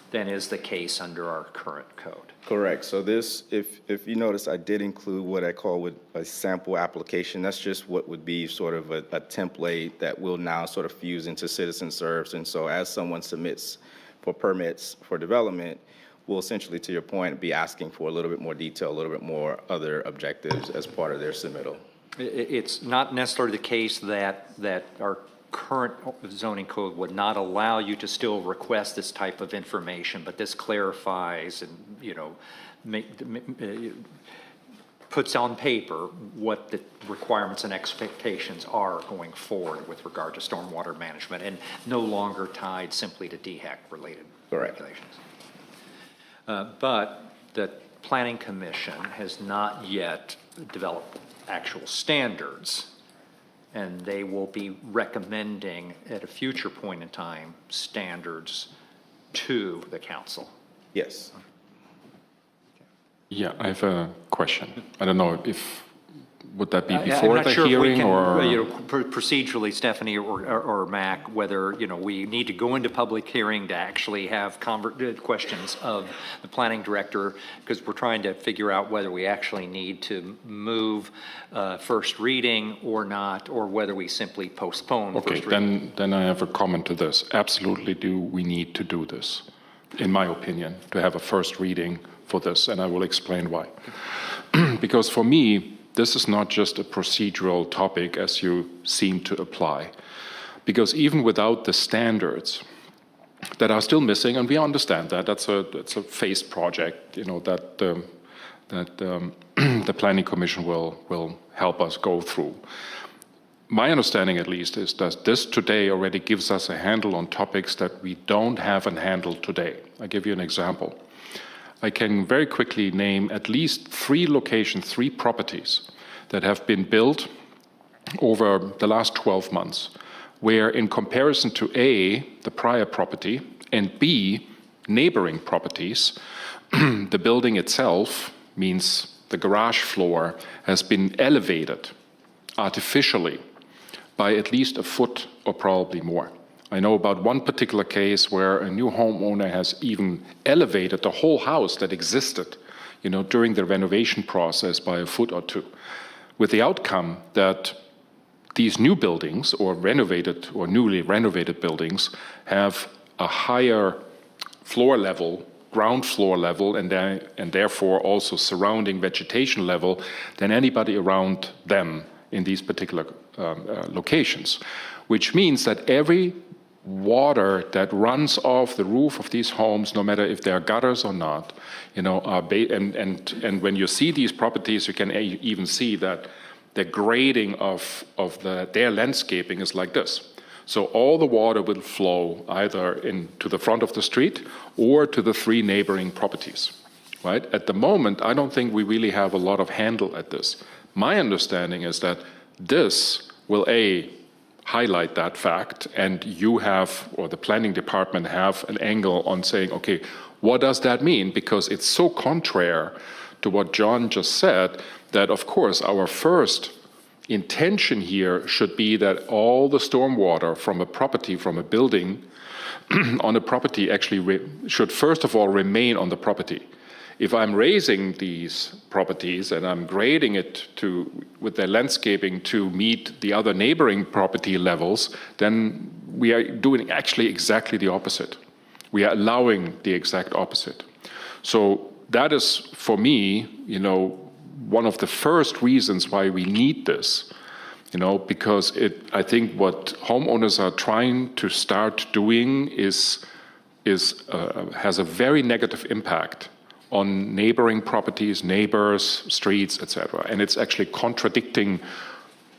than is the case under our current code. Correct. So this, if you notice, I did include what I call with a sample application. That's just what would be sort of a template that will now sort of fuse into citizen serves. And so as someone submits for permits for development, we'll essentially, to your point, be asking for a little bit more detail, a little bit more other objectives as part of their submittal. It's not necessarily the case that our current zoning code would not allow you to still request this type of information, but this clarifies and, you know, puts on paper what the requirements and expectations are going forward with regard to stormwater management and no longer tied simply to DHEC related regulations. But the Planning Commission has not yet developed actual standards, and they will be recommending at a future point in time standards to the council. Yes. Yeah, I have a question. I don't know if, would that be I'm before not the sure hearing if we can, or? you know, procedurally, Stephanie or Mac, whether, you know, we need to go into public hearing to actually have questions of the planning director, because we're trying to figure out whether we actually need to move first reading or not, or whether we simply postpone Okay, first reading. then I have a comment to this. Absolutely do we need to do this, in my opinion, to have a first reading for this, and I will explain why. Because for me, this is not just a procedural topic as you seem to apply, because even without the standards that are still missing, and we understand that that's a phased project, you know, that the Planning Commission will help us go through. My understanding, at least, is that this today already gives us a handle on topics that we don't have a handle today. I'll give you an example. I can very quickly name at least 3 locations, 3 properties that have been built over the last 12 months, where in comparison to A, the prior property, and B, neighboring properties, the building itself, means the garage floor, has been elevated artificially by at least a foot or probably more. I know about one particular case where a new homeowner has even elevated the whole house that existed, you know, during the renovation process by a foot or 2, with the outcome that these new buildings or renovated or newly renovated buildings have a higher floor level, ground floor level, and therefore also surrounding vegetation level than anybody around them in these particular locations, which means that every water that runs off the roof of these homes, no matter if they are gutters or not, you know, and when you see these properties, you can even see that the grading of their landscaping is like this. So all the water will flow either into the front of the street or to the 3 neighboring properties, right? At the moment, I don't think we really have a lot of handle at this. My understanding is that this will, highlight that fact, and you have, or the planning department have, an angle on saying, okay, what does that mean? Because it's so contrary to what John just said that, of course, our first intention here should be that all the stormwater from a property, from a building on a property actually should first of all remain on the property. If I'm raising these properties and I'm grading it with their landscaping to meet the other neighboring property levels, then we are doing actually exactly the opposite. We are allowing the exact opposite. So that is, for me, you know, one of the first reasons why we need this, you know, because I think what homeowners are trying to start doing has a very negative impact on neighboring properties, neighbors, streets, etc. And it's actually contradicting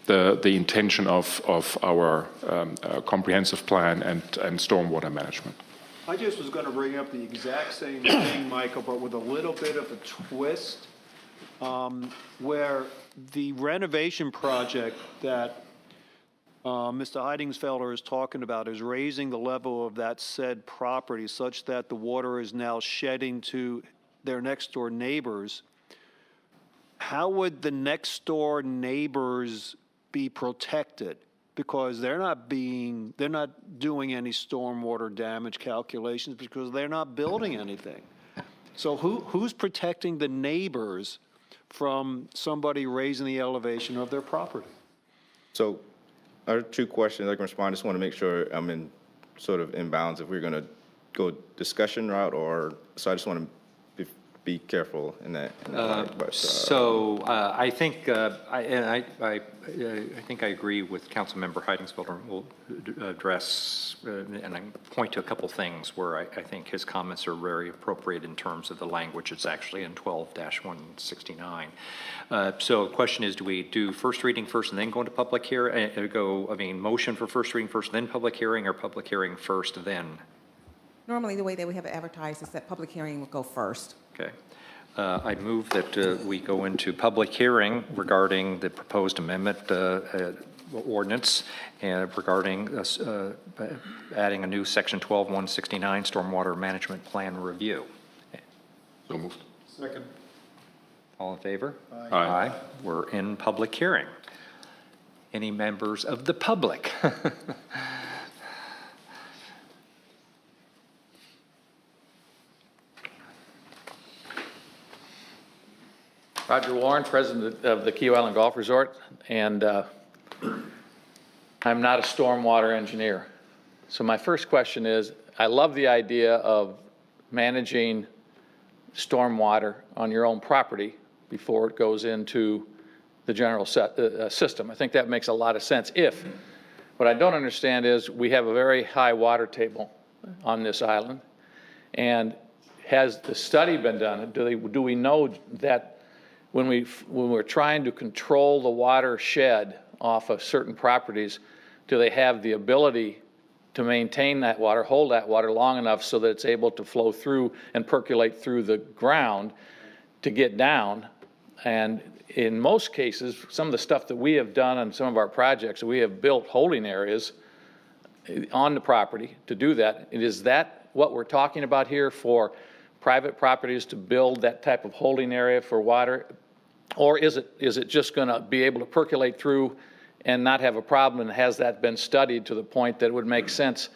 the intention of our comprehensive plan and stormwater management. I just was going to bring up the exact same thing, Michael, but with a little bit of a twist, where the renovation project that Mr. Heidingsfelder is talking about is raising the level of that said property such that the water is now shedding to their next door neighbors. How would the next door neighbors be protected? Because they're not doing any stormwater damage calculations because they're not building anything. So who's protecting the neighbors from somebody raising the elevation of their property? So I have two questions I can respond. I just want to make sure I'm in bounds if we're going to go discussion route so I just want to be careful in that. I think, I think I agree with Councilmember Heidingsfelder. We'll address and I point to a couple things where I think his comments are very appropriate in terms of the language. It's actually in 12-169. So the question is, do we do first reading first and then go into public hearing? Motion for first reading first, then public hearing, or public hearing first, then? Normally, the way that we have it advertised is that public hearing will go first. Okay. I move that we go into public hearing regarding the proposed amendment ordinance and regarding adding a new section 12-169 stormwater management plan review. So moved. Second. All in favor? Aye. Aye. We're in public hearing. Any members of the public? Roger Warren, president of the Kiawah Island Golf Resort, and I'm not a stormwater engineer. So my first question is, I love the idea of managing stormwater on your own property before it goes into the general system. I think that makes a lot of sense. What I don't understand is we have a very high water table on this island, and has the study been done? Do we know that when we're trying to control the water shed off of certain properties, do they have the ability to maintain that water, hold that water long enough so that it's able to flow through and percolate through the ground to get down? And in most cases, some of the stuff that we have done on some of our projects, we have built holding areas on the property to do that. And is that what we're talking about here for private properties, to build that type of holding area for water? Or is it just going to be able to percolate through and not have a problem? And has that been studied to the point that it would make sense?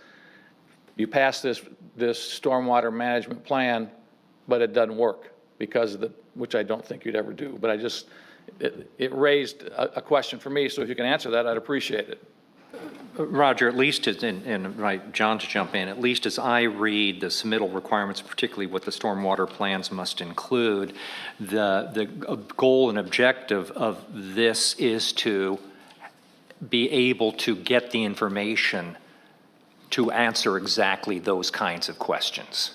You pass this stormwater management plan, but it doesn't work because of which I don't think you'd ever do. But it raised a question for me. So if you can answer that, I'd appreciate it. Roger, at least John to jump in, at least as I read the submittal requirements, particularly what the stormwater plans must include, the goal and objective of this is to be able to get the information to answer exactly those kinds of questions.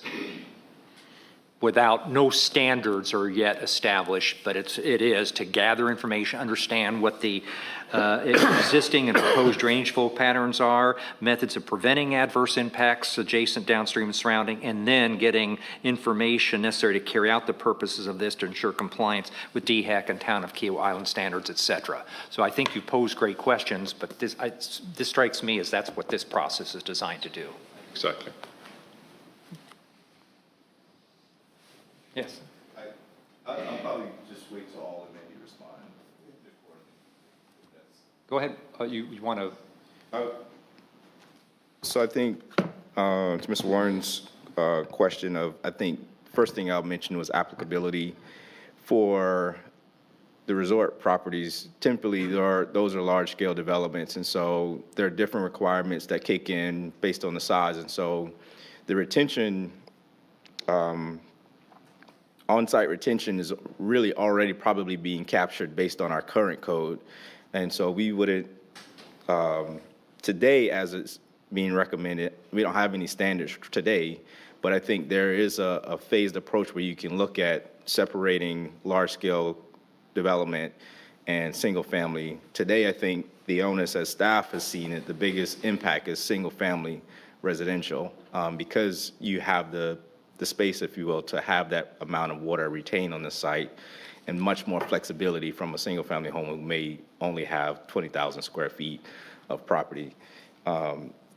No standards are yet established, but it is to gather information, understand what the existing and proposed drainage flow patterns are, methods of preventing adverse impacts adjacent, downstream, and surrounding, and then getting information necessary to carry out the purposes of this to ensure compliance with DHEC and Town of Kiawah Island standards, et cetera. So I think you pose great questions, but this strikes me as that's what this process is designed to do. Exactly. Yes. I'll probably just wait till all and maybe respond. Go ahead. You want to? So I think to Mr. Warren's question I think first thing I'll mention was applicability for the resort properties. Typically, those are large-scale developments, and so there are different requirements that kick in based on the size, and so the retention. On-site retention is really already probably being captured based on our current code. And so we wouldn't, today as it's being recommended, we don't have any standards today, but I think there is a phased approach where you can look at separating large-scale development and single-family. Today, I think the onus as staff has seen it, the biggest impact is single-family residential because you have the space, if you will, to have that amount of water retained on the site and much more flexibility from a single family home who may only have 20,000 square feet of property.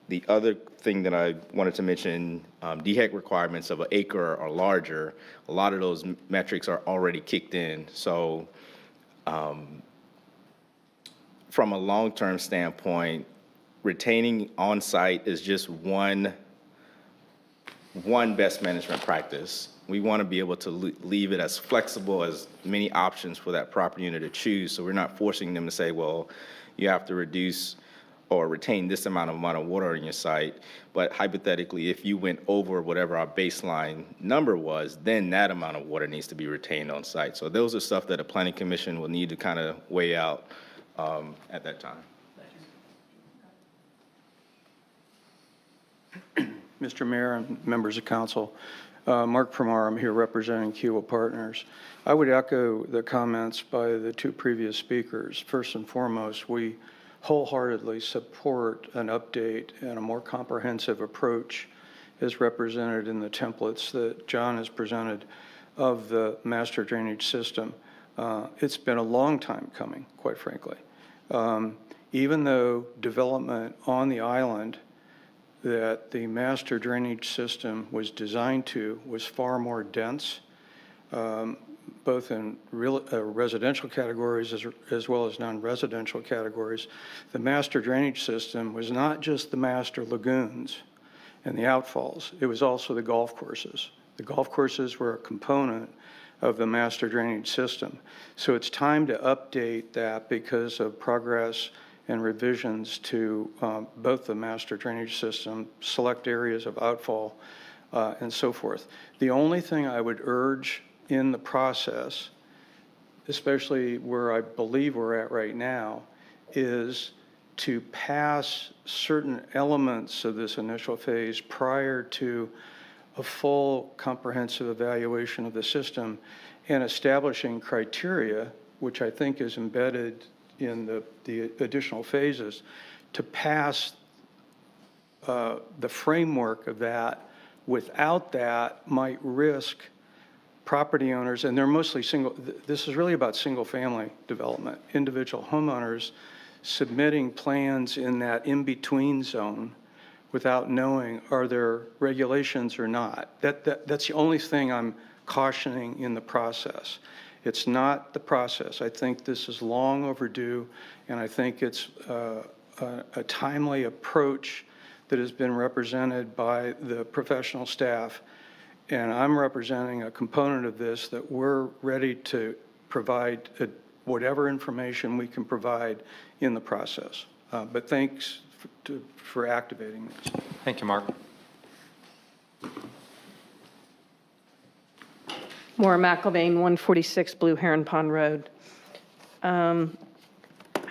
The other thing that I wanted to mention, DHEC requirements of an acre or larger, a lot of those metrics are already kicked in. So from a long-term standpoint, retaining on-site is just one best management practice. We want to be able to leave it as flexible as many options for that property owner to choose, so we're not forcing them to say, well, you have to reduce or retain this amount of water on your site. But hypothetically, if you went over whatever our baseline number was, then that amount of water needs to be retained on site. So those are stuff that a planning commission will need to kind of weigh out at that time. Mr. Mayor and members of council, Mark Primar, I'm here representing Kiawah Partners. I would echo the comments by the two previous speakers. First and foremost, we wholeheartedly support an update and a more comprehensive approach as represented in the templates that John has presented of the master drainage system. It's been a long time coming, quite frankly. Even though development on the island that the master drainage system was designed to was far more dense, both in residential categories as well as non-residential categories. The master drainage system was not just the master lagoons and the outfalls, it was also the golf courses. The golf courses were a component of the master drainage system. So it's time to update that because of progress and revisions to both the master drainage system, select areas of outfall, and so forth. The only thing I would urge in the process, especially where I believe we're at right now, is to pass certain elements of this initial phase the to a full comprehensive evaluation of the system and establishing criteria, which I think is embedded in the additional phases, to pass the framework of that. Without that, might risk property owners, and they're mostly this is really about single family development, individual homeowners submitting plans in that in-between zone without knowing are there regulations or not. That's the only thing I'm cautioning in the process. It's not the process. I think this is long overdue, and I think it's a timely approach that has been represented by the professional staff. And I'm representing a component of this that we're ready to provide whatever information we can provide in the process. But thanks for activating this. Thank you, Mark. Maura McIlvaine, 146 Blue Heron Pond Road. I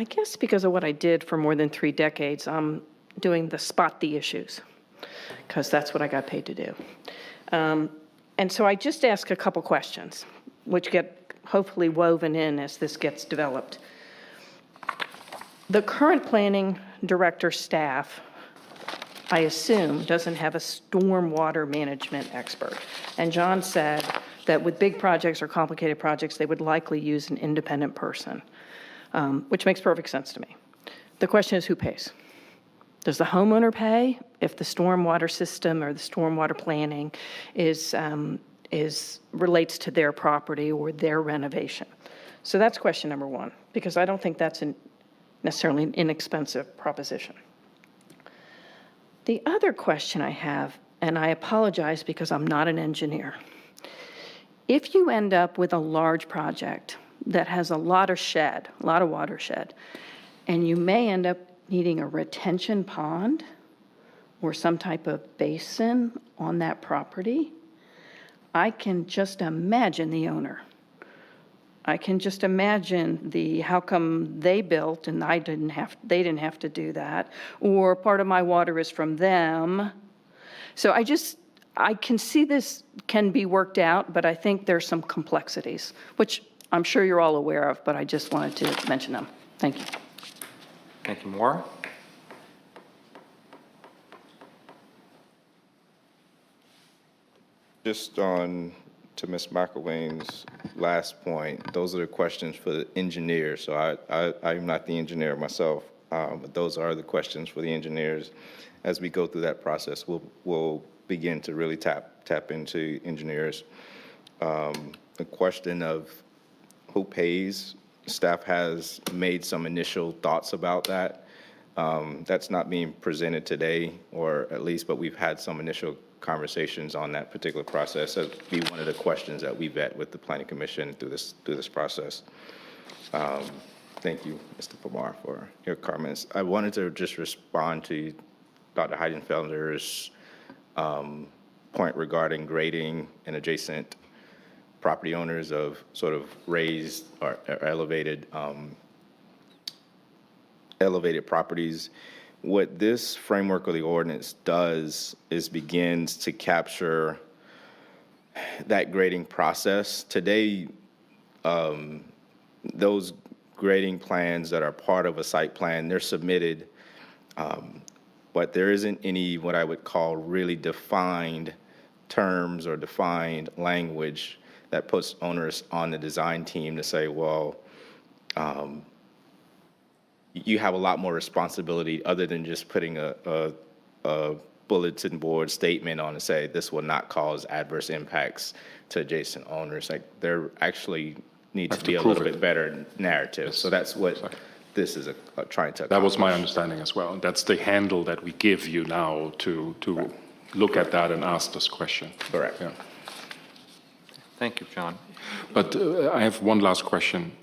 guess because of what I did for more than 3 decades, I'm doing the spot the issues, because that's what I got paid to do. And so I just ask a couple questions, which get hopefully woven in as this gets developed. The current planning director staff, I assume, doesn't have a stormwater management expert. And John said that with big projects or complicated projects, they would likely use an independent person, which makes perfect sense to me. The question is, who pays? Does the homeowner pay if the stormwater system or the stormwater planning relates to their property or their renovation? So that's question number one, because I don't think that's necessarily an inexpensive proposition. The other question I have, and I apologize because I'm not an engineer. If you end up with a large project that has a lot of watershed, and you may end up needing a retention pond or some type of basin on that property, I can just imagine the owner. I can just imagine how come they built and they didn't have to do that, or part of my water is from them. So I can see this can be worked out, but I think there's some complexities, which I'm sure you're all aware of, but I just wanted to mention them. Thank you. Thank you, Maura. Just on to Ms. McIlvaine's last point, those are the questions for the engineer. So I'm not the engineer myself. But those are the questions for the engineers. As we go through that process, we'll begin to really tap into engineers. The question of who pays, staff has made some initial thoughts about that. That's not being presented today, or at least, but we've had some initial conversations on that particular process. That'd be one of the questions that we vet with the Planning Commission through this process. Thank you, Mr. Pomar, for your comments. I wanted to just respond to Dr. Heidenfelder's point regarding grading and adjacent property owners of sort of raised or elevated properties. What this framework of the ordinance does is begins to capture that grading process. Today, those grading plans that are part of a site plan, they're submitted, but there isn't any what I would call really defined terms or defined language that puts onus on the design team to say, well, you have a lot more responsibility other than just putting a bulletin board statement on and say this will not cause adverse impacts to adjacent owners. Like there actually needs to be a little bit better narrative. Yes. So that's what this is trying to accomplish. That was my understanding as well. That's the handle that we give you now to right. Look at that and ask this question. Correct. Yeah. Thank you, John. But I have one last question.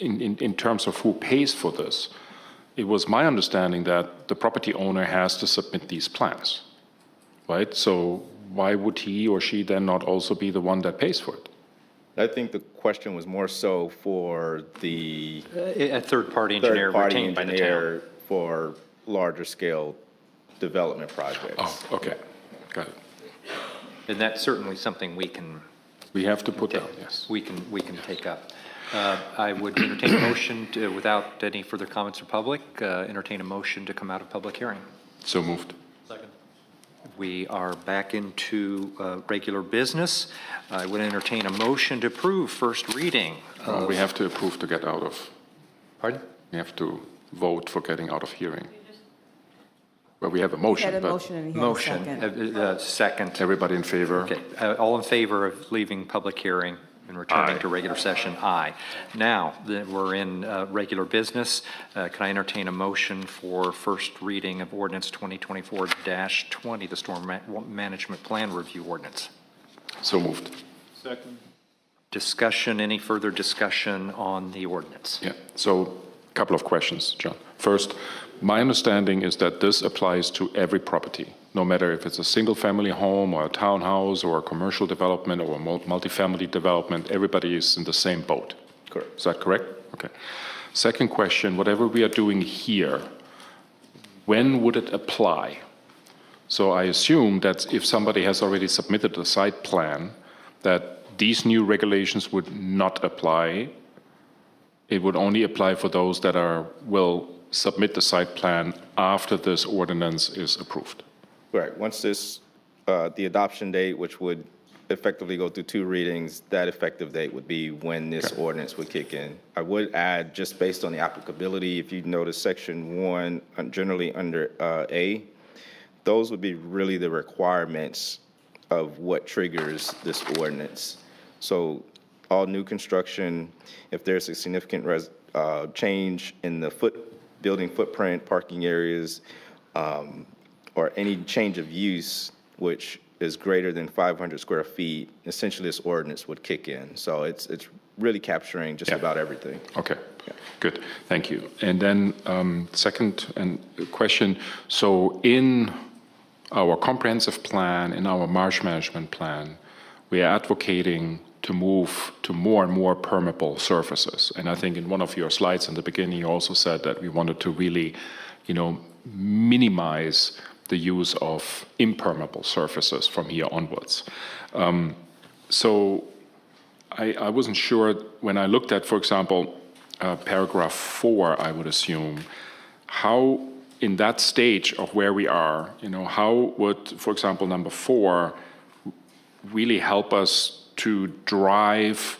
In terms of who pays for this, it was my understanding that the property owner has to submit these plans, right? So why would he or she then not also be the one that pays for it? I think the question was more so for the a third-party engineer retained by the town for larger scale development projects. Oh, okay, got it. And that's certainly something we can. We have to put down, yes. We can take up. I would entertain a motion to, without any further comments from public, entertain a motion to come out of public hearing. So moved. Second. We are back into regular business. I would entertain a motion to approve first reading. We have to approve to get out of. Pardon? We have to vote for getting out of hearing. Well, we have a motion. He had a motion and he had a second. Second. Everybody in favor? Okay. All in favor of leaving public hearing and returning to regular session? Aye. Now that we're in regular business, can I entertain a motion for first reading of ordinance 2024-20, the Storm Management Plan Review Ordinance? So moved. Second. Discussion, any further discussion on the ordinance? Yeah. So a couple of questions, John. First, my understanding is that this applies to every property, no matter if it's a single-family home or a townhouse or a commercial development or a multifamily development, everybody is in the same boat. Correct. Is that correct? Okay. Second question, whatever we are doing here, when would it apply? So I assume that if somebody has already submitted a site plan, that these new regulations would not apply. It would only apply for those that will submit the site plan after this ordinance is approved. Right. Once this, the adoption date, which would effectively go through two readings, that effective date would be when this ordinance would kick in. I would add, just based on the applicability, if you notice section 1, generally under A, those would be really the requirements of what triggers this ordinance. So all new construction, if there's a significant change in the building footprint, parking areas, or any change of use which is greater than 500 square feet, essentially this ordinance would kick in. So it's really capturing just about everything. Okay, good, thank you. And then second question, so in our comprehensive plan, in our marsh management plan, we are advocating to move to more and more permeable surfaces. And I think in one of your slides in the beginning, you also said that we wanted to really, minimize the use of impermeable surfaces from here onwards. So I wasn't sure when I looked at, for example, paragraph 4, I would assume, how in that stage of where we are, how would, for example, number 4 really help us to drive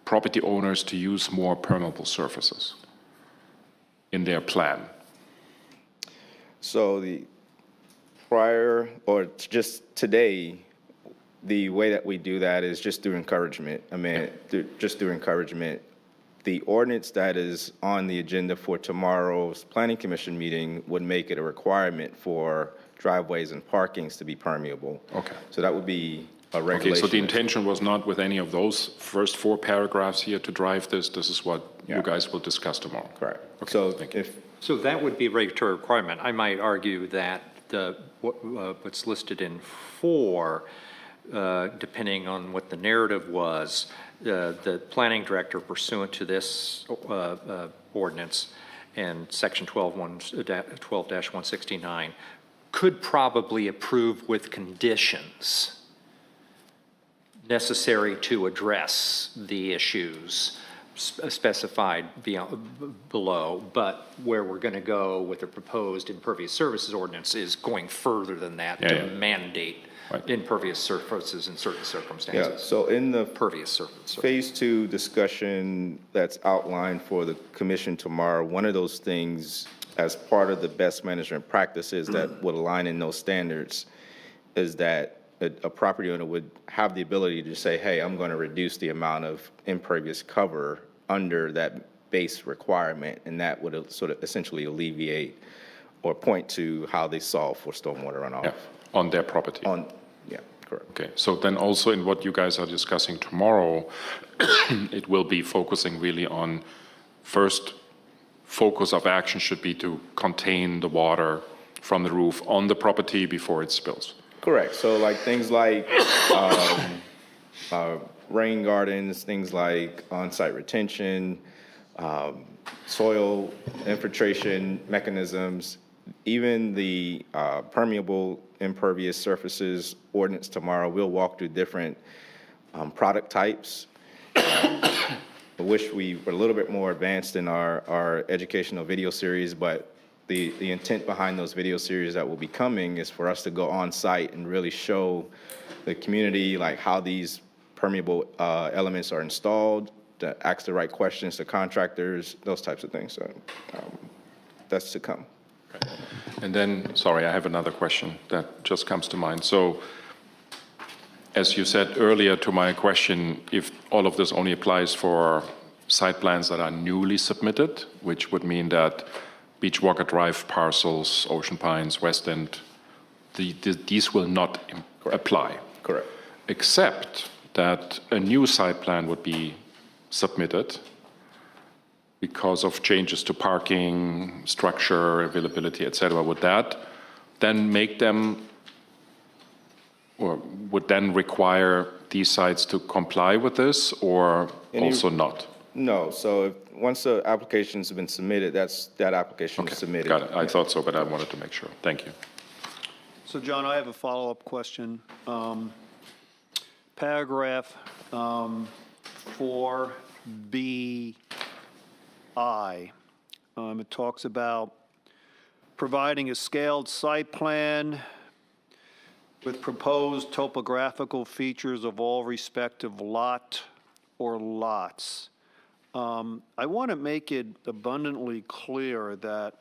property owners to use more permeable surfaces in their plan? So the prior, or just today, the way that we do that is just through encouragement. I mean, just through encouragement. The ordinance that is on the agenda for tomorrow's Planning Commission meeting would make it a requirement for driveways and parkings to be permeable. Okay. So that would be a regulation. Okay, so the intention was not with any of those first 4 paragraphs here to drive this. This is what you guys will discuss tomorrow. Correct. Okay, So thank you. So that would be a regulatory requirement. I might argue that what's listed in 4, depending on what the narrative was, the planning director pursuant to this ordinance and section 12-169 could probably approve with conditions necessary to address the issues specified below, but where we're going to go with the proposed impervious surfaces ordinance is going further than that to mandate impervious surfaces in certain circumstances. Yeah, so in the pervious surface. Phase 2 discussion that's outlined for the commission tomorrow, one of those things as part of the best management practices that would align in those standards is that a property owner would have the ability to say, hey, I'm going to reduce the amount of impervious cover under that base requirement, and that would sort of essentially alleviate or point to how they solve for stormwater runoff. On their property. Yeah, correct. Okay, so then also in what you guys are discussing tomorrow, it will be focusing really on first focus of action should be to contain the water from the roof on the property before it spills. Correct. So like things like rain gardens, things like on-site retention, soil infiltration mechanisms, even the permeable impervious surfaces ordinance tomorrow, we'll walk through different product types. I wish we were a little bit more advanced in our educational video series, but the intent behind those video series that will be coming is for us to go on site and really show the community like how these permeable elements are installed, to ask the right questions to contractors, those types of things. So that's to come. And then, sorry, I have another question that just comes to mind. So, as you said earlier to my question, if all of this only applies for site plans that are newly submitted, which would mean that Beachwalker Drive parcels, Ocean Pines, West End, these will not apply. Correct. Except that a new site plan would be submitted because of changes to parking, structure, availability, et cetera. Would that then make them, or would then require these sites to comply with this, or also not? No. So once the applications have been submitted, that application is submitted. Got it. I thought so, but I wanted to make sure. Thank you. So, John, I have a follow-up question. Paragraph 4BI, it talks about providing a scaled site plan with proposed topographical features of all respective lot or lots. I want to make it abundantly clear that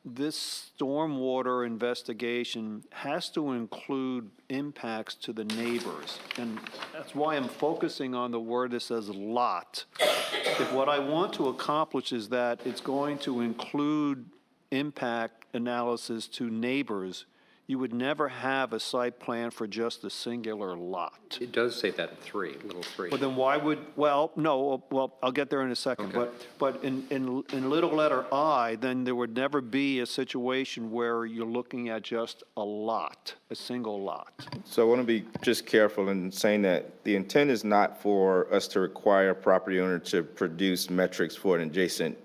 this stormwater investigation has to include impacts to the neighbors. And that's why I'm focusing on the word that says lot. If what I want to accomplish is that it's going to include impact analysis to neighbors, you would never have a site plan for just a singular lot. It does say that in 3, little 3. But then why would, well, no, well, I'll get there in a second. Okay. But in little letter I, then there would never be a situation where you're looking at just a lot, a single lot. So I want to be just careful in saying that the intent is not for us to require a property owner to produce metrics for an adjacent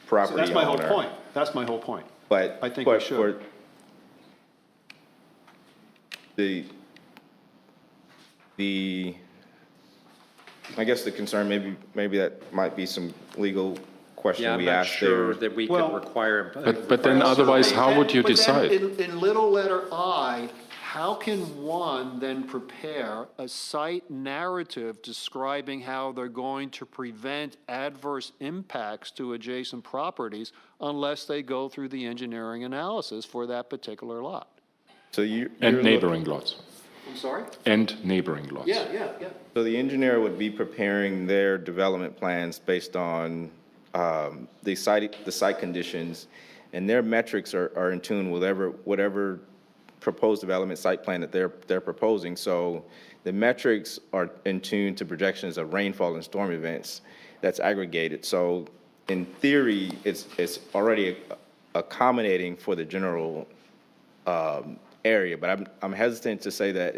property owner. That's my whole point. That's my whole point. But I think we should. I guess the concern, maybe that might be some legal question Yeah, we I'm not asked sure there. that we Well, could require. But then otherwise, how would you But then decide? in little letter I, how can one then prepare a site narrative describing how they're going to prevent adverse impacts to adjacent properties unless they go through the engineering analysis for that particular lot? So you're And neighboring lots. I'm sorry? And neighboring lots. Yeah. So the engineer would be preparing their development plans based on the site conditions, and their metrics are in tune with whatever proposed development site plan that they're proposing. So the metrics are in tune to projections of rainfall and storm events that's aggregated. So in theory, it's already accommodating for the general area, but I'm hesitant to say that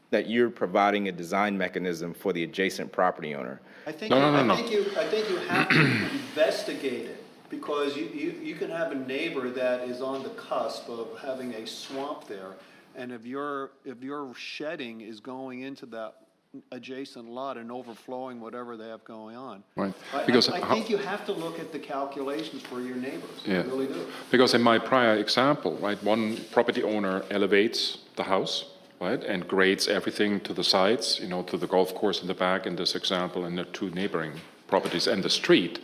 that you're providing a design mechanism for the adjacent property owner. I think you have to investigate it, because you can have a neighbor that is on the cusp of having a swamp there, and if your shedding is going into that adjacent lot and overflowing whatever they have going on. Right. I think you have to look at the calculations for your neighbors. Yeah. I really do. Because in my prior example, right, one property owner elevates the house, right, and grades everything to the sides, to the golf course in the back in this example, and the two neighboring properties and the street.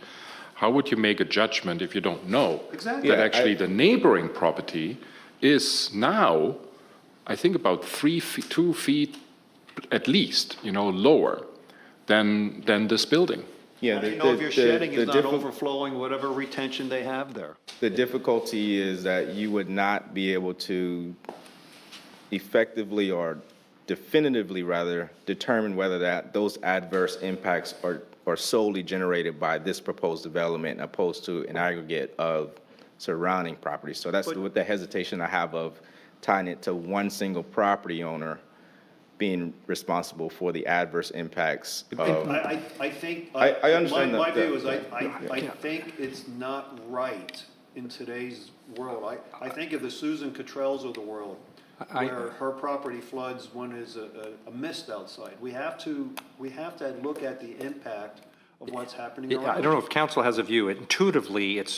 How would you make a judgment if you don't know Exactly. that actually the neighboring property is now, I think, about 2 feet at least, lower than this building? Yeah, how do you know if your shedding is not overflowing whatever retention they have there? The difficulty is that you would not be able to effectively or definitively, rather, determine whether those adverse impacts are solely generated by this proposed development opposed to an aggregate of surrounding properties. So that's what the hesitation I have of tying it to one single property owner being responsible for the adverse impacts of. I think, I understand my that. view is I think it's not right in today's world. I think of the Susan Cottrells of the world, where her property floods when there's a mist outside. We have to look at the impact of what's happening around. I don't know if council has a view. Intuitively, it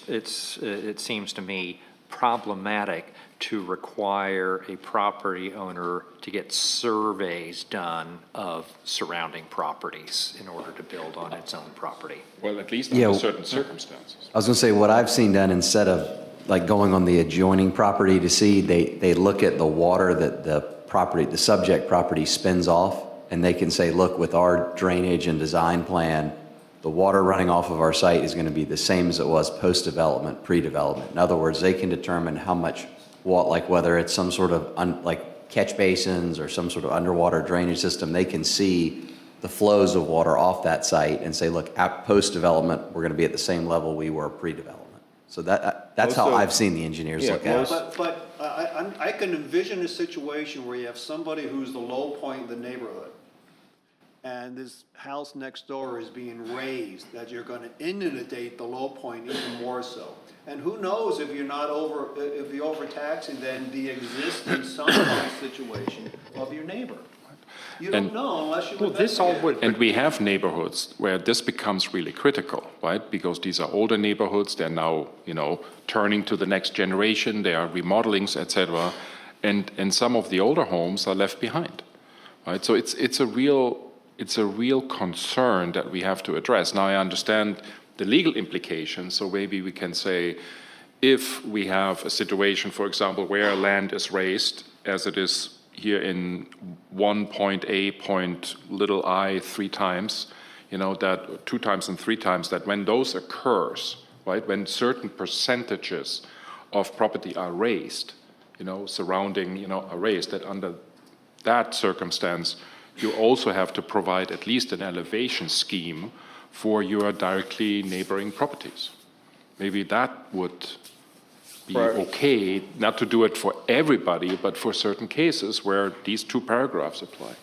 seems to me problematic to require a property owner to get surveys done of surrounding properties in order to build on its own property. Well, at least under certain circumstances. I was going to say, what I've seen done, instead of like going on the adjoining property to see, they look at the water that the subject property spins off, and they can say, look, with our drainage and design plan, the water running off of our site is going to be the same as it was post-development, pre-development. In other words, they can determine how much, whether it's some sort of catch basins or some sort of underwater drainage system, they can see the flows of water off that site and say, look, at post-development, we're going to be at the same level we were pre-development. So that's how I've seen the engineers look at it. But I can envision a situation where you have somebody who's the low point in the neighborhood, and this house next door is being raised, that you're going to inundate the low point even more so. And who knows if you're overtaxing then the existing sunlight situation of your neighbor. You don't know unless you investigate. And we have neighborhoods where this becomes really critical, right? Because these are older neighborhoods. They're now, turning to the next generation. There are remodelings, etc. And some of the older homes are left behind, right? So it's a real concern that we have to address. Now, I understand the legal implications, so maybe we can say, if we have a situation, for example, where land is raised, as it is here in 1.A.i 3 times, that 2 times and 3 times, that when those occurs, right, when certain percentages of property are raised, surrounding, are raised, that under that circumstance, you also have to provide at least an elevation scheme for your directly neighboring properties. Maybe that would be okay, not to do it for everybody, but for certain cases where these 2 paragraphs apply.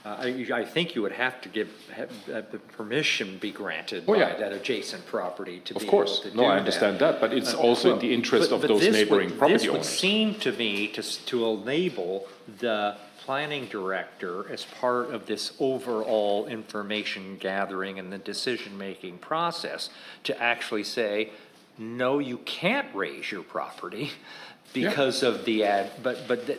I think you would have to have the permission be granted by that adjacent property to be able to do that. Of course, I understand that, but it's also in the interest of those neighboring property owners. This would seem to me to enable the planning director, as part of this overall information gathering and the decision-making process, to actually say, no, you can't raise your property, because of the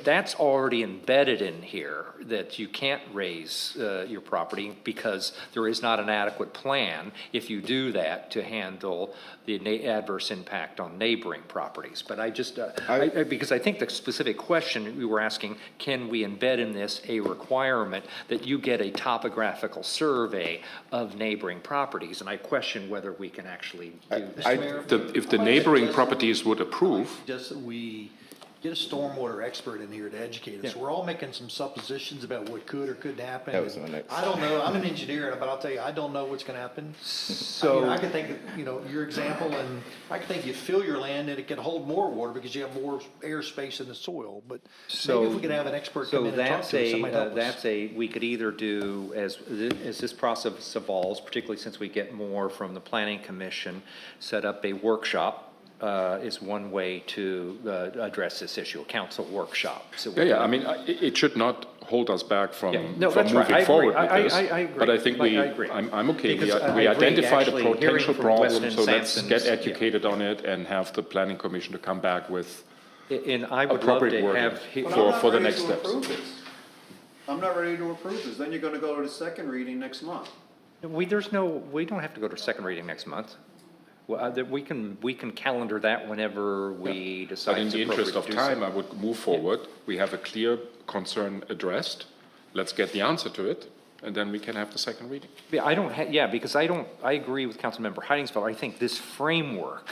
that's already embedded in here, that you can't raise your property because there is not an adequate plan if you do that to handle the adverse impact on neighboring properties. But I just, because I think the specific question we were asking, can we embed in this a requirement that you get a topographical survey of neighboring properties? And I question whether we can actually do that. If the neighboring properties would approve. Just that we get a stormwater expert in here to educate us. We're all making some suppositions about what could or couldn't happen. That was my next. I don't know. I'm an engineer, but I'll tell you, I don't know what's going to happen. So I could think, your example, and I could think you fill your land and it can hold more water because you have more airspace in the soil. But maybe if we could have an expert come in and talk to us, that might help us. We could either do, as this process evolves, particularly since we get more from the Planning Commission, set up a workshop. Is one way to address this issue, a council workshop. So I mean, it should not hold us back from that's moving right. forward with this. I agree. But I think I'm okay. We identified a potential problem, so let's get educated on it and have the Planning Commission to come back with and I would love to have for the next steps. I'm not ready to approve this. Then you're going to go to the second reading next month. We don't have to go to second reading next month. Well, we can calendar that whenever we decide. But in the interest of time, I would move forward. We have a clear concern addressed. Let's get the answer to it, and then we can have the second reading. Yeah, because I agree with Councilmember Heidingsfeld. I think this framework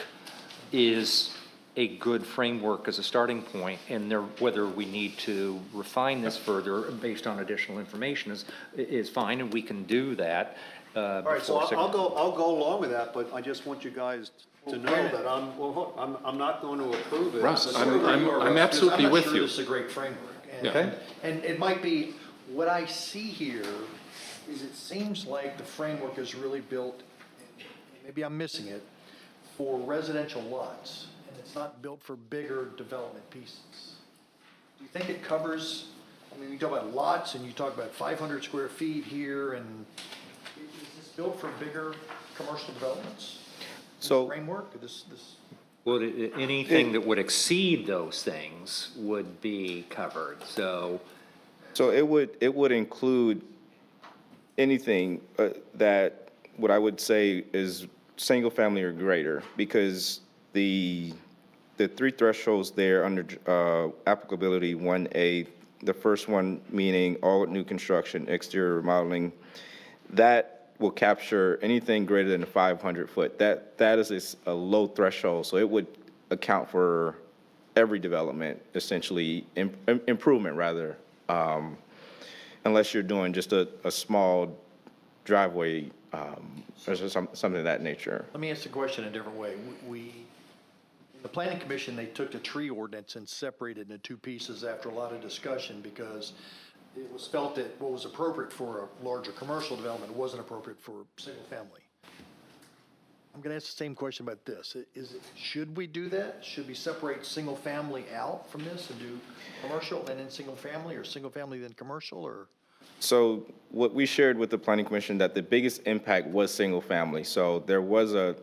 is a good framework as a starting point, and whether we need to refine this further based on additional information is fine, and we can do that. All right, so I'll go along with that, but I just want you guys to know that I'm not going to approve it. Russ, I'm absolutely with you. This is a great framework. And it might be, what I see here is it seems like the framework is really built, maybe I'm missing it, for residential lots, and it's not built for bigger development pieces. Do you think it covers, you talk about lots and you talk about 500 square feet here, and built for bigger commercial developments? So framework, Well, anything that would exceed those things would be covered. So it would include anything that what I would say is single family or greater, because the three thresholds there under applicability 1A, the first one meaning all new construction, exterior remodeling, that will capture anything greater than 500 foot. That is a low threshold, so it would account for every development, essentially improvement rather, unless you're doing just a small driveway or something of that nature. Let me ask the question a different way. The Planning Commission, they took the tree ordinance and separated it into two pieces after a lot of discussion, because it was felt that what was appropriate for a larger commercial development wasn't appropriate for single family. I'm going to ask the same question about this. Should we do that? Should we separate single family out from this and do commercial and then single family, or single family then commercial, or? So what we shared with the Planning Commission, that the biggest impact was single family. So there was a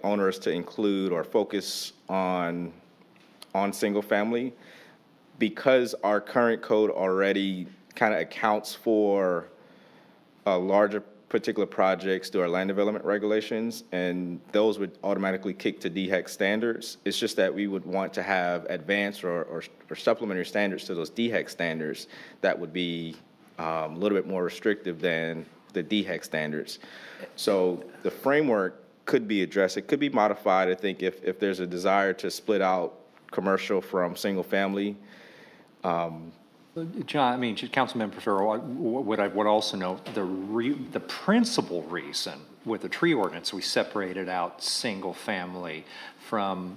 onerous to include or focus on single family, because our current code already kind of accounts for larger particular projects through our land development regulations, and those would automatically kick to DHEC standards. It's just that we would want to have advanced or supplementary standards to those DHEC standards that would be a little bit more restrictive than the DHEC standards. So the framework could be addressed. It could be modified, I think, if there's a desire to split out commercial from single family. John, Councilmember Farrell, what I would also note, the principal reason with the tree ordinance, we separated out single family from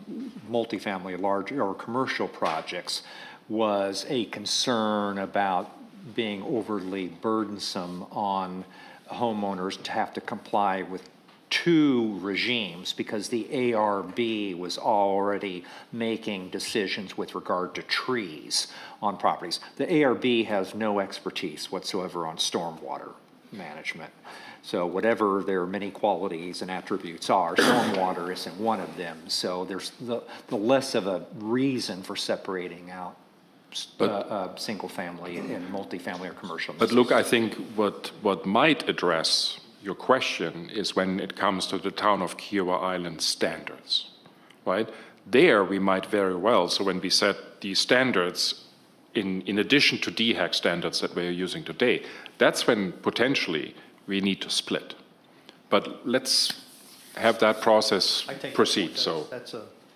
multifamily, large or commercial projects, was a concern about being overly burdensome on homeowners to have to comply with two regimes, because the ARB was already making decisions with regard to trees on properties. The ARB has no expertise whatsoever on stormwater. management. So whatever their many qualities and attributes are, stormwater isn't one of them. So there's the less of a reason for separating out single family and multifamily or commercial. But look, I think what might address your question is when it comes to the town of Kiawah Island standards, right? There we might very well, so when we set these standards in addition to DHEC standards that we're using today, that's when potentially we need to split. But let's have that process proceed.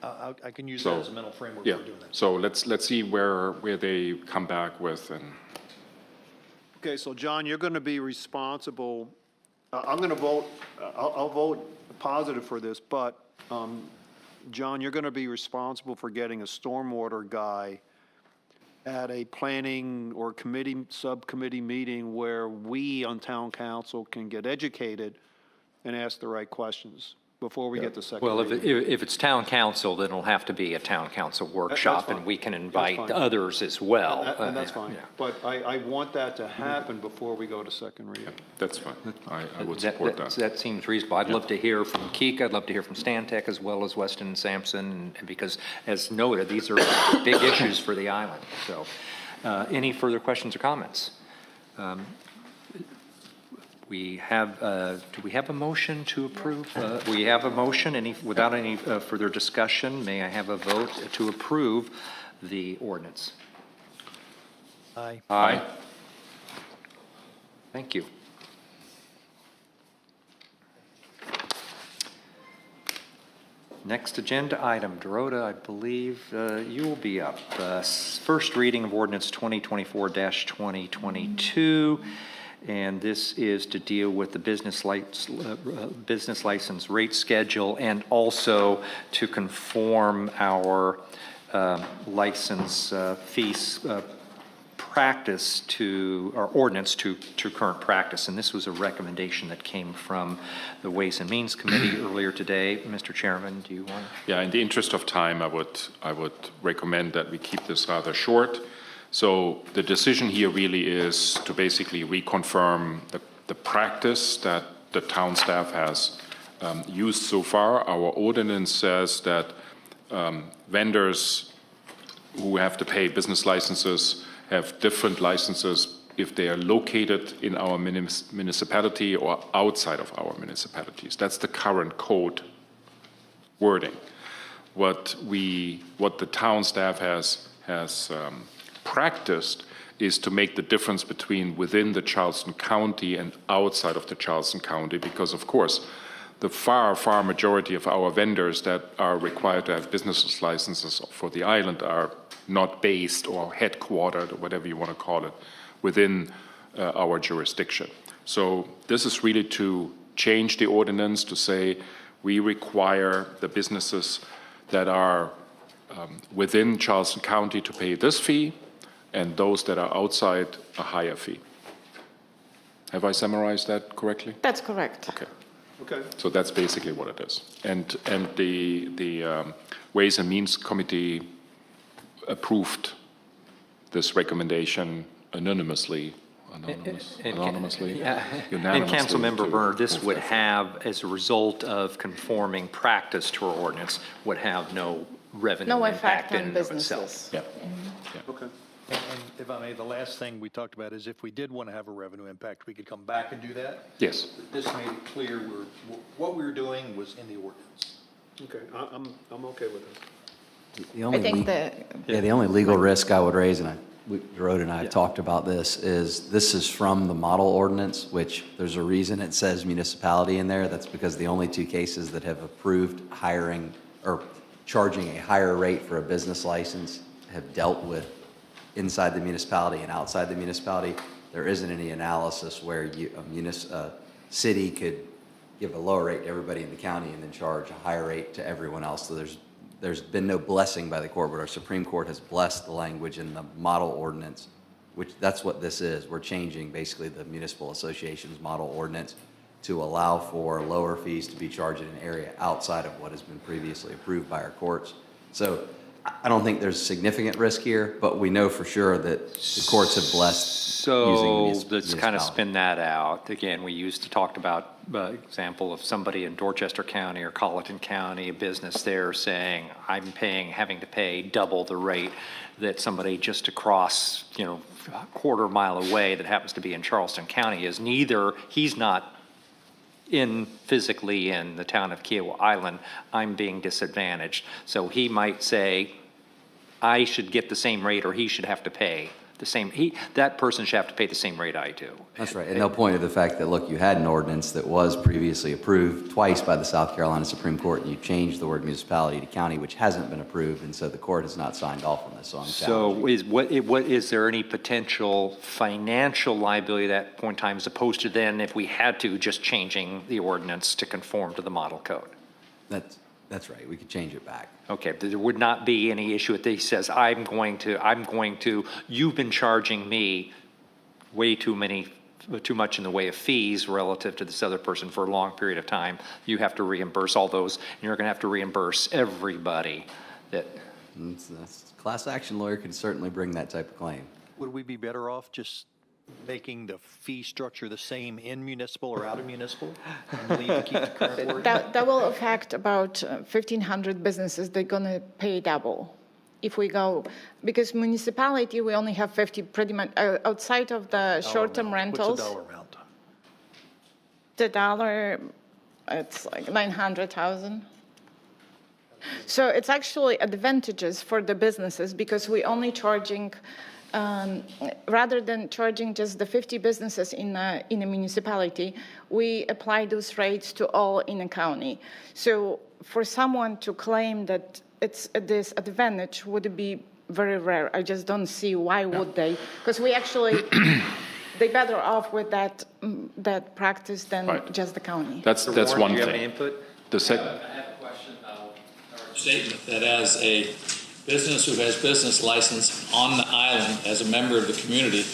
I can use that as a mental framework for doing that. So let's see where they come back with. Okay, so John, you're going to be responsible. I'm going to vote, I'll vote positive for this, but John, you're going to be responsible for getting a stormwater guy at a planning or subcommittee meeting where we on town council can get educated and ask the right questions before we get to second Well, reading. if it's town council, then it'll have to be a town council workshop, and we can invite others as well. And that's fine. But I want that to happen before we go to second reading. That's fine. I would support that. That seems reasonable. I'd love to hear from Keek. I'd love to hear from Stantec as well as Weston and Sampson, and because, as noted, these are big issues for the island. So, any further questions or comments? We have, do we have a motion to approve? We have a motion. Without any further discussion, may I have a vote to approve the ordinance? Aye. Aye. Thank you. Next agenda item, Dorota, I believe you will be up. First reading of ordinance 2024-2022. And this is to deal with the business license rate schedule and also to conform our license fees practice to, or ordinance to current practice. And this was a recommendation that came from the Ways and Means Committee earlier today. Mr. Chairman, do you want? Yeah, in the interest of time, I would recommend that we keep this rather short. So the decision here really is to basically reconfirm the practice that the town staff has used so far. Our ordinance says that vendors who have to pay business licenses have different licenses if they are located in our municipality or outside of our municipalities. That's the current code wording. What the town staff has practiced is to make the difference between within the Charleston County and outside of the Charleston County, because of course the far majority of our vendors that are required to have business licenses for the island are not based or headquartered or whatever you want to call it within our jurisdiction. So this is really to change the ordinance to say we require the businesses that are within Charleston County to pay this fee, and those that are outside a higher fee. Have I summarized that correctly? That's correct. Okay. Okay. So that's basically what it is. And the Ways and Means Committee approved this recommendation unanimously. Unanimously. Unanimously. And Councilmember Berner, this would have, as a result of conforming practice to our ordinance, would have no revenue impact in and of itself. Yeah. Okay. And if I may, the last thing we talked about is if we did want to have a revenue impact, we could come back and do that. Yes. This made it clear what we were doing was in the ordinance. Okay, I'm okay with this. The only I think the only legal risk I would raise, and Dorota and I talked about this is from the model ordinance, which there's a reason it says municipality in there. That's because the only two cases that have approved hiring or charging a higher rate for a business license have dealt with inside the municipality and outside the municipality. There isn't any analysis where a city could give a lower rate to everybody in the county and then charge a higher rate to everyone else. So there's been no blessing by the court, but our Supreme Court has blessed the language in the model ordinance, which that's what this is. We're changing basically the municipal association's model ordinance to allow for lower fees to be charged in an area outside of what has been previously approved by our courts. So I don't think there's significant risk here, but we know for sure that the courts have blessed using So let's kind of spin that out. Again, we used to talk about example of somebody in Dorchester County or Colleton County, a business there saying, I'm having to pay double the rate that somebody just across, a quarter mile away that happens to be in Charleston County is. He's not physically in the town of Kiawah Island. I'm being disadvantaged. So he might say, I should get the same rate, or he should have to pay the same. That person should have to pay the same rate I do. That's right. And they'll point to the fact that, look, you had an ordinance that was previously approved twice by the South Carolina Supreme Court, and you changed the word municipality to county, which hasn't been approved, and so the court has not signed off on this. So I'm challenging. Is there any potential financial liability at that point in time, as opposed to then if we had to just changing the ordinance to conform to the model code? That's right. We could change it back. Okay, there would not be any issue if he says, you've been charging me way too much in the way of fees relative to this other person for a long period of time. You have to reimburse all those, and you're going to have to reimburse everybody. Class action lawyer could certainly bring that type of claim. Would we be better off just making the fee structure the same in municipal or out of municipal? And keep the current word? That will affect about 1,500 businesses. They're going to pay double if we go, because municipality, we only have 50 pretty much outside of the short-term rentals. What's the dollar amount? The dollar, it's like 900,000. So it's actually advantages for the businesses because we only charging, rather than charging just the 50 businesses in a municipality, we apply those rates to all in a county. So for someone to claim that it's a disadvantage would be very rare. I just don't see why would they, because we actually, they're better off with that practice than just the county. That's one thing. Do you have any input? The second. I have a question, or statement that as a business who has business license on the island as a member of the community,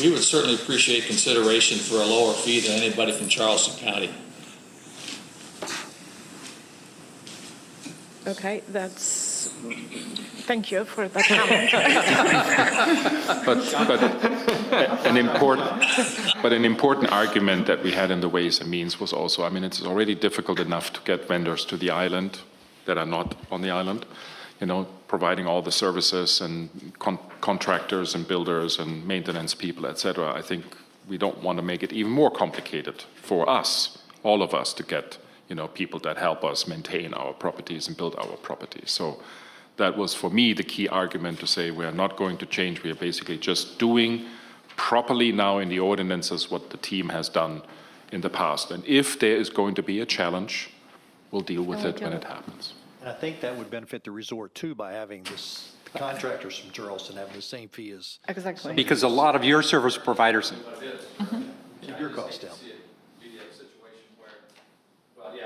we would certainly appreciate consideration for a lower fee than anybody from Charleston County. Okay, thank you for that comment. but an important argument that we had in the Ways and Means was also, it's already difficult enough to get vendors to the island that are not on the island, providing all the services and contractors and builders and maintenance people, et cetera. I think we don't want to make it even more complicated for us, all of us, to get people that help us maintain our properties and build our properties. So that was, for me, the key argument to say we are not going to change. We are basically just doing properly now in the ordinances what the team has done in the past. And if there is going to be a challenge, we'll deal with it when it happens. And I think that would benefit the resort too by having the contractors from Charleston having the same fee as. Exactly. Because a lot of your service providers. Keep your costs down. If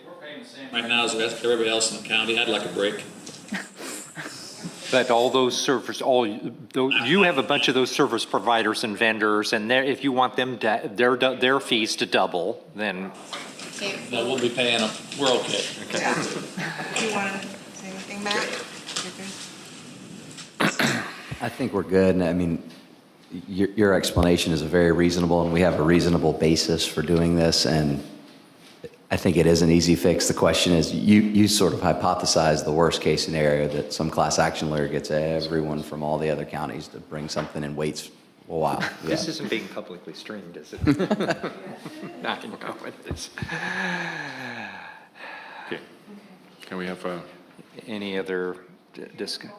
we're paying the same right now as everybody else in the county, I'd like a break. But all those servers, you have a bunch of those service providers and vendors, and if you want them their fees to double, then no, we'll be paying them. We're okay. Do you want to say anything, Matt? I think we're good. Your explanation is very reasonable, and we have a reasonable basis for doing this, and I think it is an easy fix. The question is, you sort of hypothesize the worst case scenario that some class action lawyer gets everyone from all the other counties to bring something and waits a while. Yeah. This isn't being publicly streamed, is it? I know it is. Okay. Can we have any other discussion?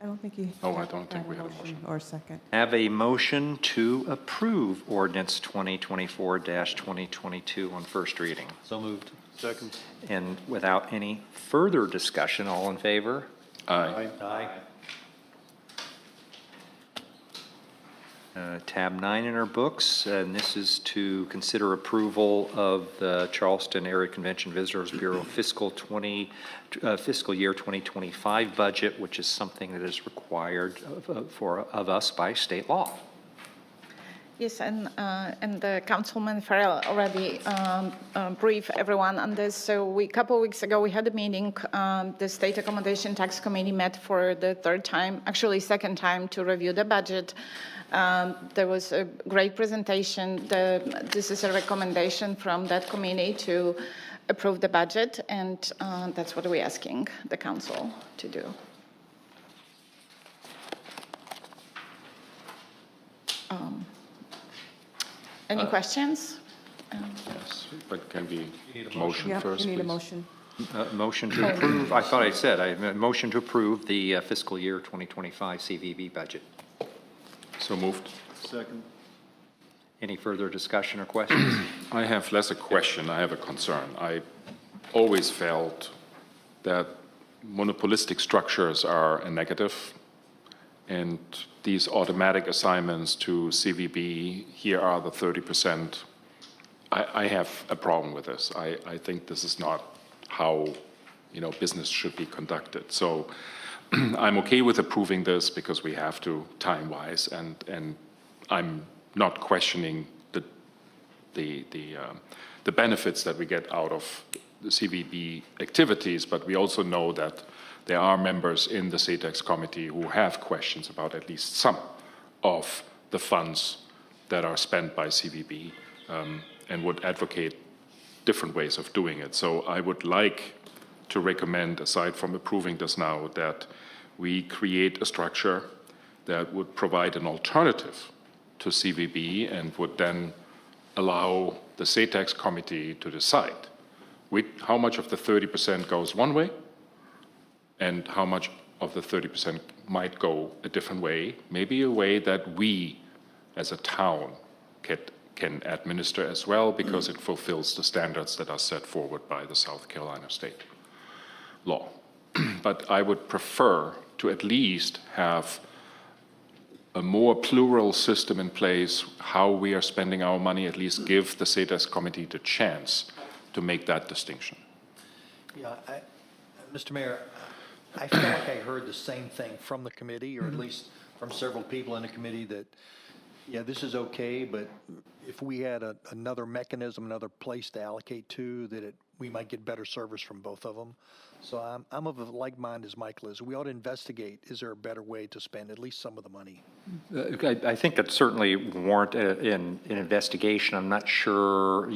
I don't think you. Oh, I don't think we have a motion. Or second. Have a motion to approve ordinance 2024-2022 on first reading. So moved. Second. And without any further discussion, all in favor? Aye. Aye. Tab 9 in our books, and this is to consider approval of the Charleston Area Convention Visitors Bureau fiscal year 2025 budget, which is something that is required of us by state law. Yes, and the Councilman Farrell already briefed everyone on this. So a couple of weeks ago, we had a meeting. The State Accommodation Tax Committee met for the third time, actually second time, to review the budget. There was a great presentation. This is a recommendation from that committee to approve the budget, and that's what we're asking the council to do. Any questions? Yes, but can we motion Yeah, first, you need a please? motion. Motion to approve, I thought I said, I motion to approve the fiscal year 2025 CVB budget. So moved. Second. Any further discussion or questions? I have less a question, I have a concern. I always felt that monopolistic structures are a negative, and these automatic assignments to CVB, here are the 30%. I have a problem with this. I think this is not how, business should be conducted. So I'm okay with approving this because we have to time-wise, and I'm not questioning the benefits that we get out of the CVB activities, but we also know that there are members in the CTEX committee who have questions about at least some of the funds that are spent by CVB and would advocate different ways of doing it. So I would like to recommend, aside from approving this now, that we create a structure that would provide an alternative to CVB and would then allow the CTEX committee to decide how much of the 30% goes one way and how much of the 30% might go a different way, maybe a way that we as a town can administer as well, because it fulfills the standards that are set forward by the South Carolina state law. But I would prefer to at least have a more plural system in place, how we are spending our money, at least give the CTEX committee the chance to make that distinction. Yeah, Mr. Mayor, I feel like I heard the same thing from the committee, or at least from several people in the committee, that, yeah, this is okay, but if we had another mechanism, another place to allocate to, that we might get better service from both of them. So I'm of a like mind as Michael is. We ought to investigate, is there a better way to spend at least some of the money? I think that certainly warrant an investigation. I'm not sure,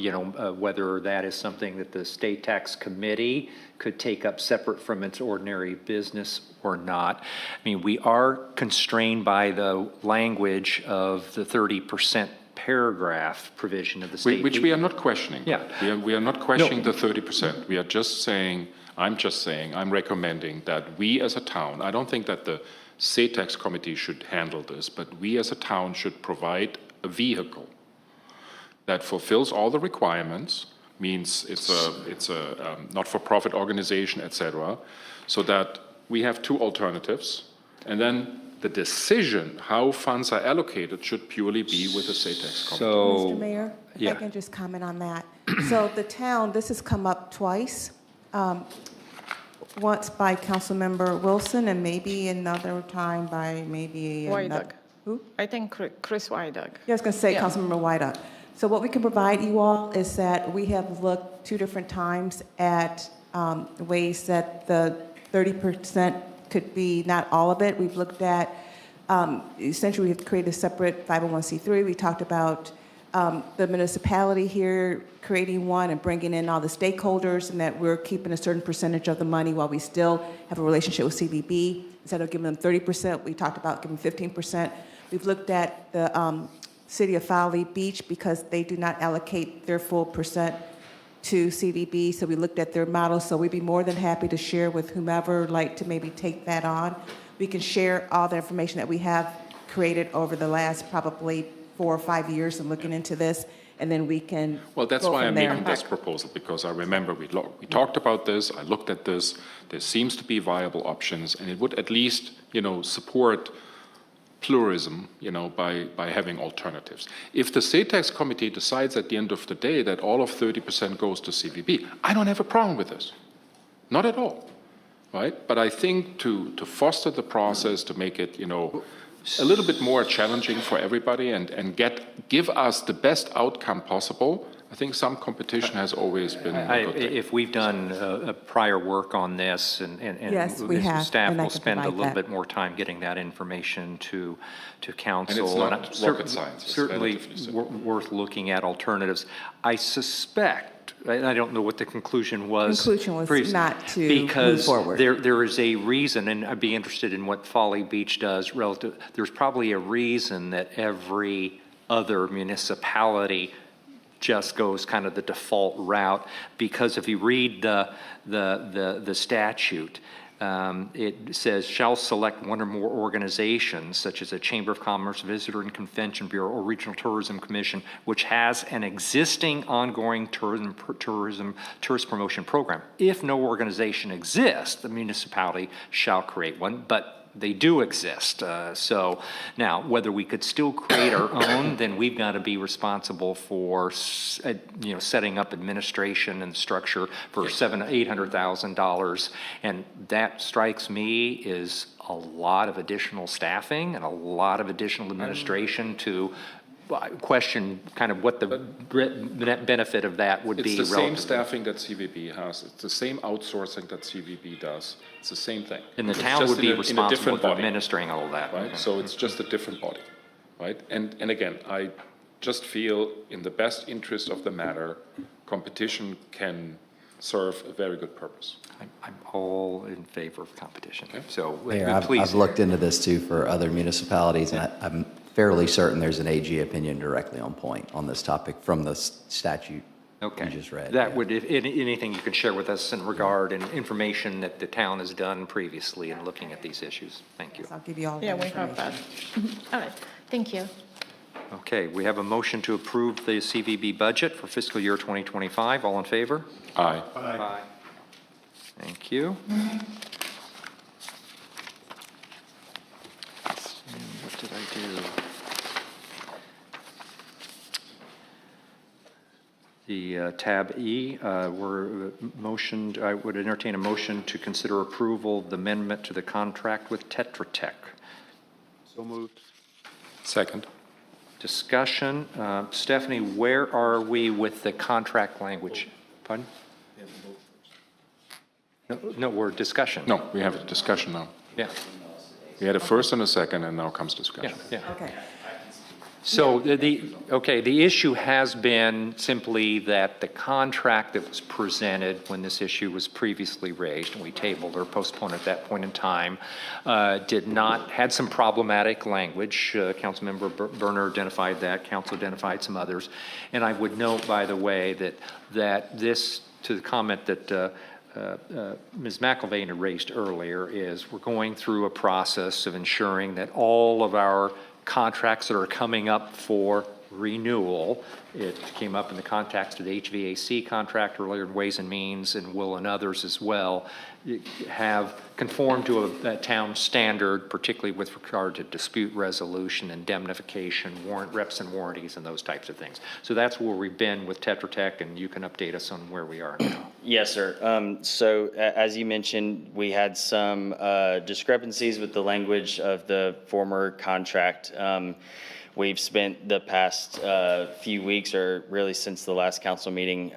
whether that is something that the State Tax Committee could take up separate from its ordinary business or not. I mean, we are constrained by the language of the 30% paragraph provision of the state. Which we are not questioning. Yeah. We are not questioning the 30%. We are just saying, I'm recommending that we as a town, I don't think that the CTEX committee should handle this, but we as a town should provide a vehicle that fulfills all the requirements, means it's a not-for-profit organization, etc., so that we have two alternatives, and then the decision how funds are allocated should purely be with the CTEX committee. Mr. Mayor, if I can just comment on that. So the town, this has come up twice. Once by Councilmember Wilson and maybe another time by maybe Wydug. Who? I think Chris Wydug. Yeah, I was going to say Councilmember Wydug. So what we can provide you all is that we have looked 2 different times at ways that the 30% could be not all of it. We've looked at, essentially we've created a separate 501c3. We talked about the municipality here creating one and bringing in all the stakeholders, and that we're keeping a certain percentage of the money while we still have a relationship with CVB. Instead of giving them 30%, we talked about giving 15%. We've looked at the city of Folly Beach because they do not allocate their full percent to CVB, so we looked at their model. So we'd be more than happy to share with whomever would like to maybe take that on. We can share all the information that we have created over the last probably 4 or 5 years and looking into this, and then we can Well, that's go why from I'm there. making this proposal, because I remember we talked about this, I looked at this, there seems to be viable options, and it would at least, support pluralism, by having alternatives. If the CTEX committee decides at the end of the day that all of 30% goes to CVB, I don't have a problem with this. Not at all, right? But I think to foster the process, to make it, a little bit more challenging for everybody and give us the best outcome possible, I think some competition has always been a good thing. If we've done prior work on this, and Yes, we have, staff and I will can spend a provide little that. bit more time getting that information to council. And it's not rocket science. It's Certainly relatively simple. worth looking at alternatives. I suspect, and I don't know what the conclusion was. Conclusion was previously, not to move because forward. there is a reason, and I'd be interested in what Folly Beach does relative. There's probably a reason that every other municipality just goes kind of the default route, because if you read the statute, it says shall select one or more organizations such as a Chamber of Commerce, Visitor and Convention Bureau, or Regional Tourism Commission, which has an existing ongoing tourist promotion program. If no organization exists, the municipality shall create one, but they do exist. So now, whether we could still create our own, then we've got to be responsible for, setting up administration and structure for $800,000, and that strikes me is a lot of additional staffing and a lot of additional administration to question kind of what the net benefit of that would be. It's the same staffing that CVB has. It's the same outsourcing that CVB does. It's the same thing. And the It's town just would be in a responsible different for body, administering all of that. right? So it's just a different body, right? And again, I just feel in the best interest of the matter, competition can serve a very good purpose. I'm all in favor of competition. Okay. So Mayor, please. I've looked into this too for other municipalities, and I'm fairly certain there's an AG opinion directly on point on this topic from the statute you just read. That would, if anything you could share with us in regard and information that the town has done previously in looking at these issues. Thank you. I'll give you all the Yeah, we have that. All right, thank you. Okay, we have a motion to approve the CVB budget for fiscal year 2025. All in favor? Aye. Aye. Thank you. And what did I do? The tab E, were motioned, I would entertain a motion to consider approval of the amendment to the contract with Tetra Tech. So moved. Second. Discussion. Stephanie, where are we with the contract language? Pardon? No, we're discussion. No, we have a discussion now. Yeah. We had a first and a second, and now comes discussion. Yeah. Okay. So the issue has been simply that the contract that was presented when this issue was previously raised, and we tabled or postponed at that point in time, had some problematic language. Councilmember Berner identified that, council identified some others. And I would note, by the way, that this, to the comment that Ms. McElvain had raised earlier, is we're going through a process of ensuring that all of our contracts that are coming up for renewal. It came up in the context of the HVAC contract earlier in Ways and Means, and will and others as well, have conformed to a town standard, particularly with regard to dispute resolution, indemnification, warrant reps and warranties, and those types of things. So that's where we've been with Tetra Tech, and you can update us on where we are now. Yes, sir. So as you mentioned, we had some discrepancies with the language of the former contract. We've spent the past few weeks, or really since the last council meeting,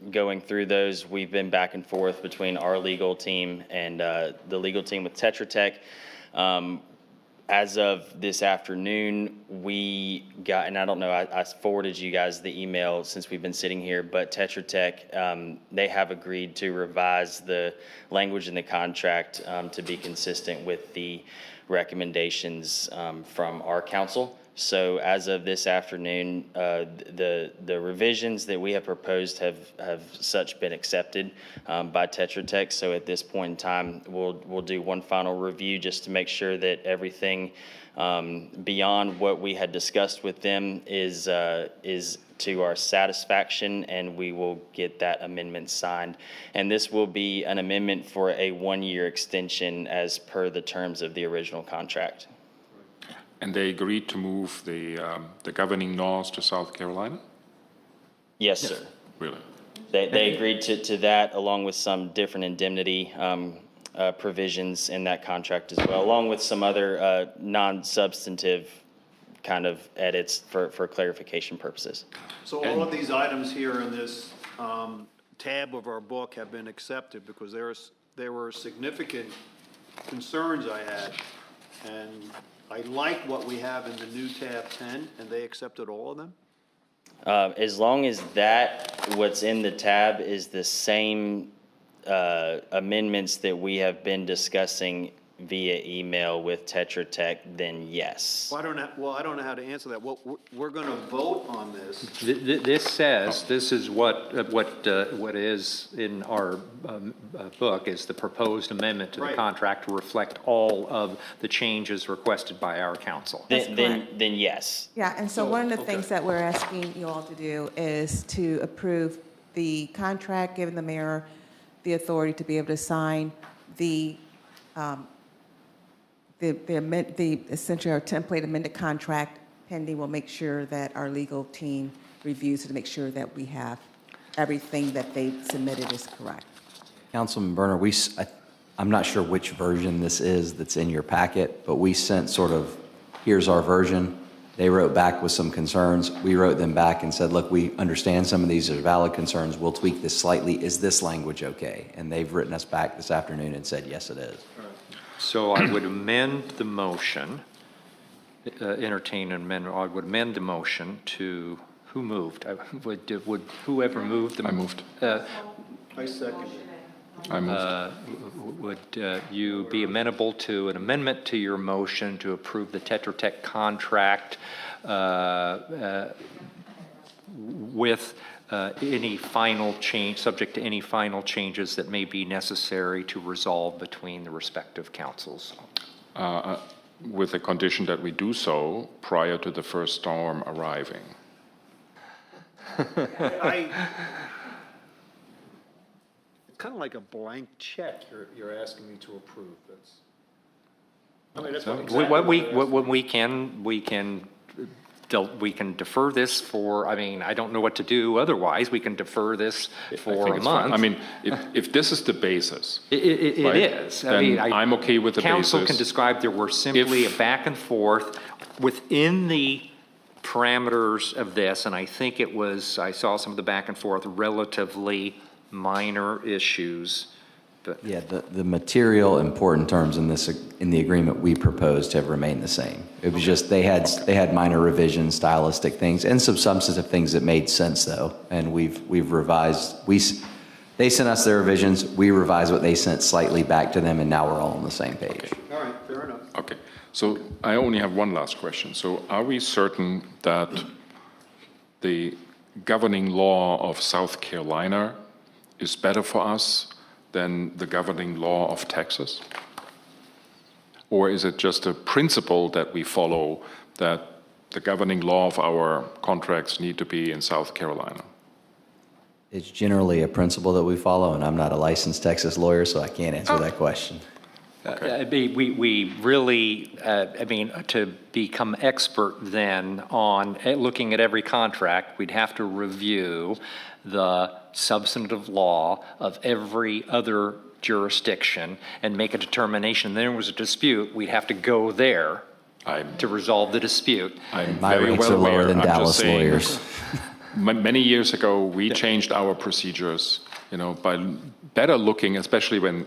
going through those. We've been back and forth between our legal team and the legal team with Tetra Tech. As of this afternoon, we got, and I don't know, I forwarded you guys the email since we've been sitting here, but Tetra Tech, they have agreed to revise the language in the contract to be consistent with the recommendations from our council. So as of this afternoon, the revisions that we have proposed have such been accepted by Tetra Tech. So at this point in time, we'll do one final review just to make sure that everything beyond what we had discussed with them is to our satisfaction, and we will get that amendment signed. And this will be an amendment for a one-year extension as per the terms of the original contract. And they agreed to move the governing laws to South Carolina? Yes, sir. Really? They agreed to that, along with some different indemnity provisions in that contract as well, along with some other non-substantive kind of edits for clarification purposes. So all of these items here in this tab of our book have been accepted because there were significant concerns I had. And I like what we have in the new tab 10, and they accepted all of them? As long as what's in the tab is the same amendments that we have been discussing via email with Tetra Tech, then yes. Well, I don't know how to answer that. Well, we're going to vote on this. This says, this is what is in our book is the proposed amendment to the contract to reflect all of the changes requested by our council. Then yes. Yeah, and so one of the things that we're asking you all to do is to approve the contract, giving the mayor the authority to be able to sign the essentially our template amended contract pending. We'll make sure that our legal team reviews it to make sure that we have everything that they submitted is correct. Councilman Berner, I'm not sure which version this is that's in your packet, but we sent sort of, here's our version. They wrote back with some concerns. We wrote them back and said, look, we understand some of these are valid concerns. We'll tweak this slightly. Is this language okay? And they've written us back this afternoon and said, yes, it is. So I would amend the motion, entertain an amendment. I would amend the motion to, who moved? Would whoever moved the? I moved. I second it. I moved. Would you be amenable to an amendment to your motion to approve the Tetra Tech contract with any final change, subject to any final changes that may be necessary to resolve between the respective councils? With the condition that we do so prior to the first storm arriving. It's kind of like a blank check you're asking me to approve. That's What we can defer this for, I mean, I don't know what to do otherwise. We can defer this for a month. I mean, if this is the basis. It right, is. Then I mean, I'm okay with the council basis. Can describe there were simply a back and forth within the parameters of this, and I think it was, I saw some of the back and forth, relatively minor issues. But yeah, the material important terms in the agreement we proposed have remained the same. It was just they had minor revisions, stylistic things, and some substantive things that made sense though. And we've revised. They sent us their revisions. We revised what they sent slightly back to them, and now we're all on the same page. Okay. all right, fair enough. Okay, so I only have one last question. So are we certain that the governing law of South Carolina is better for us than the governing law of Texas? Or is it just a principle that we follow that the governing law of our contracts need to be in South Carolina? It's generally a principle that we follow, and I'm not a licensed Texas lawyer, so I can't answer that question. We really, I mean, to become expert then on looking at every contract, we'd have to review the substantive law of every other jurisdiction and make a determination. Then there was a dispute, we'd have to go there to resolve the dispute. My ranks are lower than Dallas lawyers. Many years ago, we changed our procedures, by better looking, especially when,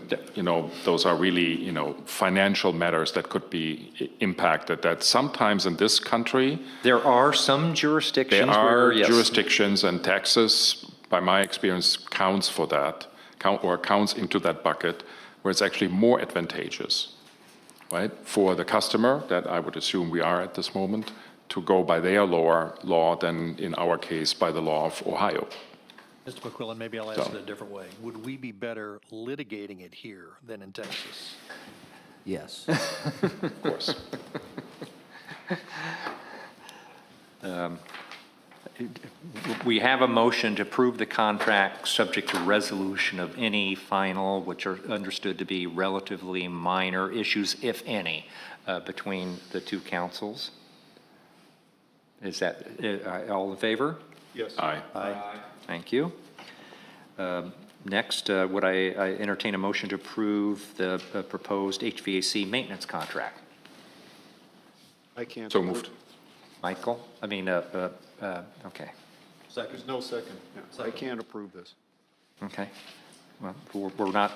those are really, financial matters that could be impacted, that sometimes in this country. There are some jurisdictions where, yes. Jurisdictions, and Texas, by my experience, counts for that, counts into that bucket, where it's actually more advantageous, right, for the customer, that I would assume we are at this moment, to go by their law than, in our case, by the law of Ohio. Mr. McQuillan, maybe I'll ask it a different way. Would we be better litigating it here than in Texas? Yes. Of course. We have a motion to approve the contract subject to resolution of any final, which are understood to be relatively minor issues, if any, between the two councils. Is that all in favor? Yes. Aye. Thank you. Next, would I entertain a motion to approve the proposed HVAC maintenance contract? I can't. So moved. Michael? I mean, okay. There's no second. I can't approve this. Okay. Well, we're not,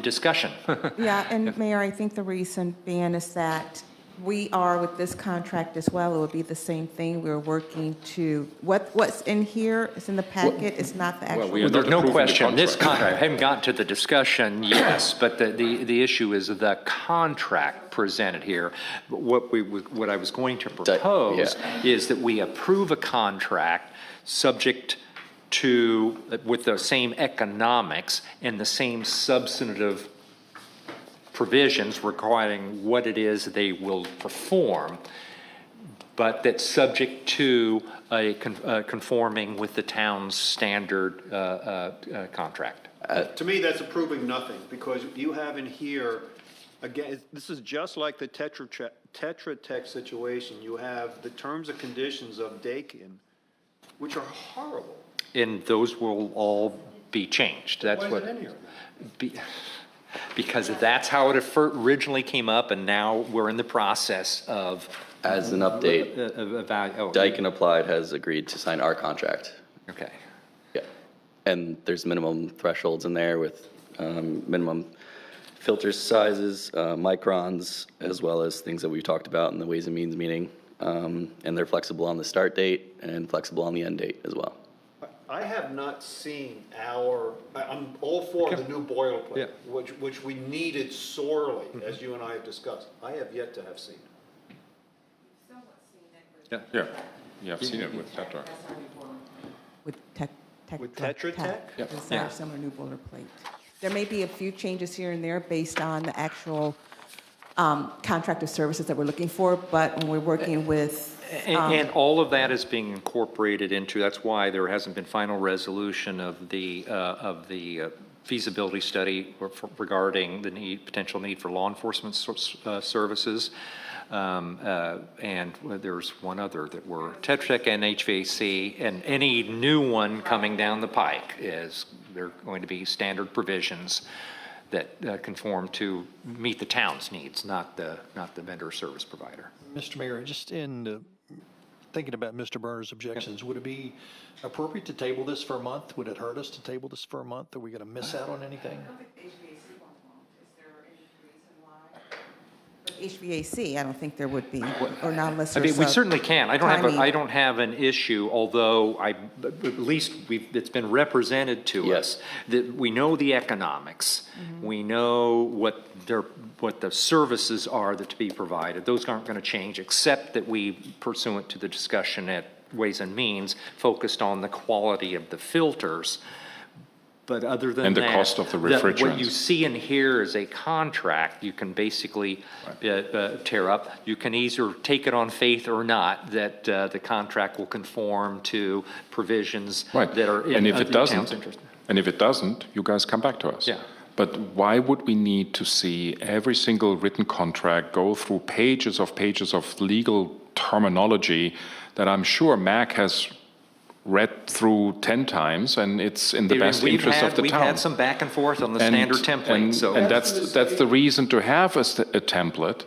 discussion. Yeah, and Mayor, I think the reason being is that we are with this contract as well. It would be the same thing. We're working to, what's in here is in the packet. It's not the actual. Well, there's no question. This contract, I haven't gotten to the discussion, yes, but the issue is the contract presented here. What I was going to propose is that we approve a contract subject to, with the same economics and the same substantive provisions requiring what it is they will perform, but that's subject to conforming with the town's standard contract. To me, that's approving nothing, because you have in here, again, this is just like the Tetra Tech situation. You have the terms and conditions of Dakin, which are horrible. And those will all be changed. That's Why is it in here? Because that's how it originally came up, and now we're in the process of. As an update, Daikin Applied has agreed to sign our contract. Okay. Yeah. And there's minimum thresholds in there with minimum filter sizes, microns, as well as things that we talked about in the Ways and Means meeting. And they're flexible on the start date and flexible on the end date as well. I have not seen I'm all for the new boilerplate, which we needed sorely, as you and I have discussed. I have yet to have seen it. Yeah, I've seen it with Tetra. With Tetra Tech? It's our similar new boilerplate. There may be a few changes here and there based on the actual contract of services that we're looking for, but when we're working with and all of that is being incorporated into, that's why there hasn't been final resolution of the feasibility study regarding the potential need for law enforcement services. And there's one other that were Tetra Tech and HVAC, and any new one coming down the pike is there going to be standard provisions that conform to meet the town's needs, not the vendor service provider. Mr. Mayor, just in thinking about Mr. Berner's objections, would it be appropriate to table this for a month? Would it hurt us to table this for a month? Are we going to miss out on anything? HVAC, I don't think there would be, or not unless I mean, there's we a certainly can. I timing. don't have an issue, although at least it's been represented to us that we know the economics. We know what the services are that to be provided. Those aren't going to change, except that we, pursuant to the discussion at Ways and Means, focused on the quality of the filters. But other than and the cost of the refrigerants. What you see in here is a contract you can basically tear up. You can either take it on faith or not that the contract will conform to provisions that are in the town's interest. And if it doesn't, you guys come back to us. Yeah. But why would we need to see every single written contract go through pages of legal terminology that I'm sure Mac has read through 10 times, and it's in the best interest of the town. We've had some back and forth on the standard template. And that's the reason to have a template.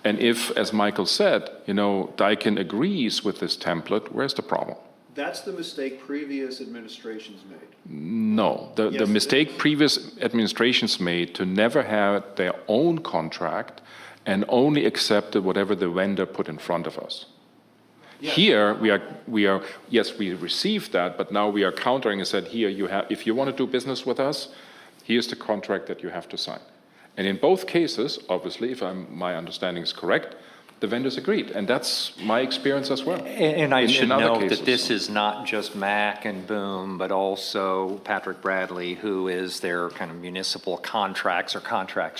And if, as Michael said, Daikin agrees with this template, where's the problem? That's the mistake previous administrations made. No, the mistake previous administrations made to never have their own contract and only accepted whatever the vendor put in front of us. Yes. Here we are. Yes, we received that, but now we are countering and said, here you have. If you want to do business with us, here's the contract that you have to sign. And in both cases, obviously, if my understanding is correct, the vendors agreed, and that's my experience as well. And I should note that this is not just Mac and Boom, but also Patrick Bradley, who is their kind of municipal contracts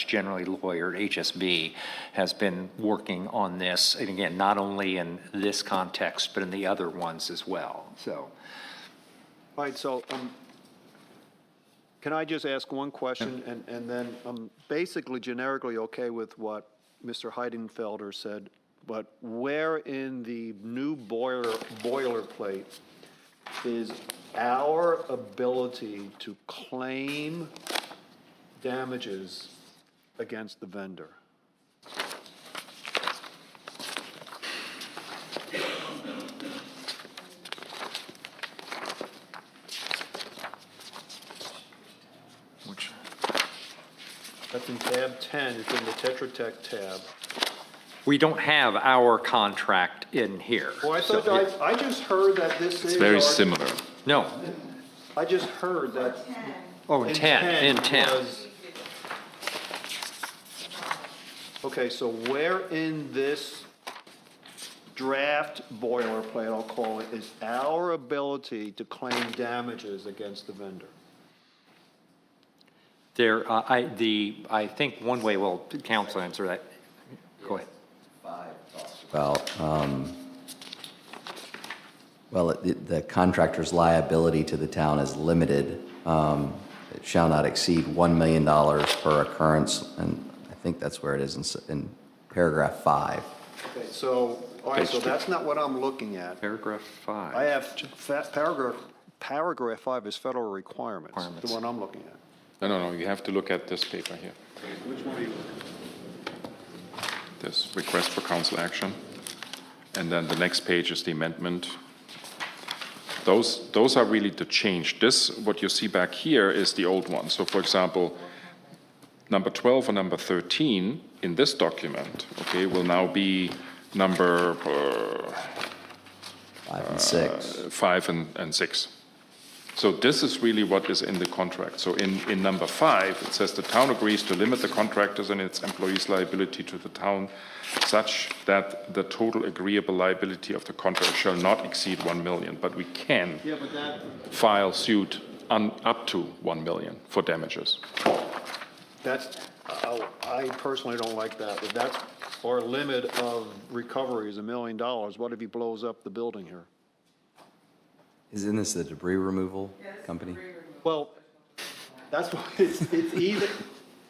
generally lawyer at HSB, has been working on this, and again, not only in this context, but in the other ones as well. So, all right. So, can I just ask one question, and then I'm basically generically okay with what Mr. Heidenfelder said, but where in the new boilerplate is our ability to claim damages against the vendor. Which? That's in tab 10, it's in the Tetra Tech tab. We don't have our contract in here. Well, I thought, I just heard that this is. It's very our- similar. No. I just heard that. Oh, in 10, in 10. was- Okay, so where in this draft boilerplate, I'll call it, is our ability to claim damages against the vendor? There, I think one way, well, counsel answer that. Go ahead. About, well, the contractor's liability to the town is limited. It shall not exceed $1 million per occurrence, and I think that's where it is in paragraph 5. Okay, so, all right, so that's not what I'm looking at. Paragraph 5. I have paragraph 5 is federal requirements, the one I'm looking at. No, you have to look at this paper here. Which one are you looking at? This request for council action. And then the next page is the amendment. Those are really the change. This, what you see back here, is the old one. So for example, number 12 and number 13 in this document, okay, will now be number 5 and 6. 5 and 6. So this is really what is in the contract. So in number 5, it says the town agrees to limit the contractors and its employees' liability to the town such that the total agreeable liability of the contractor shall not exceed 1 million. But we can file suit up to 1 million for damages. That's, I personally don't like that, but that's, our limit of recovery is $1 million. What if he blows up the building here? Isn't this the debris removal company? Well, that's why it's even,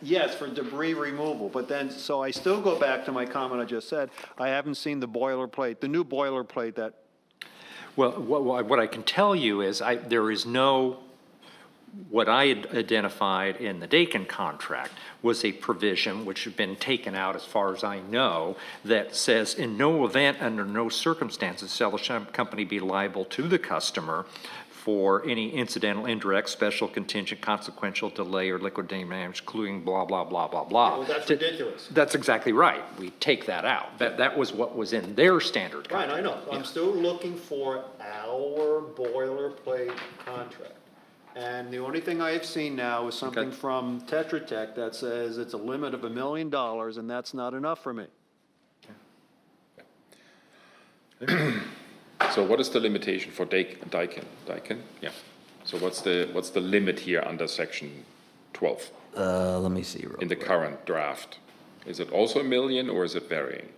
yes, for debris removal, but then, so I still go back to my comment I just said, I haven't seen the boilerplate, the new boilerplate that. Well, what I can tell you is there is no, what I had identified in the Dakin contract was a provision which had been taken out as far as I know that says in no event under no circumstances shall the company be liable to the customer for any incidental, indirect, special, contingent, consequential delay or liquidating damage, including blah, blah, blah, blah, blah. Well, that's ridiculous. That's exactly right. We take that out. That was what was in their standard contract. Right, I know. I'm still looking for our boilerplate contract. And the only thing I have seen now is something from Tetra Tech that says it's a limit of $1 million, and that's not enough for me. So what is the limitation for Dakin? Yeah. So what's the limit here under section 12? Let me see. In the current draft, is it also 1 million or is it varying?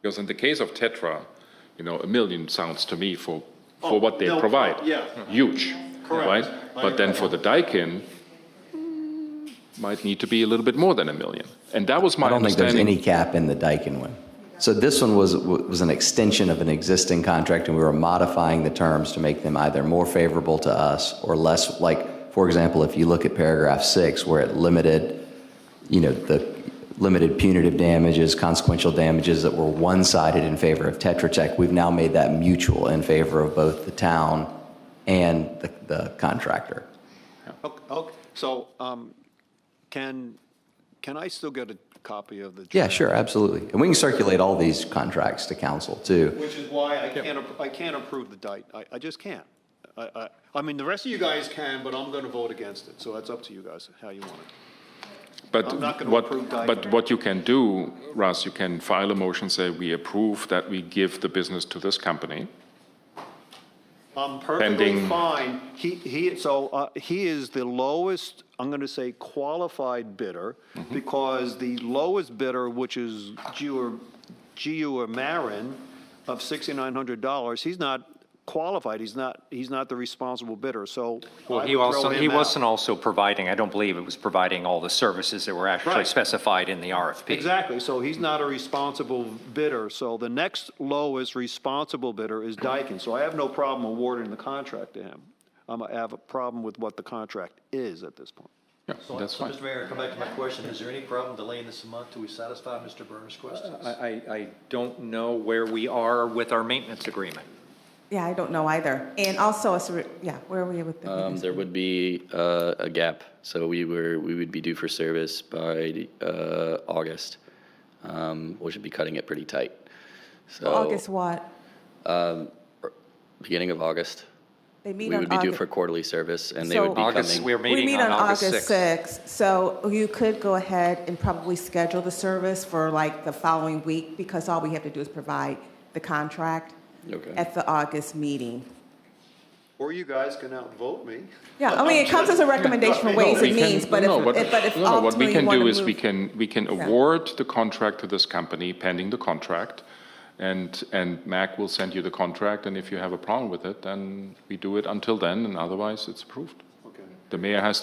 Because in the case of Tetra, 1 million sounds to me for what they provide. Huge, right? But then for the Daikin, might need to be a little bit more than 1 million. And that was my I don't think understanding. there's any cap in the Daikin one. So this one was an extension of an existing contract, and we were modifying the terms to make them either more favorable to us or less, like, for example, if you look at paragraph 6, where it limited, the limited punitive damages, consequential damages that were one-sided in favor of Tetra Tech, we've now made that mutual in favor of both the town and the contractor. Okay, so can I still get a copy of the draft? Yeah, sure, absolutely. And we can circulate all these contracts to council too. Which is why I can't approve the date. I just can't. I mean, the rest of you guys can, but I'm going to vote against it. So that's up to you guys, how you want it. But I'm not going to approve Daikin. what you can do, Russ, you can file a motion, say we approve that we give the business to this company. I'm perfectly Pending. fine. He is the lowest, I'm going to say, qualified bidder, because the lowest bidder, which is Kiawah Marin of $6,900, he's not qualified. He's not the responsible bidder, so Well, I he would throw also, he him out. wasn't also providing, I don't believe it was providing all the services that were actually Right. specified in the RFP. Exactly, so he's not a responsible bidder, so the next lowest responsible bidder is Daikin, so I have no problem awarding the contract to him. I have a problem with what the contract is at this point. Yeah, that's fine. Mr. Mayor, come back to my question. Is there any problem delaying this a month till we satisfy Mr. Burner's questions? I don't know where we are with our maintenance agreement. Yeah, I don't know either. And also, where are we with the? There would be a gap, so we would be due for service by August. We should be cutting it pretty tight. So August what? Beginning of August. They meet We on would be due August- for quarterly service, and they So- would be August, coming. we're We meeting meet on on August August 6th, so you could go ahead and probably schedule the service for like the following week, because all we have to do is provide the contract Okay. at the August meeting. Or you guys can outvote me. Yeah, I mean, it comes as a recommendation for Ways and Means, but if what we ultimately you can want do to is move. we can award the contract to this company pending the contract, and Mac will send you the contract, and if you have a problem with it, then we do it until then, and otherwise it's approved. Okay. The mayor has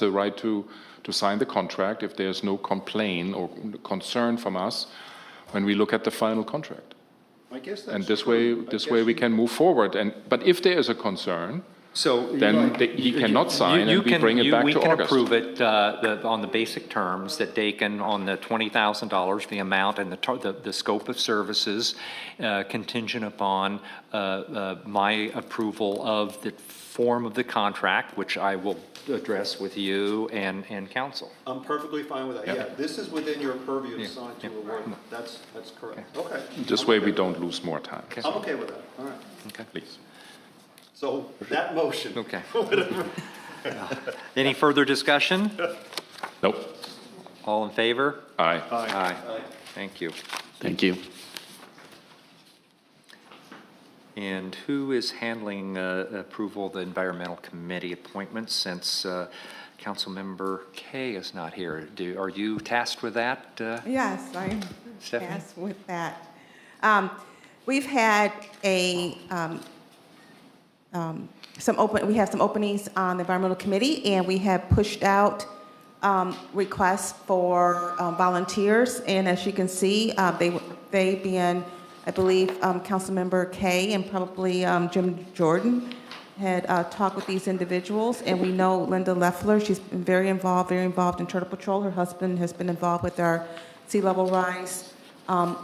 the right to sign the contract if there's no complaint or concern from us when we look at the final contract. I guess that's And this true. way we can move forward. But if there is a concern, then he cannot sign, and we bring it back We to can August. approve it on the basic terms that Dakin, on the $20,000, the amount and the scope of services, contingent upon my approval of the form of the contract, which I will address with you and council. I'm perfectly fine with that. Yeah. Yeah, this is within your purview to sign to award. That's correct. Okay. This way we don't lose more time. I'm okay with that. All right. Okay. Please. So that motion. Okay. Any further discussion? Nope. All in favor? Aye. Aye. Thank you. Thank you. And who is handling approval of the environmental committee appointments, since Councilmember Kay is not here? Are you tasked with that? Yes, I'm Stephanie? tasked with that. We've had we have some openings on the environmental committee, and we have pushed out requests for volunteers. And as you can see, they being, I believe, Councilmember Kay and probably Jim Jordan had talked with these individuals. And we know Linda Leffler, she's been very involved in Turtle Patrol. Her husband has been involved with our sea level rise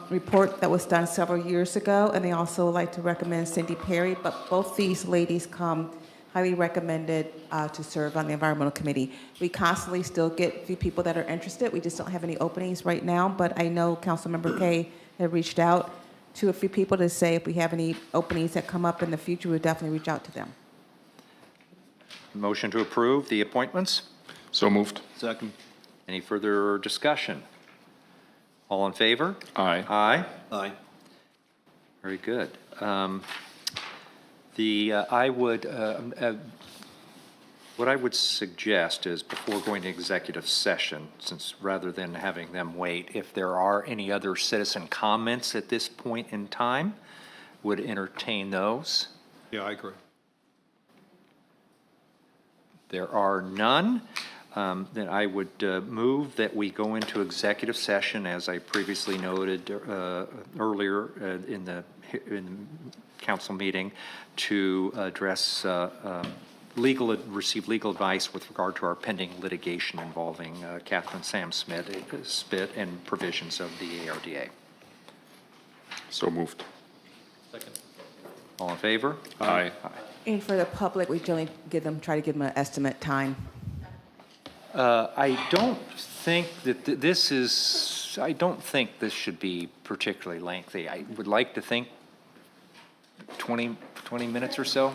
report that was done several years ago. And they also like to recommend Cindy Perry. But both these ladies come highly recommended to serve on the environmental committee. We constantly still get a few people that are interested. We just don't have any openings right now. But I know Councilmember Kay had reached out to a few people to say if we have any openings that come up in the future, we'll definitely reach out to them. Motion to approve the appointments? So moved. Second. Any further discussion? All in favor? Aye. Aye. Aye. Very good. What I would suggest is, before going to executive session, since rather than having them wait, if there are any other citizen comments at this point in time, would entertain those. Yeah, I agree. There are none. Then I would move that we go into executive session, as I previously noted earlier in the council meeting, to address receive legal advice with regard to our pending litigation involving Catherine Sam Spit and provisions of the ARDA. So moved. Second. All in favor? Aye. And for the public, we generally try to give them an estimate time. I don't think that I don't think this should be particularly lengthy. I would like to think 20 minutes or so.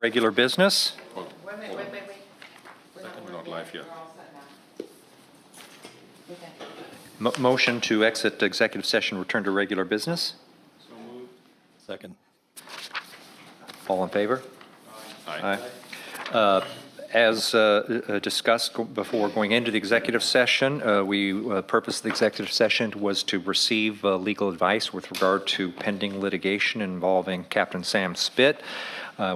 Regular business? We're not live yet. Motion to exit executive session, return to regular business? Second. All in favor? Aye. As discussed before going into the executive session, the purpose of the executive session was to receive legal advice with regard to pending litigation involving Captain Sam Spit.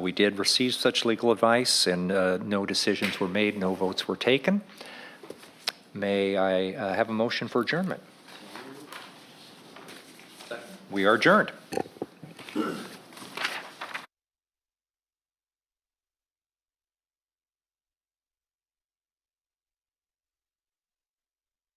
We did receive such legal advice, and no decisions were made, no votes were taken. May I have a motion for adjournment? We are adjourned.